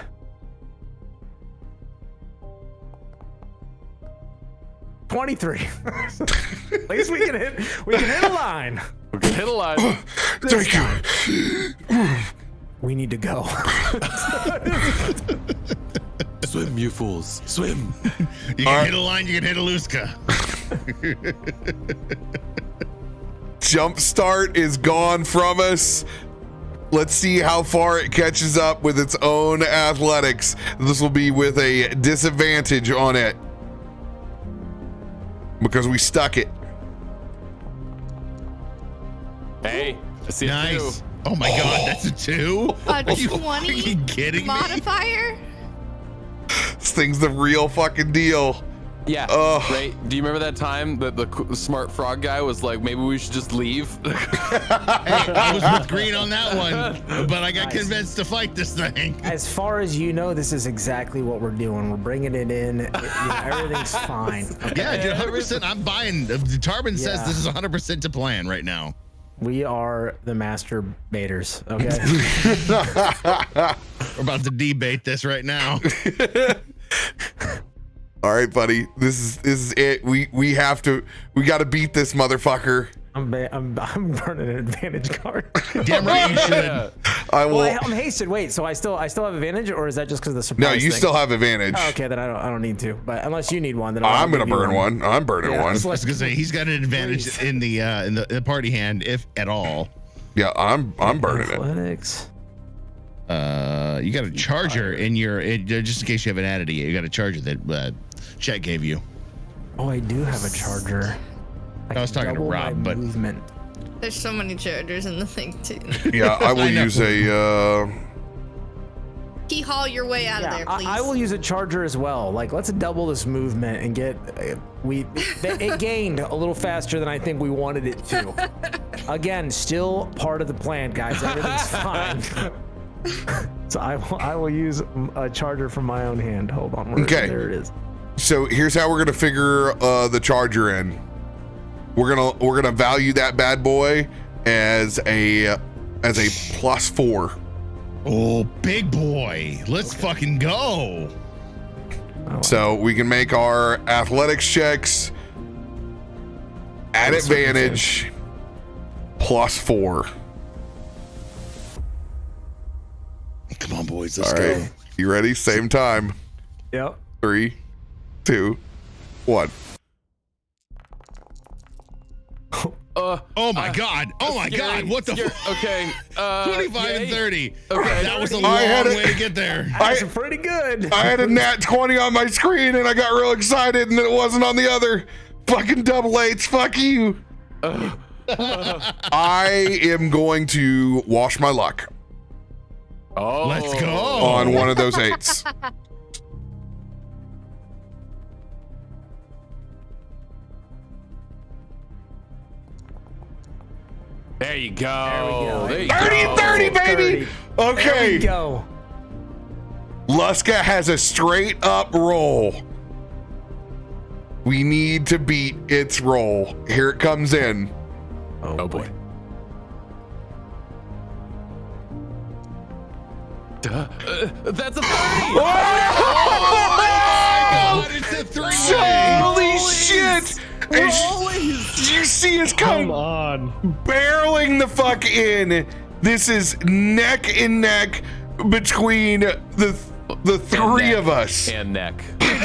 $23. At least we can hit a line. We can hit a line. Thank you. We need to go. Swim, you fools. Swim. You can hit a line, you can hit a Luska. Jump start is gone from us. Let's see how far it catches up with its own athletics. This will be with a disadvantage on it because we stuck it. Hey, I see Nice. it Oh my God, that's a 2. A Are you 20 fucking kidding me? modifier? This thing's the real fucking deal. too. Yeah. Ugh. Right. Do you remember that time that the smart frog guy was like, maybe we should just leave? I was with green on that one, but I got convinced to fight this thing. As far as you know, this is exactly what we're doing. We're bringing it in. Everything's fine. Yeah, dude, 100%. I'm buying. Tarben says Yeah. this is 100% to plan right now. We are the master baiters. Okay. We're about to debate this right now. All right, buddy. This is it. We got to beat this motherfucker. I'm burning an advantage card. Damn right you should. I will. Well, I'm hasted. Wait, so I still have advantage, or is that just because of the surprise? No, you thing? still have advantage. Oh, okay, then I don't need to. But unless you need one, then I'm gonna burn one. I'm burning one. I was gonna say he's got an advantage in the party hand, if at all. Yeah, I'm burning it. Athletics. You got a charger in your just in case you haven't added it yet. You got a charger that Chet gave you. Oh, I do have a charger. I was talking to Double Rob, my but movement. There's so many characters in the thing too. Yeah, I will I know. use a. Key haul your way out of there, please. I will use a charger as well. Like, let's double this movement and get it gained a little faster than I think we wanted it to. Again, still part of the plan, guys. Everything's fine. So I will use a charger from my own hand. Hold on. Okay. There it is. So here's how we're gonna figure the charger in. We're gonna value that bad boy as a +4. oh, big boy, let's fucking go. So we can make our athletics checks at advantage +4. Come on, boys, let's All go. right, you ready? Same time. Yep. 3, 2, 1. Oh my God! Oh my God! What the? Okay. 25 and 30. Okay. That was a I long had it. way to get there. That's pretty good. I had a nat 20 on my screen and I got real excited and it wasn't on the other. Fucking double eights. Fuck you. I am going to wash my luck Oh. Let's go. on one of those 8s. There you go. There you 30, go. 30, baby. There Okay. we go. Luska has a straight up roll. We need to beat its roll. Here it comes in. Oh boy. That's a 30. God, it's a 3-way. Holy shit! And you see us Come come on. barreling the fuck in. This is neck and neck between the three of us. And neck.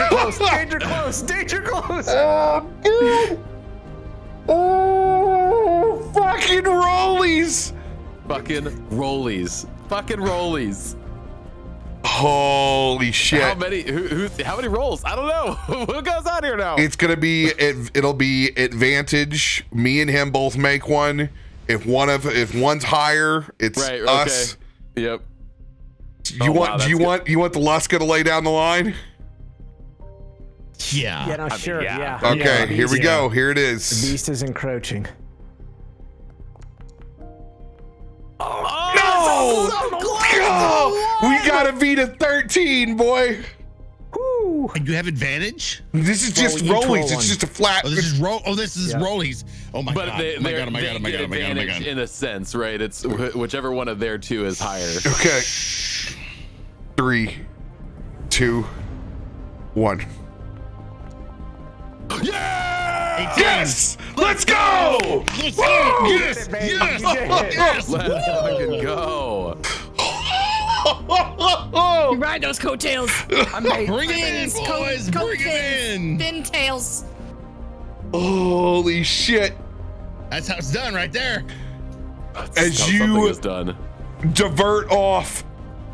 Close. Danger close. Danger close. Oh, dude. Oh, fucking rollies. Fucking rollies. Fucking rollies. Holy shit. How many? How many rolls? I don't know. Who goes on here now? It's gonna be it'll be advantage. Me and him both make one. If one's higher, it's Right. us. Okay. Yep. Do Oh, you wow, want that's the Luska to lay down the line? Yeah. Yeah, no, sure. yeah. Yeah. Okay, Yeah, here we beast- go. Here it The is. beast is encroaching. No! Oh, we gotta beat a 13, boy. Woo. And you have advantage? This is just we each roll rollies. one. It's just a flat. Oh, this is roll. Oh, this is Yeah. rollies. Oh my But God. they, Oh my they're- God. Oh my they God. Oh my get God. Oh my God. Oh my advantage God. in a sense, right? It's whichever one of their two is higher. Okay. 3, 2, 1. Yeah! Yes! Let's go! Yes! Woo! Yes! baby. Yes! You did it. Yes! Let's fucking go. You ride those coattails. Bring it in, boys! Bring it in! Fin tails. Holy shit. That's how it's done right there. As Something you is done. divert off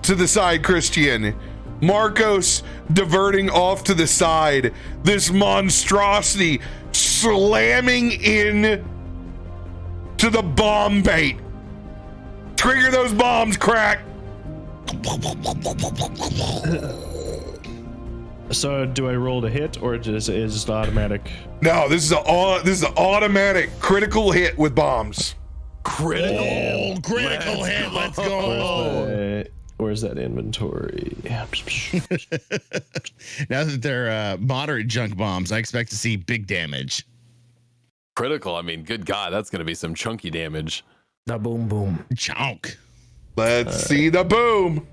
to the side, Christian. Markos diverting off to the side. This monstrosity slamming in to the bomb bait. Trigger those bombs, Krak. So do I roll to hit, or is it automatic? No, this is an automatic critical hit with bombs. Critical. Oh, critical hit. Let's go. Where's that inventory? Now that they're moderate junk bombs, I expect to see big damage. Critical. I mean, good God, that's going to be some chunky damage. The boom boom. Chunk. Let's see the boom.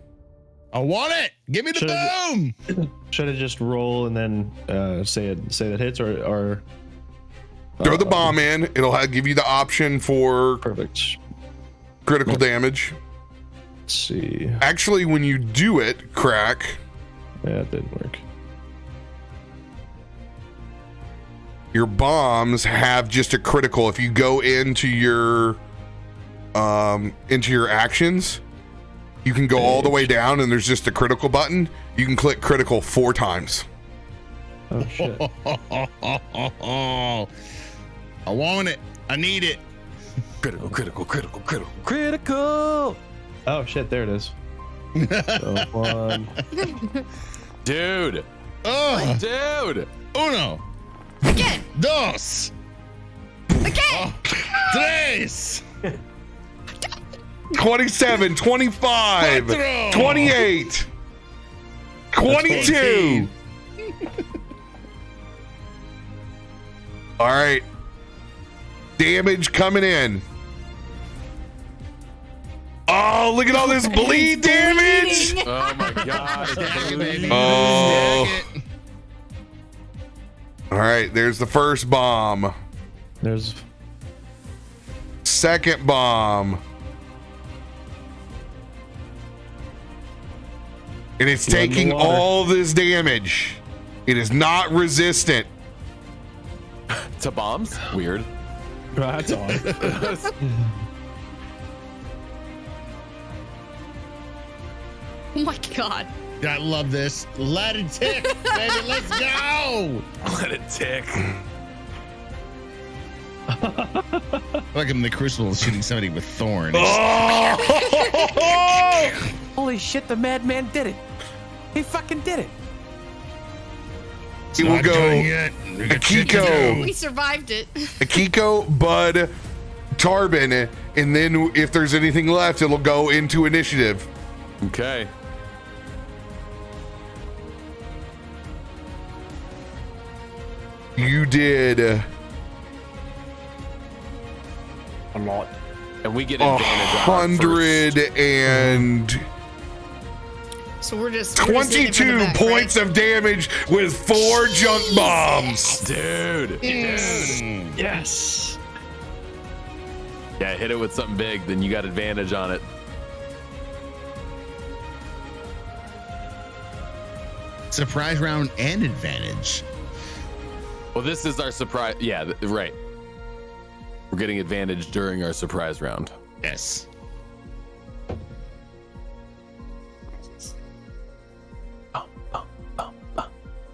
I want it. Give me the boom. Should I just roll and then say that hits, or Throw the bomb in. It'll give you the option for perfect? critical damage. Let's see. Actually, when you do it, Krak, Yeah, it didn't work. your bombs have just a critical. If you go into your actions, you can go all the way down and there's just a critical button. You can click critical 4 times. Oh shit. I want it. I need it. Critical. Oh shit, there it is. So 1. Dude. Oh, Dude. uno, Again. dos, Again. tres. 27, 25, Cuatro. 28, 22. All right. Damage coming in. Oh, look at all this bleed damage. Bleeding. Oh my God. Stack it, baby. Oh. Stack it. All right, there's the first bomb. There's Second bomb. And it's Flood in the taking water. all this damage. It is not resistant. To bombs? Weird. that's on. Oh my god. I love this. Let it tick, baby. Let's go. Let it tick. Like I'm in the Crucible shooting somebody with thorns. Oh! Holy shit, the madman did it. He fucking did it. It will Not go done yet. We got shit to Akiko. do. We survived it. Akiko, Bud, Tarben, and then if there's anything left, it'll go into initiative. Okay. You did A lot. And we get advantage on our first- 122 So we're just hitting it from the back, points right? of damage with 4 junk bombs. Dude. Yes. Yeah, hit it with something big, then you got advantage on it. Surprise round and advantage. Well, this is our surprise. Yeah, right. We're getting advantage during our surprise round. Yes.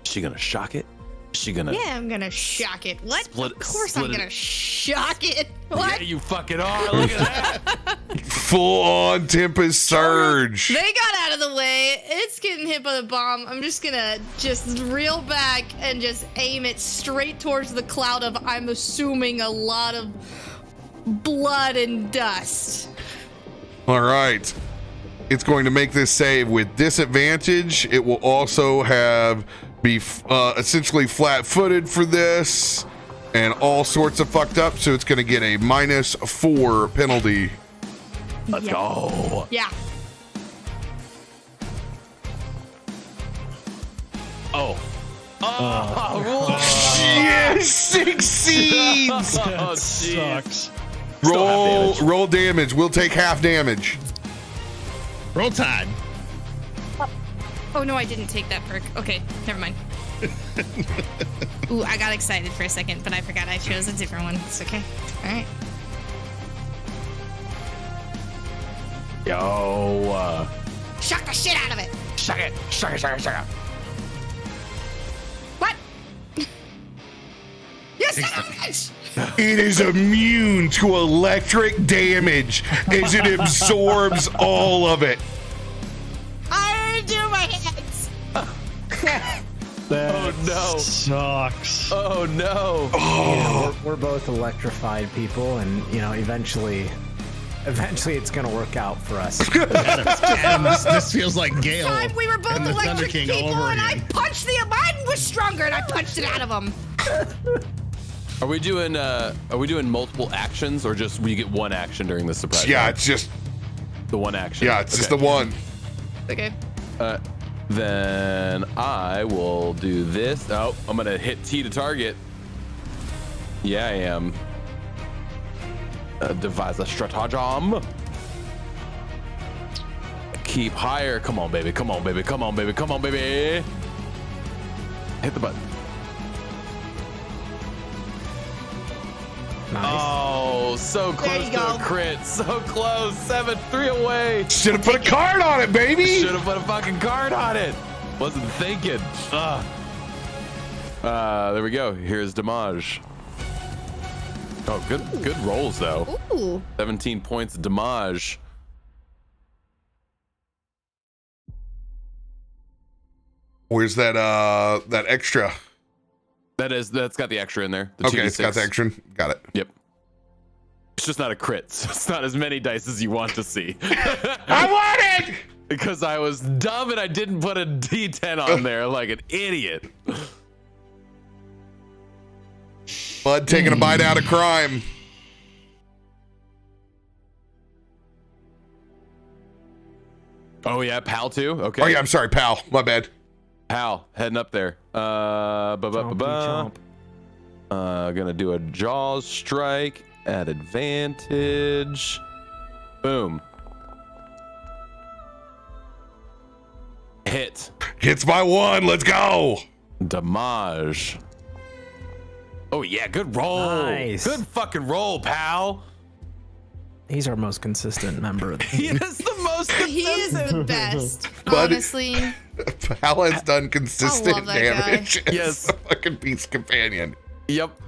Is she gonna shock it? Is she gonna? Yeah, I'm gonna shock it. What? Split- Of course split I'm it. gonna shock it. What? Yeah, you fucking are. Look at that. Full on Tempest Surge. They got out of the way. It's getting hit by the bomb. I'm just gonna reel back and just aim it straight towards the cloud of, I'm assuming, a lot of blood and dust. All right. It's going to make this save with disadvantage. It will also be essentially flat-footed for this and all sorts of fucked up. So it's going to get a -4 penalty. Let's go. Yeah. Oh. Yes, succeeds. Oh, That jeez. sucks. Roll damage. We'll take half damage. Roll Tide. Oh no, I didn't take that perk. Okay, never mind. Ooh, I got excited for a second, but I forgot I chose a different one. It's okay. All right. Yo. Shock the shit out of it. Suck it. Suck it. Suck it. Suck it. What? You son of a bitch! It is immune to electric damage as it absorbs all of it. I do my hands. That Oh, no. sucks. Oh no. We're both electrified people, and eventually it's gonna work out for us. Adam, this feels like Gale Time we were both and the Thunder electric King all people, over and I again. punched mine was stronger, and I punched it out of him. Are we doing multiple actions or just we get one action during the surprise? Yeah, round? it's just The one action. just the one. Okay. Then I will do this. Oh, I'm gonna hit T to target. Yeah, I am. Devise a stratagem. Keep higher. Come on, baby. Come on, baby. Come on, baby. Come on, baby. Hit the button. Nice. Oh, so close you to go. a crit. So close. 7-3 away. Should have put a card on it, baby. Should have put a fucking card on it. Wasn't thinking. There we go. Here's damage. Oh, good rolls though. Ooh. 17 points of damage. Where's that extra? That's got the extra in there. The Okay, it's got the 2d6. extra. Got it. Yep. It's just not a crit. So it's not as many dice as you want to see. I want it. Because I was dumb and I didn't put a D10 on there like an idiot. Bud taking a bite out of crime. Oh yeah, pal too. Okay. Oh yeah, I'm sorry, pal. My bad. Pal, heading up there. Chompy chomp. Gonna do a jaws strike at advantage. Boom. Hit. Hits by one. Let's go. Damage. Oh yeah, good roll. Nice. Good fucking roll, pal. He's our most consistent member of the He team. is the most He is consistent. the best. Bud- Honestly. Pal has done consistent I love that guy. damage. as Yes. a fucking beast companion. Yep.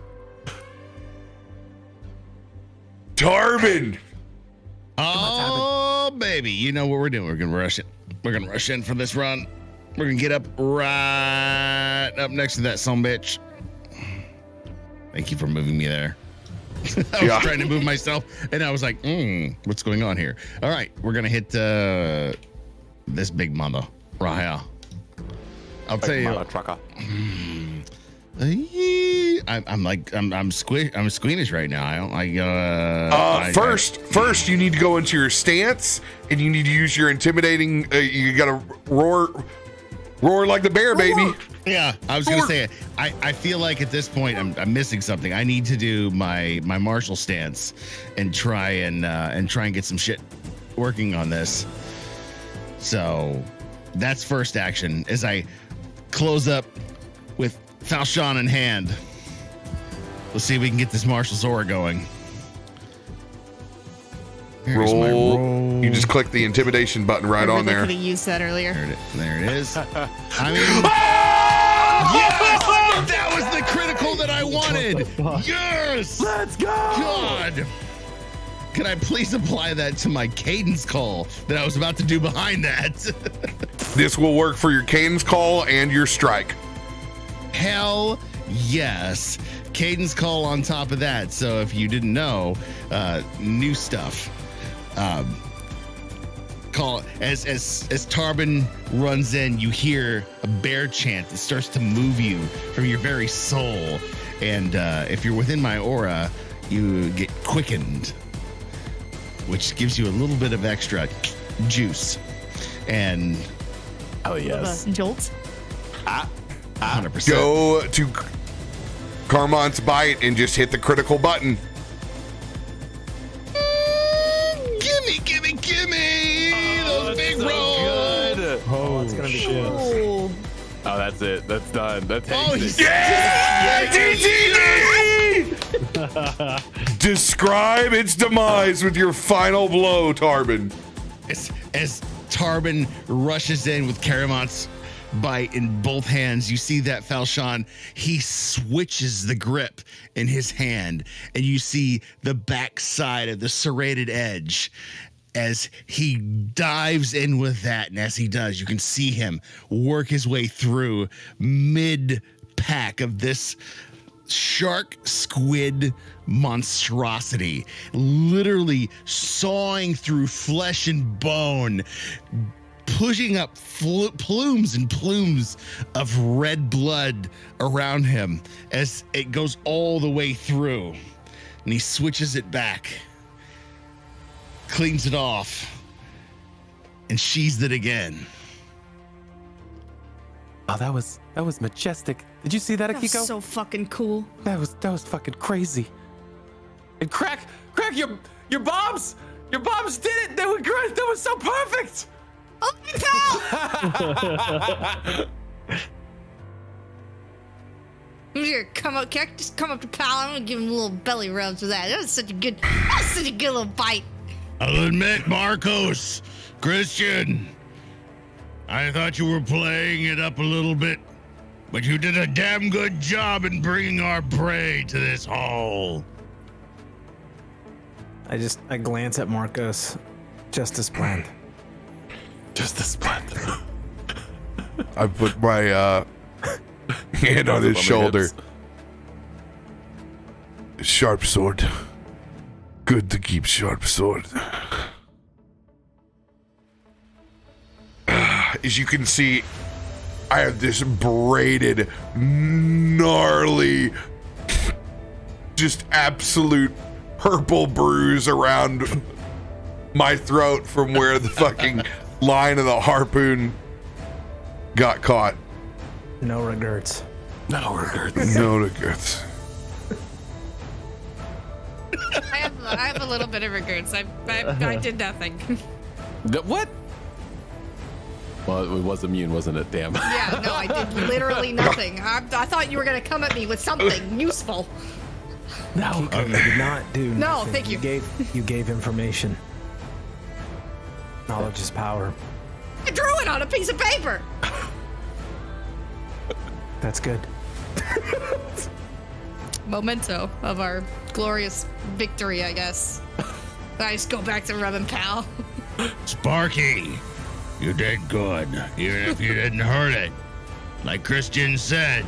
Tarben. Oh, baby. You know what we're doing. We're going to rush it. We're going to rush in for this run. We're going to get up right up next to that sumbitch. Thank you for moving me there. I was trying to move myself, and I was like, what's going on here? All right, we're going to hit this big mother right here. I'll tell you. Trucker. I'm squeamish right now. I don't like. First, you need to go into your stance, and you need to use your intimidating. You gotta roar like the bear, baby. Yeah, I was gonna say it. I feel like at this point I'm missing something. I need to do my martial stance and try and get some shit working on this. So that's first action as I close up with falchion in hand. Let's see if we can get this martial aura going. Here's my roll. You just click the intimidation button right on there. Could have used that earlier. There it is. I mean, yes! That was the critical that I wanted. Yes! Let's go. God. Can I please apply that to my cadence call that I was about to do behind that? This will work for your cadence call and your strike. Hell yes. Cadence call on top of that. So if you didn't know, new stuff. Call as Tarben runs in, you hear a bear chant that starts to move you from your very soul. And if you're within my aura, you get quickened, which gives you a little bit of extra juice. And Oh yes. Jolt. 100%. Go to Carmon's bite and just hit the critical button. Gimme! Those big so rolls! good. Oh, it's gonna be shit. Oh. Oh, that's it. That's done. That takes Oh, it. Yeah! DTD! Describe its demise with your final blow, Tarben. As Tarben rushes in with Karamont's bite in both hands, you see that Falchion, he switches the grip in his hand, and you see the backside of the serrated edge as he dives in with that. And as he does, you can see him work his way through mid-pack of this shark squid monstrosity, literally sawing through flesh and bone, pushing up plumes and plumes of red blood around him as it goes all the way through. And he switches it back, cleans it off, and sheathes it again. Oh, that was majestic. Did you see that, That was Akiko? so fucking cool. That was fucking crazy. And Krak, your bombs did it. They were great. That was so perfect. Oh my god! I'm just gonna come up, can I just come up to Pal? I'm gonna give him a little belly rubs with that. That was such a good little bite. I'll admit, Markos, Christian, I thought you were playing it up a little bit, but you did a damn good job in bringing our prey to this hole. I glance at Markos, just as planned. Just a splendid. I put my hand on his shoulder. Sharp sword. Good to keep sharp sword. As you can see, I have this braided, gnarly, just absolute purple bruise around my throat from where the fucking line of the harpoon got caught. No regrets. No regrets. No regrets. I have a little bit of regrets. I did nothing. What? Well, it was immune, wasn't it? Damn. Yeah, no, I did literally nothing. I thought you were gonna come at me with something useful. No, you did not do. No, nothing. thank you. You gave information. Knowledge is power. I drew it on a piece of paper. That's good. Memento of our glorious victory, I guess. I just go back to rubbing Pal. Sparky, you did good, even if you didn't hurt it. Like Christian said,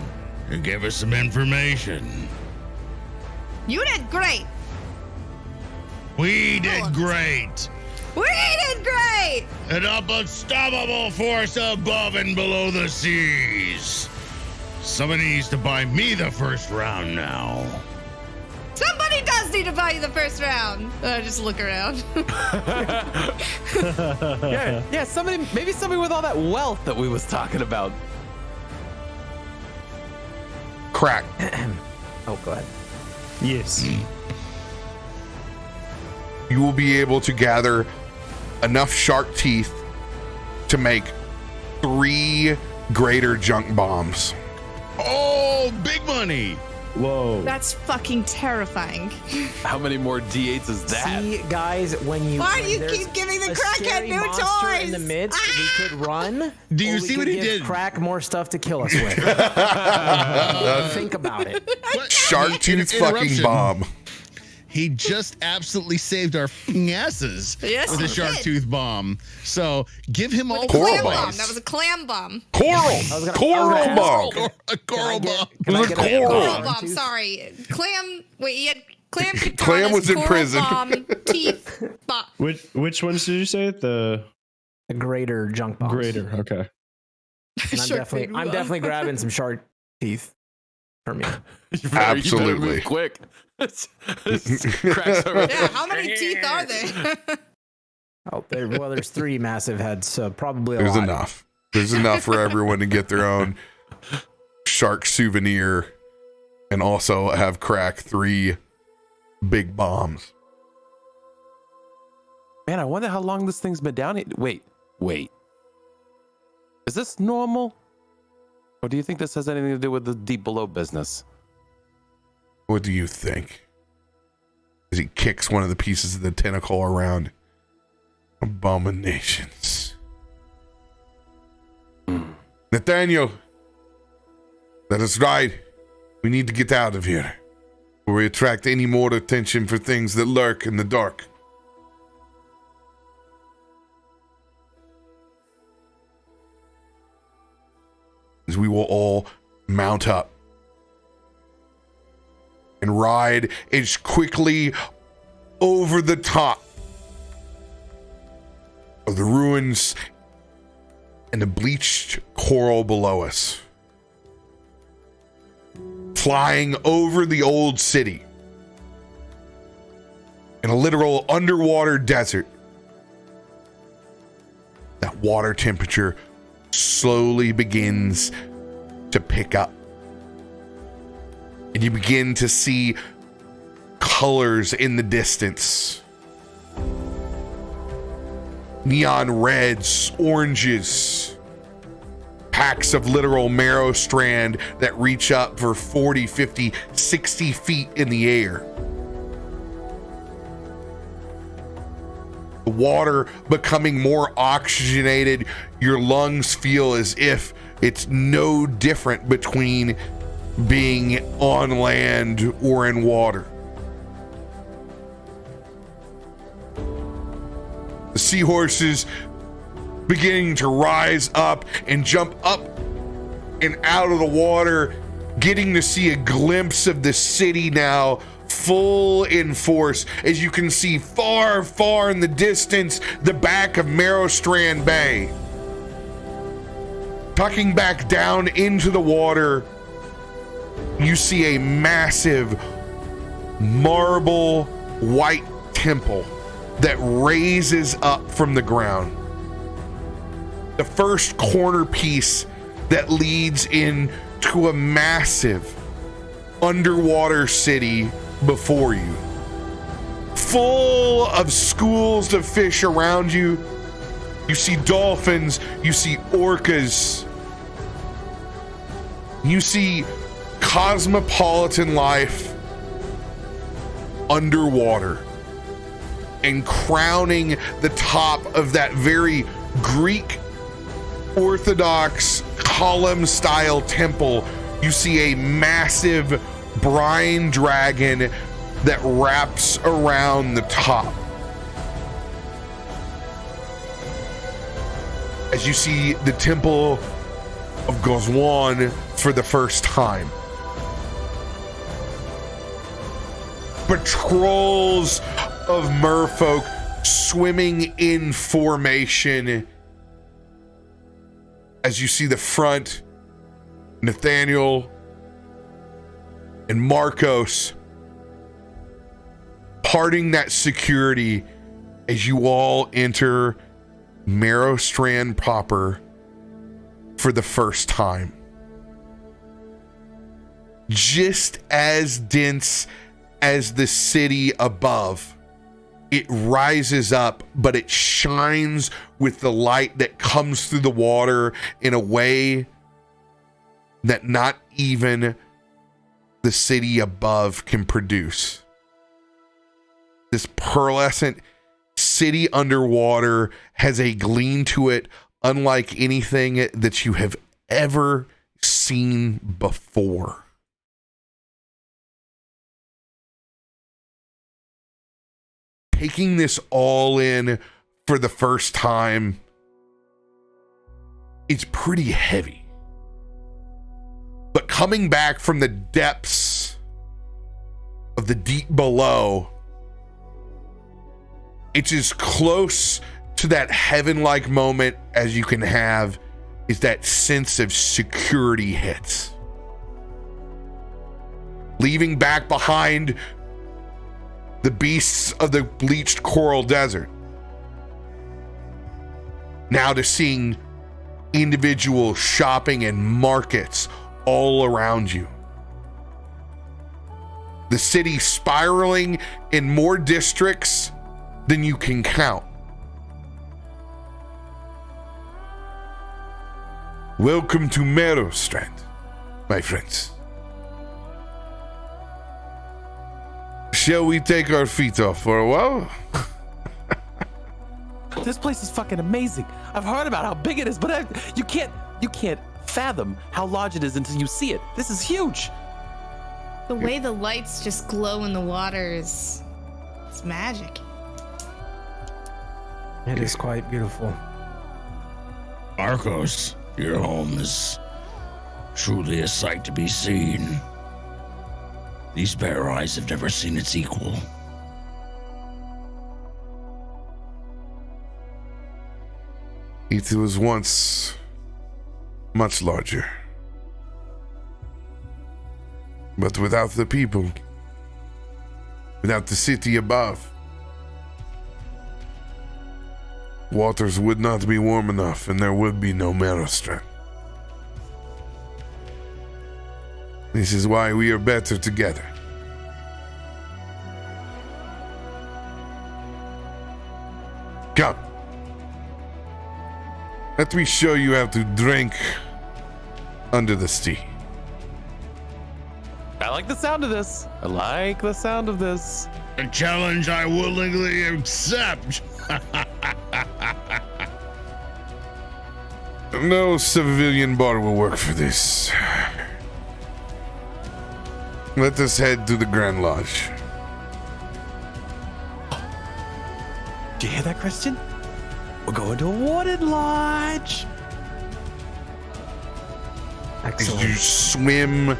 you gave us some information. You did great. We did great. We did great. An unstoppable force above and below the seas. Somebody needs to buy me the first round now. Somebody does need to buy you the first round. I just look around. Yeah, maybe somebody with all that wealth that we was talking about. Krak. Oh, go ahead. Yes. You will be able to gather enough shark teeth to make 3 greater junk bombs. Oh, big money. Whoa. That's fucking terrifying. How many more D8s is that? See, guys, when you Why do you there's keep giving the a crackhead scary new monster in toys? the midst, we could run. Do you or we see could what he give did? Krak more stuff to kill us with. Think about it. Shark tooth fucking Interruption. bomb. He just absolutely saved our f***ing asses Yes, with a he shark did. tooth bomb. So give him all A the Coral clam bombs. bomb. That was a clam bomb. Coral. gonna bomb. a coral bomb. Can I It was get a coral. Coral shark bomb. tooth? Sorry, clam. Wait, he had clam. Katanas, Clam was in coral prison. Bomb, teeth. Bomb. Which ones did you say? The A greater junk bombs. greater. Okay. And I'm definitely grabbing some shark teeth for me. You better Absolutely. move quick. Cracks over Yeah, how many teeth are there? Oh, there's 3 massive heads, so probably a There's lot. enough. There's enough for everyone to get their own shark souvenir and also have Krak 3 big bombs. Man, I wonder how long this thing's been down here. Wait. Is this normal? Or do you think this has anything to do with the deep below business? What do you think? As he kicks one of the pieces of the tentacle around. Abominations. Nathaniel, let us ride. We need to get out of here, before we attract any more attention for things that lurk in the dark. As we will all mount up and ride as quickly over the top of the ruins and the bleached coral below us, flying over the old city in a literal underwater desert. That water temperature slowly begins to pick up, and you begin to see colors in the distance. Neon reds, oranges, packs of literal Merrowstrand that reach up for 40, 50, 60 feet in the air. The water becoming more oxygenated, your lungs feel as if it's no different between being on land or in water. The seahorses beginning to rise up and jump up and out of the water, getting to see a glimpse of the city now full in force, as you can see far, far in the distance the back of Merrowstrand Bay. Tucking back down into the water, you see a massive marble white temple that raises up from the ground. The first corner piece that leads into a massive underwater city before you, full of schools of fish around you. You see dolphins, you see orcas, you see cosmopolitan life underwater. And crowning the top of that very Greek Orthodox column style temple, you see a massive brine dragon that wraps around the top. As you see the temple of Gozwan for the first time. Patrols of merfolk swimming in formation. As you see the front, Nathaniel and Markos parting that security as you all enter Merrowstrand proper for the first time. Just as dense as the city above, it rises up, but it shines with the light that comes through the water in a way that not even the city above can produce. This pearlescent city underwater has a gleam to it unlike anything that you have ever seen before. Taking this all in for the first time, it's pretty heavy. But coming back from the depths of the deep below, it's as close to that heaven-like moment as you can have, is that sense of security hits. Leaving back behind the beasts of the bleached coral desert. Now to seeing individual shopping and markets all around you. The city spiraling in more districts than you can count. Welcome to Merrowstrand, my friends. Shall we take our feet off for a while? This place is fucking amazing. I've heard about how big it is, but you can't fathom how large it is until you see it. This is huge. The way the lights just glow in the water it's magic. It is quite beautiful. Markos, your home is truly a sight to be seen. These bare eyes have never seen its equal. It was once much larger. But without the people, without the city above, waters would not be warm enough and there would be no Merrowstrand. This is why we are better together. Come. Let me show you how to drink under the sea. I like the sound of this. I like the sound of this. A challenge I willingly accept. No civilian bar will work for this. Let us head to the Grand Lodge. Do you hear that, Christian? We're going to a watered lodge. As you Excellent. swim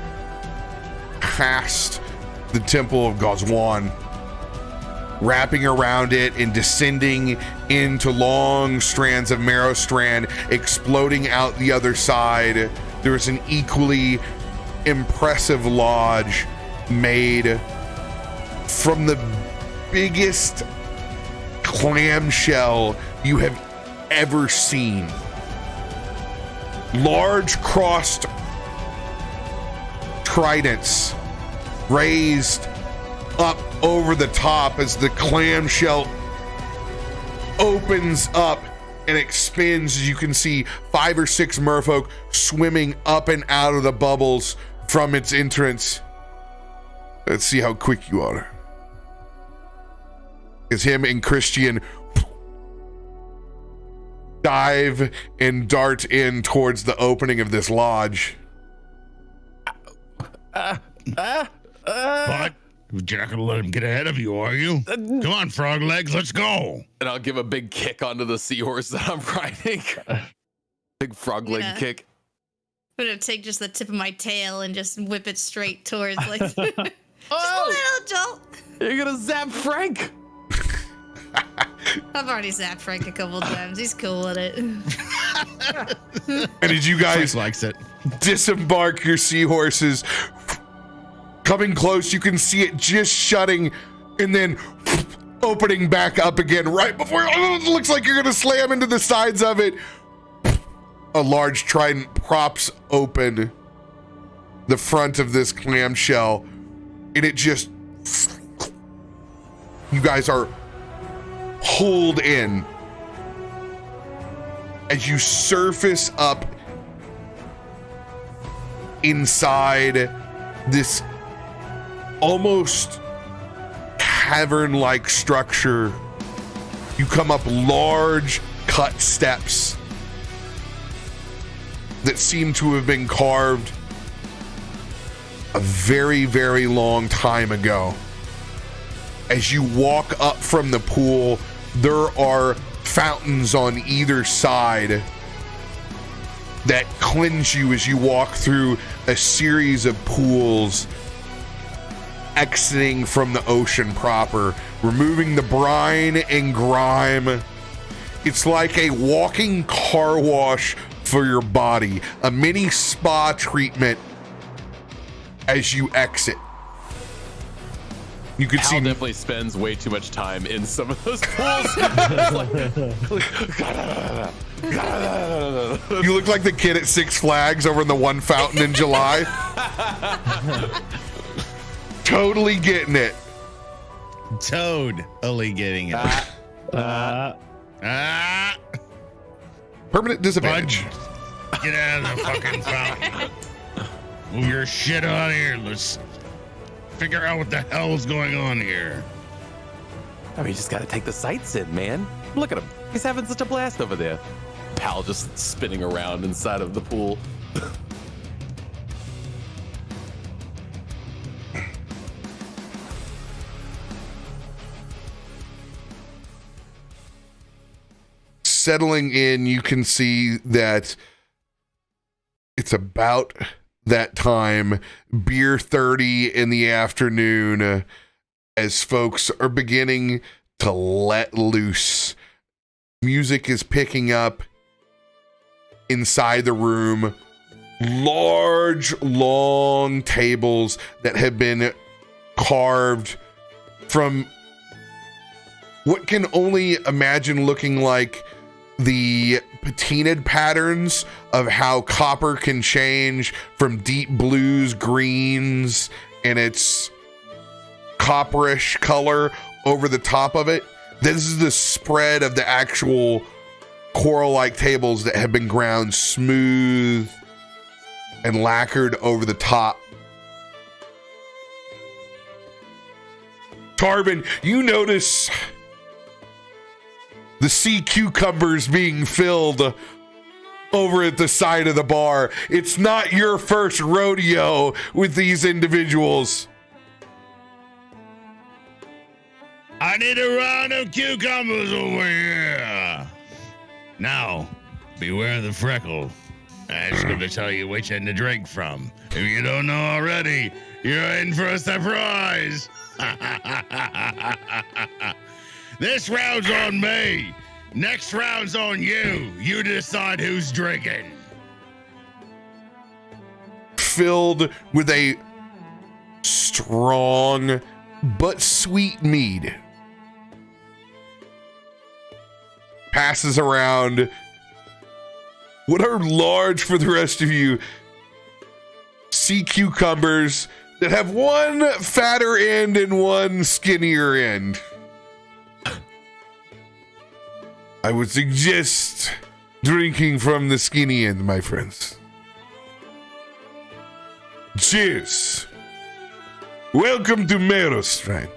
past the Temple of Gazwan, wrapping around it and descending into long strands of Merrowstrand, exploding out the other side, there is an equally impressive lodge made from the biggest clamshell you have ever seen. Large crossed tridents raised up over the top as the clamshell opens up and expands. As you can see 5 or 6 merfolk swimming up and out of the bubbles from its entrance. Let's see how quick you are. As him and Christian dive and dart in towards the opening of this lodge. But you're not gonna let him get ahead of you, are you? Come on, frog legs, let's go. And I'll give a big kick onto the seahorse that I'm riding. Big frog leg Yeah. kick. I'm gonna take just the tip of my tail and just whip it straight towards like just a Oh, little jolt. you're gonna zap Frank. I've already zapped Frank a couple times. He's cool with it. And as you guys likes it. disembark your seahorses, coming close, you can see it just shutting and then opening back up again right before it looks like you're gonna slam into the sides of it. A large trident props open the front of this clamshell, and it just, you guys are pulled in as you surface up inside this almost cavern-like structure. You come up large cut steps that seem to have been carved a very, very long time ago. As you walk up from the pool, there are fountains on either side that cleanse you as you walk through a series of pools, exiting from the ocean proper, removing the brine and grime. It's like a walking car wash for your body, a mini spa treatment as you exit. You could Hal see definitely spends way too much time in some of those pools. you look like the kid at Six Flags over in the one fountain in July. Totally getting it. Totally getting it. Permanent disadvantage. Get out of the fucking fountain. Move your shit out of here. Let's figure out what the hell is going on here. I mean, you just got to take the sights in, man. Look at him. He's having such a blast over there. Pal just spinning around inside of the pool. Settling in, you can see that it's about that time, beer 30 in the afternoon, as folks are beginning to let loose. Music is picking up inside the room. Large, long tables that have been carved from what can only imagine looking like the patinaed patterns of how copper can change from deep blues, greens, and its copperish color over the top of it. This is the spread of the actual coral-like tables that have been ground smooth and lacquered over the top. Tarben, you notice the sea cucumbers being filled over at the side of the bar. It's not your first rodeo with these individuals. I need a round of cucumbers over here. Now, beware the freckle. I'm just going to tell you which end to drink from. If you don't know already, you're in for a surprise. This round's on me. Next round's on you. You decide who's drinking. Filled with a strong but sweet mead. Passes around what are large for the rest of you sea cucumbers that have one fatter end and one skinnier end. I would suggest drinking from the skinny end, my friends. Cheers. Welcome to Merrowstrand.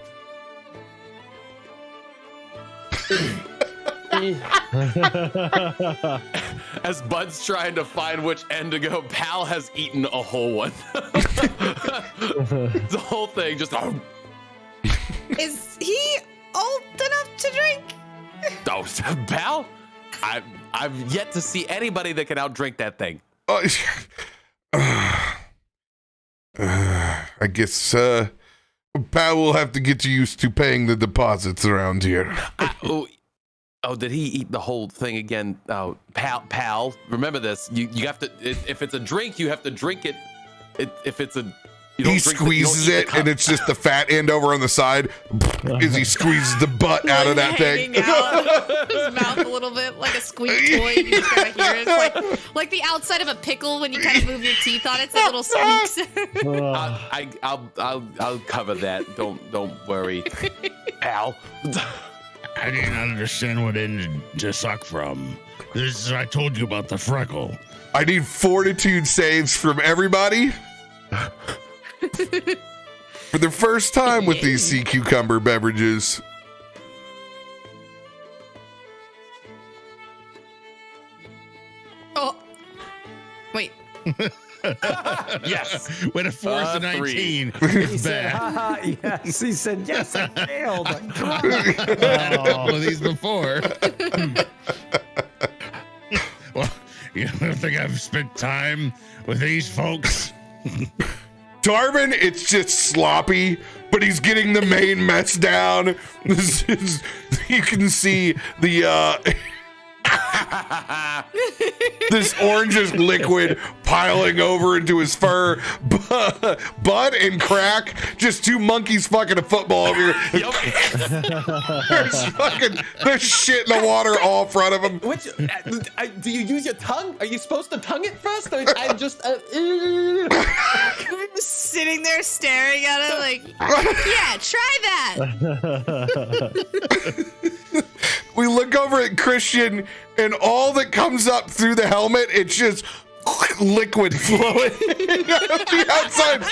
As Bud's trying to find which end to go, Pal has eaten a whole one. The whole thing just... Is he old enough to drink? Oh, Pal? I've yet to see anybody that can outdrink that thing. I guess Pal will have to get used to paying the deposits around here. Oh, did he eat the whole thing again? Oh, Pal, remember this. You have to, if it's a drink, you have to drink it. If it's a... He squeezes it, and it's just the fat end over on the side as he squeezes the butt out of that thing. Out of his mouth a little bit, like a squeak toy. You just kind of hear it. It's like the outside of a pickle when you kind of move your teeth on it. It's a little squeaks. I'll cover that. Don't worry, Pal. I didn't understand what end to suck from. I told you about the freckle. I need fortitude saves from everybody. For the first time with these sea cucumber beverages. Oh, wait. Yes. With a force of 19. He said, haha, yes. He said, yes, I failed. I tried. All of these before. Well, you don't think I've spent time with these folks? Tarben, it's just sloppy, but he's getting the main mess down. You can see the this orangish liquid piling over into his fur. Bud and Krak, just two monkeys fucking a football over here. There's shit in the water all in front of him. Do you use your tongue? Are you supposed to tongue it first? I'm just... I'm sitting there staring at it like, yeah, try that. We look over at Christian, and all that comes up through the helmet, it's just liquid flowing out the outside.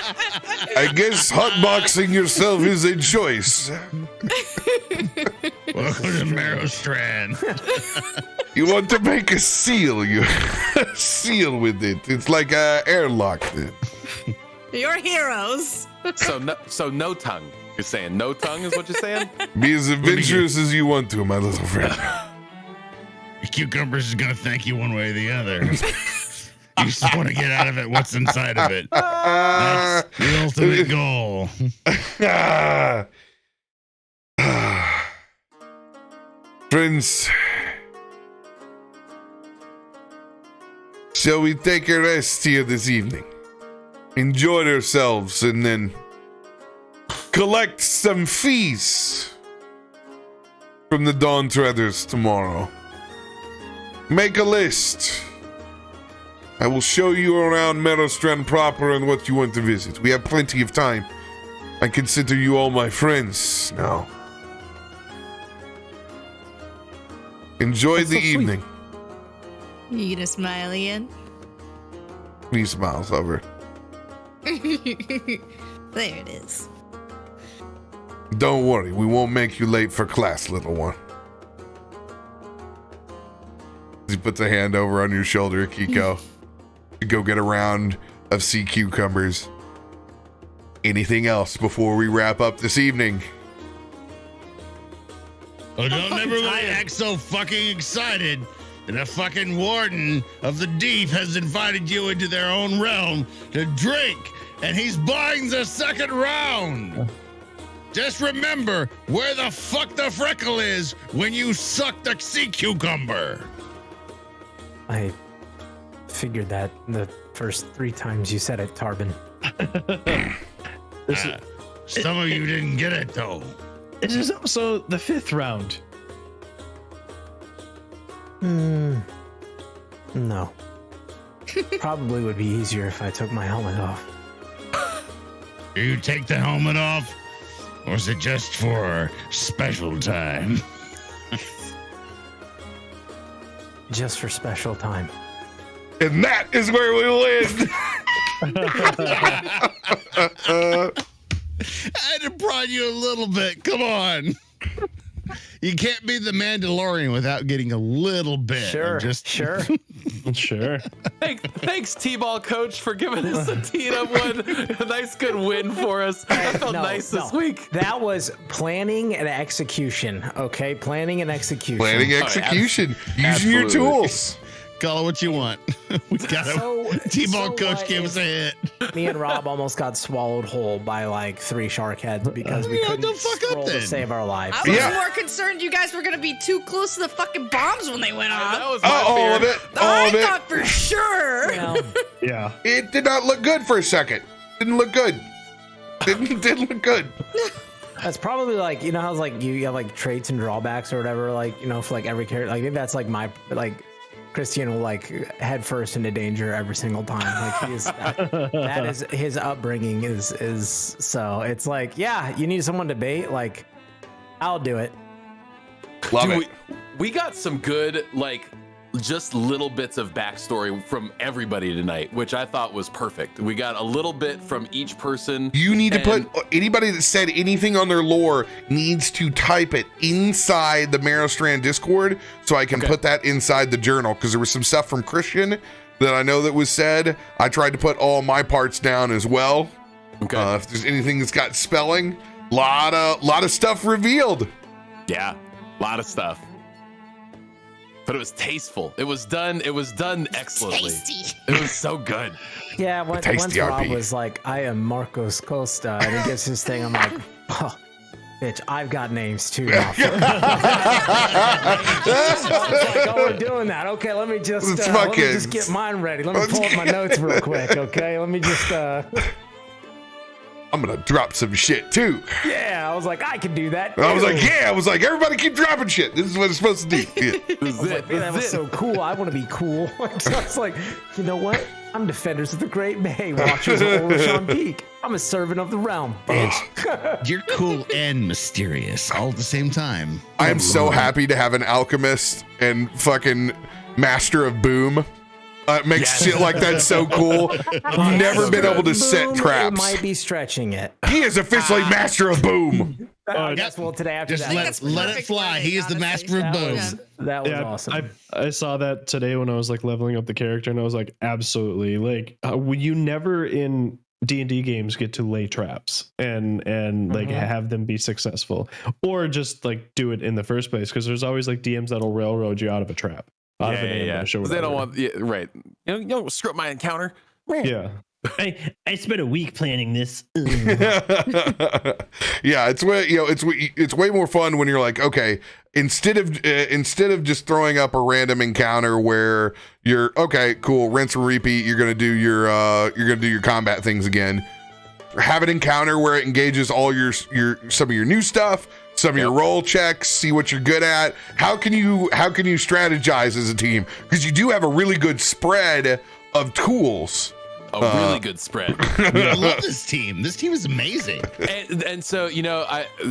I guess hotboxing yourself is a choice. Welcome to Merrowstrand. You want to make a seal, you seal with it. It's like a airlock then. You're heroes. So no tongue. You're saying no tongue is what you're saying? Be as adventurous as you want to, my little friend. Cucumbers is gonna thank you one way or the other. You just want to get out of it what's inside of it. That's the ultimate goal. Friends, shall we take a rest here this evening? Enjoy ourselves and then collect some fees from the Dawn Treaders tomorrow. Make a list. I will show you around Merrowstrand proper and what you want to visit. We have plenty of time. I consider you all my friends now. Enjoy the evening. You gonna smile again? He smiles over. There it is. Don't worry, we won't make you late for class, little one. He puts a hand over on your shoulder, Akiko. Go get a round of sea cucumbers. Anything else before we wrap up this evening? Oh, don't everybody act so fucking excited that a fucking warden of the deep has invited you into their own realm to drink, and he's buying the second round. Just remember where the fuck the freckle is when you suck the sea cucumber. I figured that the first 3 times you said it, Tarben. Some of you didn't get it though. This is also the 5th round. No. Probably would be easier if I took my helmet off. Do you take the helmet off? Or is it just for special time? Just for special time. And that is where we will end. I had to prod you a little bit. Come on. You can't be the Mandalorian without getting a little bit. Sure. Sure. Thanks, T-ball coach, for giving us a teed-up one. A nice, good win for us. I felt nice this week. That was planning and execution. Okay, planning and execution. Planning execution. Using your tools. Call it what you want. We got a T-ball coach gave us a hit. Me and Rob almost got swallowed whole by like 3 shark heads because we couldn't scroll to save our lives. I was more concerned you guys were gonna be too close to the fucking bombs when they went off. That was my fear. All of it. I thought for sure. Yeah. It did not look good for a second. Didn't look good. Didn't look good. That's probably like, you know how it's like you have like traits and drawbacks or whatever, like, you know, for like every character. Like maybe that's like my like Christain will like head first into danger every single time. Like he is that is his upbringing is so it's like, yeah, you need someone to bait, like I'll do it. Love it. We got some good, like, just little bits of backstory from everybody tonight, which I thought was perfect. We got a little bit from each person. You need to put anybody that said anything on their lore needs to type it inside the Merrowstrand Discord so I can put that inside the journal, because there was some stuff from Christian that I know that was said. I tried to put all my parts down as well. Okay. If there's anything that's got spelling, lot of stuff revealed. Yeah, a lot of stuff. But it was tasteful. It was done excellently. Tasty. It was so good. Yeah, once tasty Rob RP. was like, I am Markos Kosta, and he gets his thing, I'm like, oh, bitch, I've got names too. Now. I was like, oh, we're doing that. Okay, let me just get mine ready. Let me pull up my notes real quick, okay? Let me just I'm gonna drop some shit too. yeah, I was like, I can do that. I was too. like, yeah. I was like, everybody keep dropping shit. This is what it's supposed to do. Yeah. It was it. Man, that was so cool. I want to be cool. So I was like, you know what? I'm Defenders of the Great Bay, Watchers of Orishon Peak. I'm a servant of the realm, bitch. You're cool and mysterious all at the same time. I am so happy to have an alchemist and fucking master of boom Makes shit like that so cool. I've never been able to set Boom, traps. It might be stretching it. He is officially master of boom. I guess well today after Just that. let it perfect fly. wording, He is the honestly. master of boom. That was Yeah, awesome. I saw that today when I was like leveling up the character, and I was like, absolutely. Like, you never in D&D games get to lay traps and like have them be successful, or just like do it in the first place, because there's always like DMs that'll railroad you out of a trap, out of an ambush or 'Cause they don't whatever. want, yeah, right. You don't screw up my encounter. Yeah. I spent a week planning this. Yeah, it's way it's way more fun when you're like, okay, instead of just throwing up a random encounter where you're okay, cool, rinse and repeat, you're gonna do your combat things again. Have an encounter where it engages all your some of your new stuff, some of your roll checks, see what you're good at. How can you strategize as a team? Because you do have a really good spread of tools. A really good spread. Dude, I love this team. This team is amazing. and so,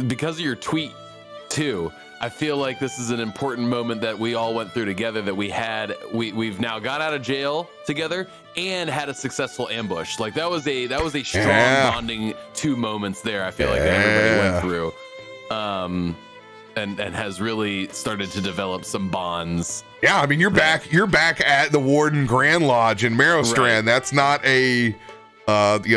because of your tweet too, I feel like this is an important moment that we all went through together, that we've now got out of jail together and had a successful ambush. Like that was a strong bonding 2 moments there. I feel like that everybody went through. And has really started to develop some bonds. Yeah, I mean, you're back at the Warden Grand Lodge in Merrowstrand. Right. That's not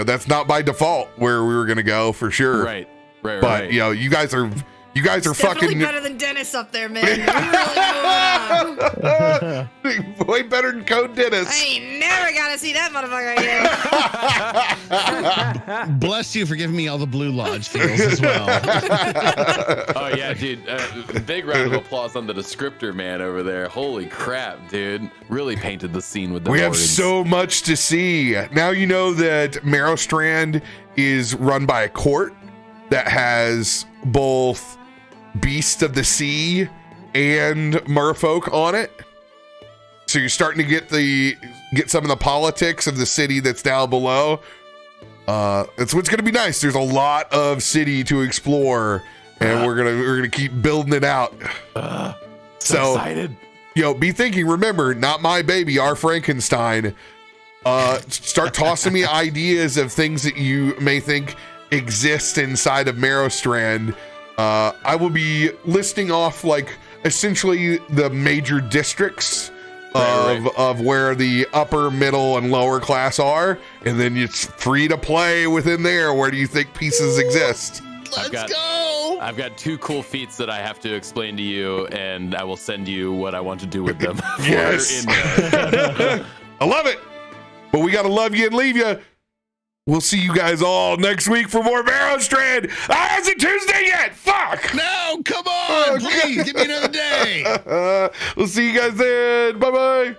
that's not by default where we were gonna go for sure. Right. But you guys are Definitely fucking better than Dennis up there, man. We're really moving on. way better than Code Dennis. I ain't never gotta see that motherfucker again. Bless you for giving me all the Blue Lodge feels as well. Oh yeah, dude! Big round of applause on the descriptor man over there. Holy crap, dude! Really painted the scene with the. We have words. so much to see. Now you know that Merrowstrand is run by a court that has both Beast of the Sea and Merfolk on it. So you're starting to get some of the politics of the city that's down below. That's what's gonna be nice. There's a lot of city to explore, and we're gonna keep building it out. So excited. Be thinking, remember, not my baby, our Frankenstein. Start tossing me ideas of things that you may think exist inside of Merrowstrand. I will be listing off like essentially the major districts of where the upper, middle, and lower class are, and then it's free to play within there. Where do you think pieces exist? Let's go. I've got 2 cool feats that I have to explain to you, and I will send you what I want to do with them. Yes. I love it. But we gotta love you and leave you. We'll see you guys all next week for more Merrowstrand. Is it Tuesday yet? Fuck! No, come on, please give me another day. We'll see you guys then. Bye-bye.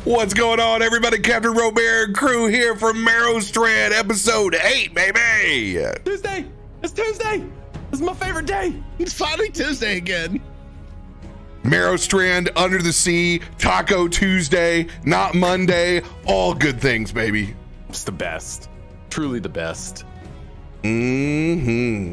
What's going on, everybody? CaptainRoBear and crew here from Merrowstrand, episode 8, baby. Tuesday. It's Tuesday. This is my favorite day. It's finally Tuesday again. Merrowstrand, Under the Sea, Taco Tuesday, not Monday. All good things, baby. It's the best. Truly the best. Mm-hmm.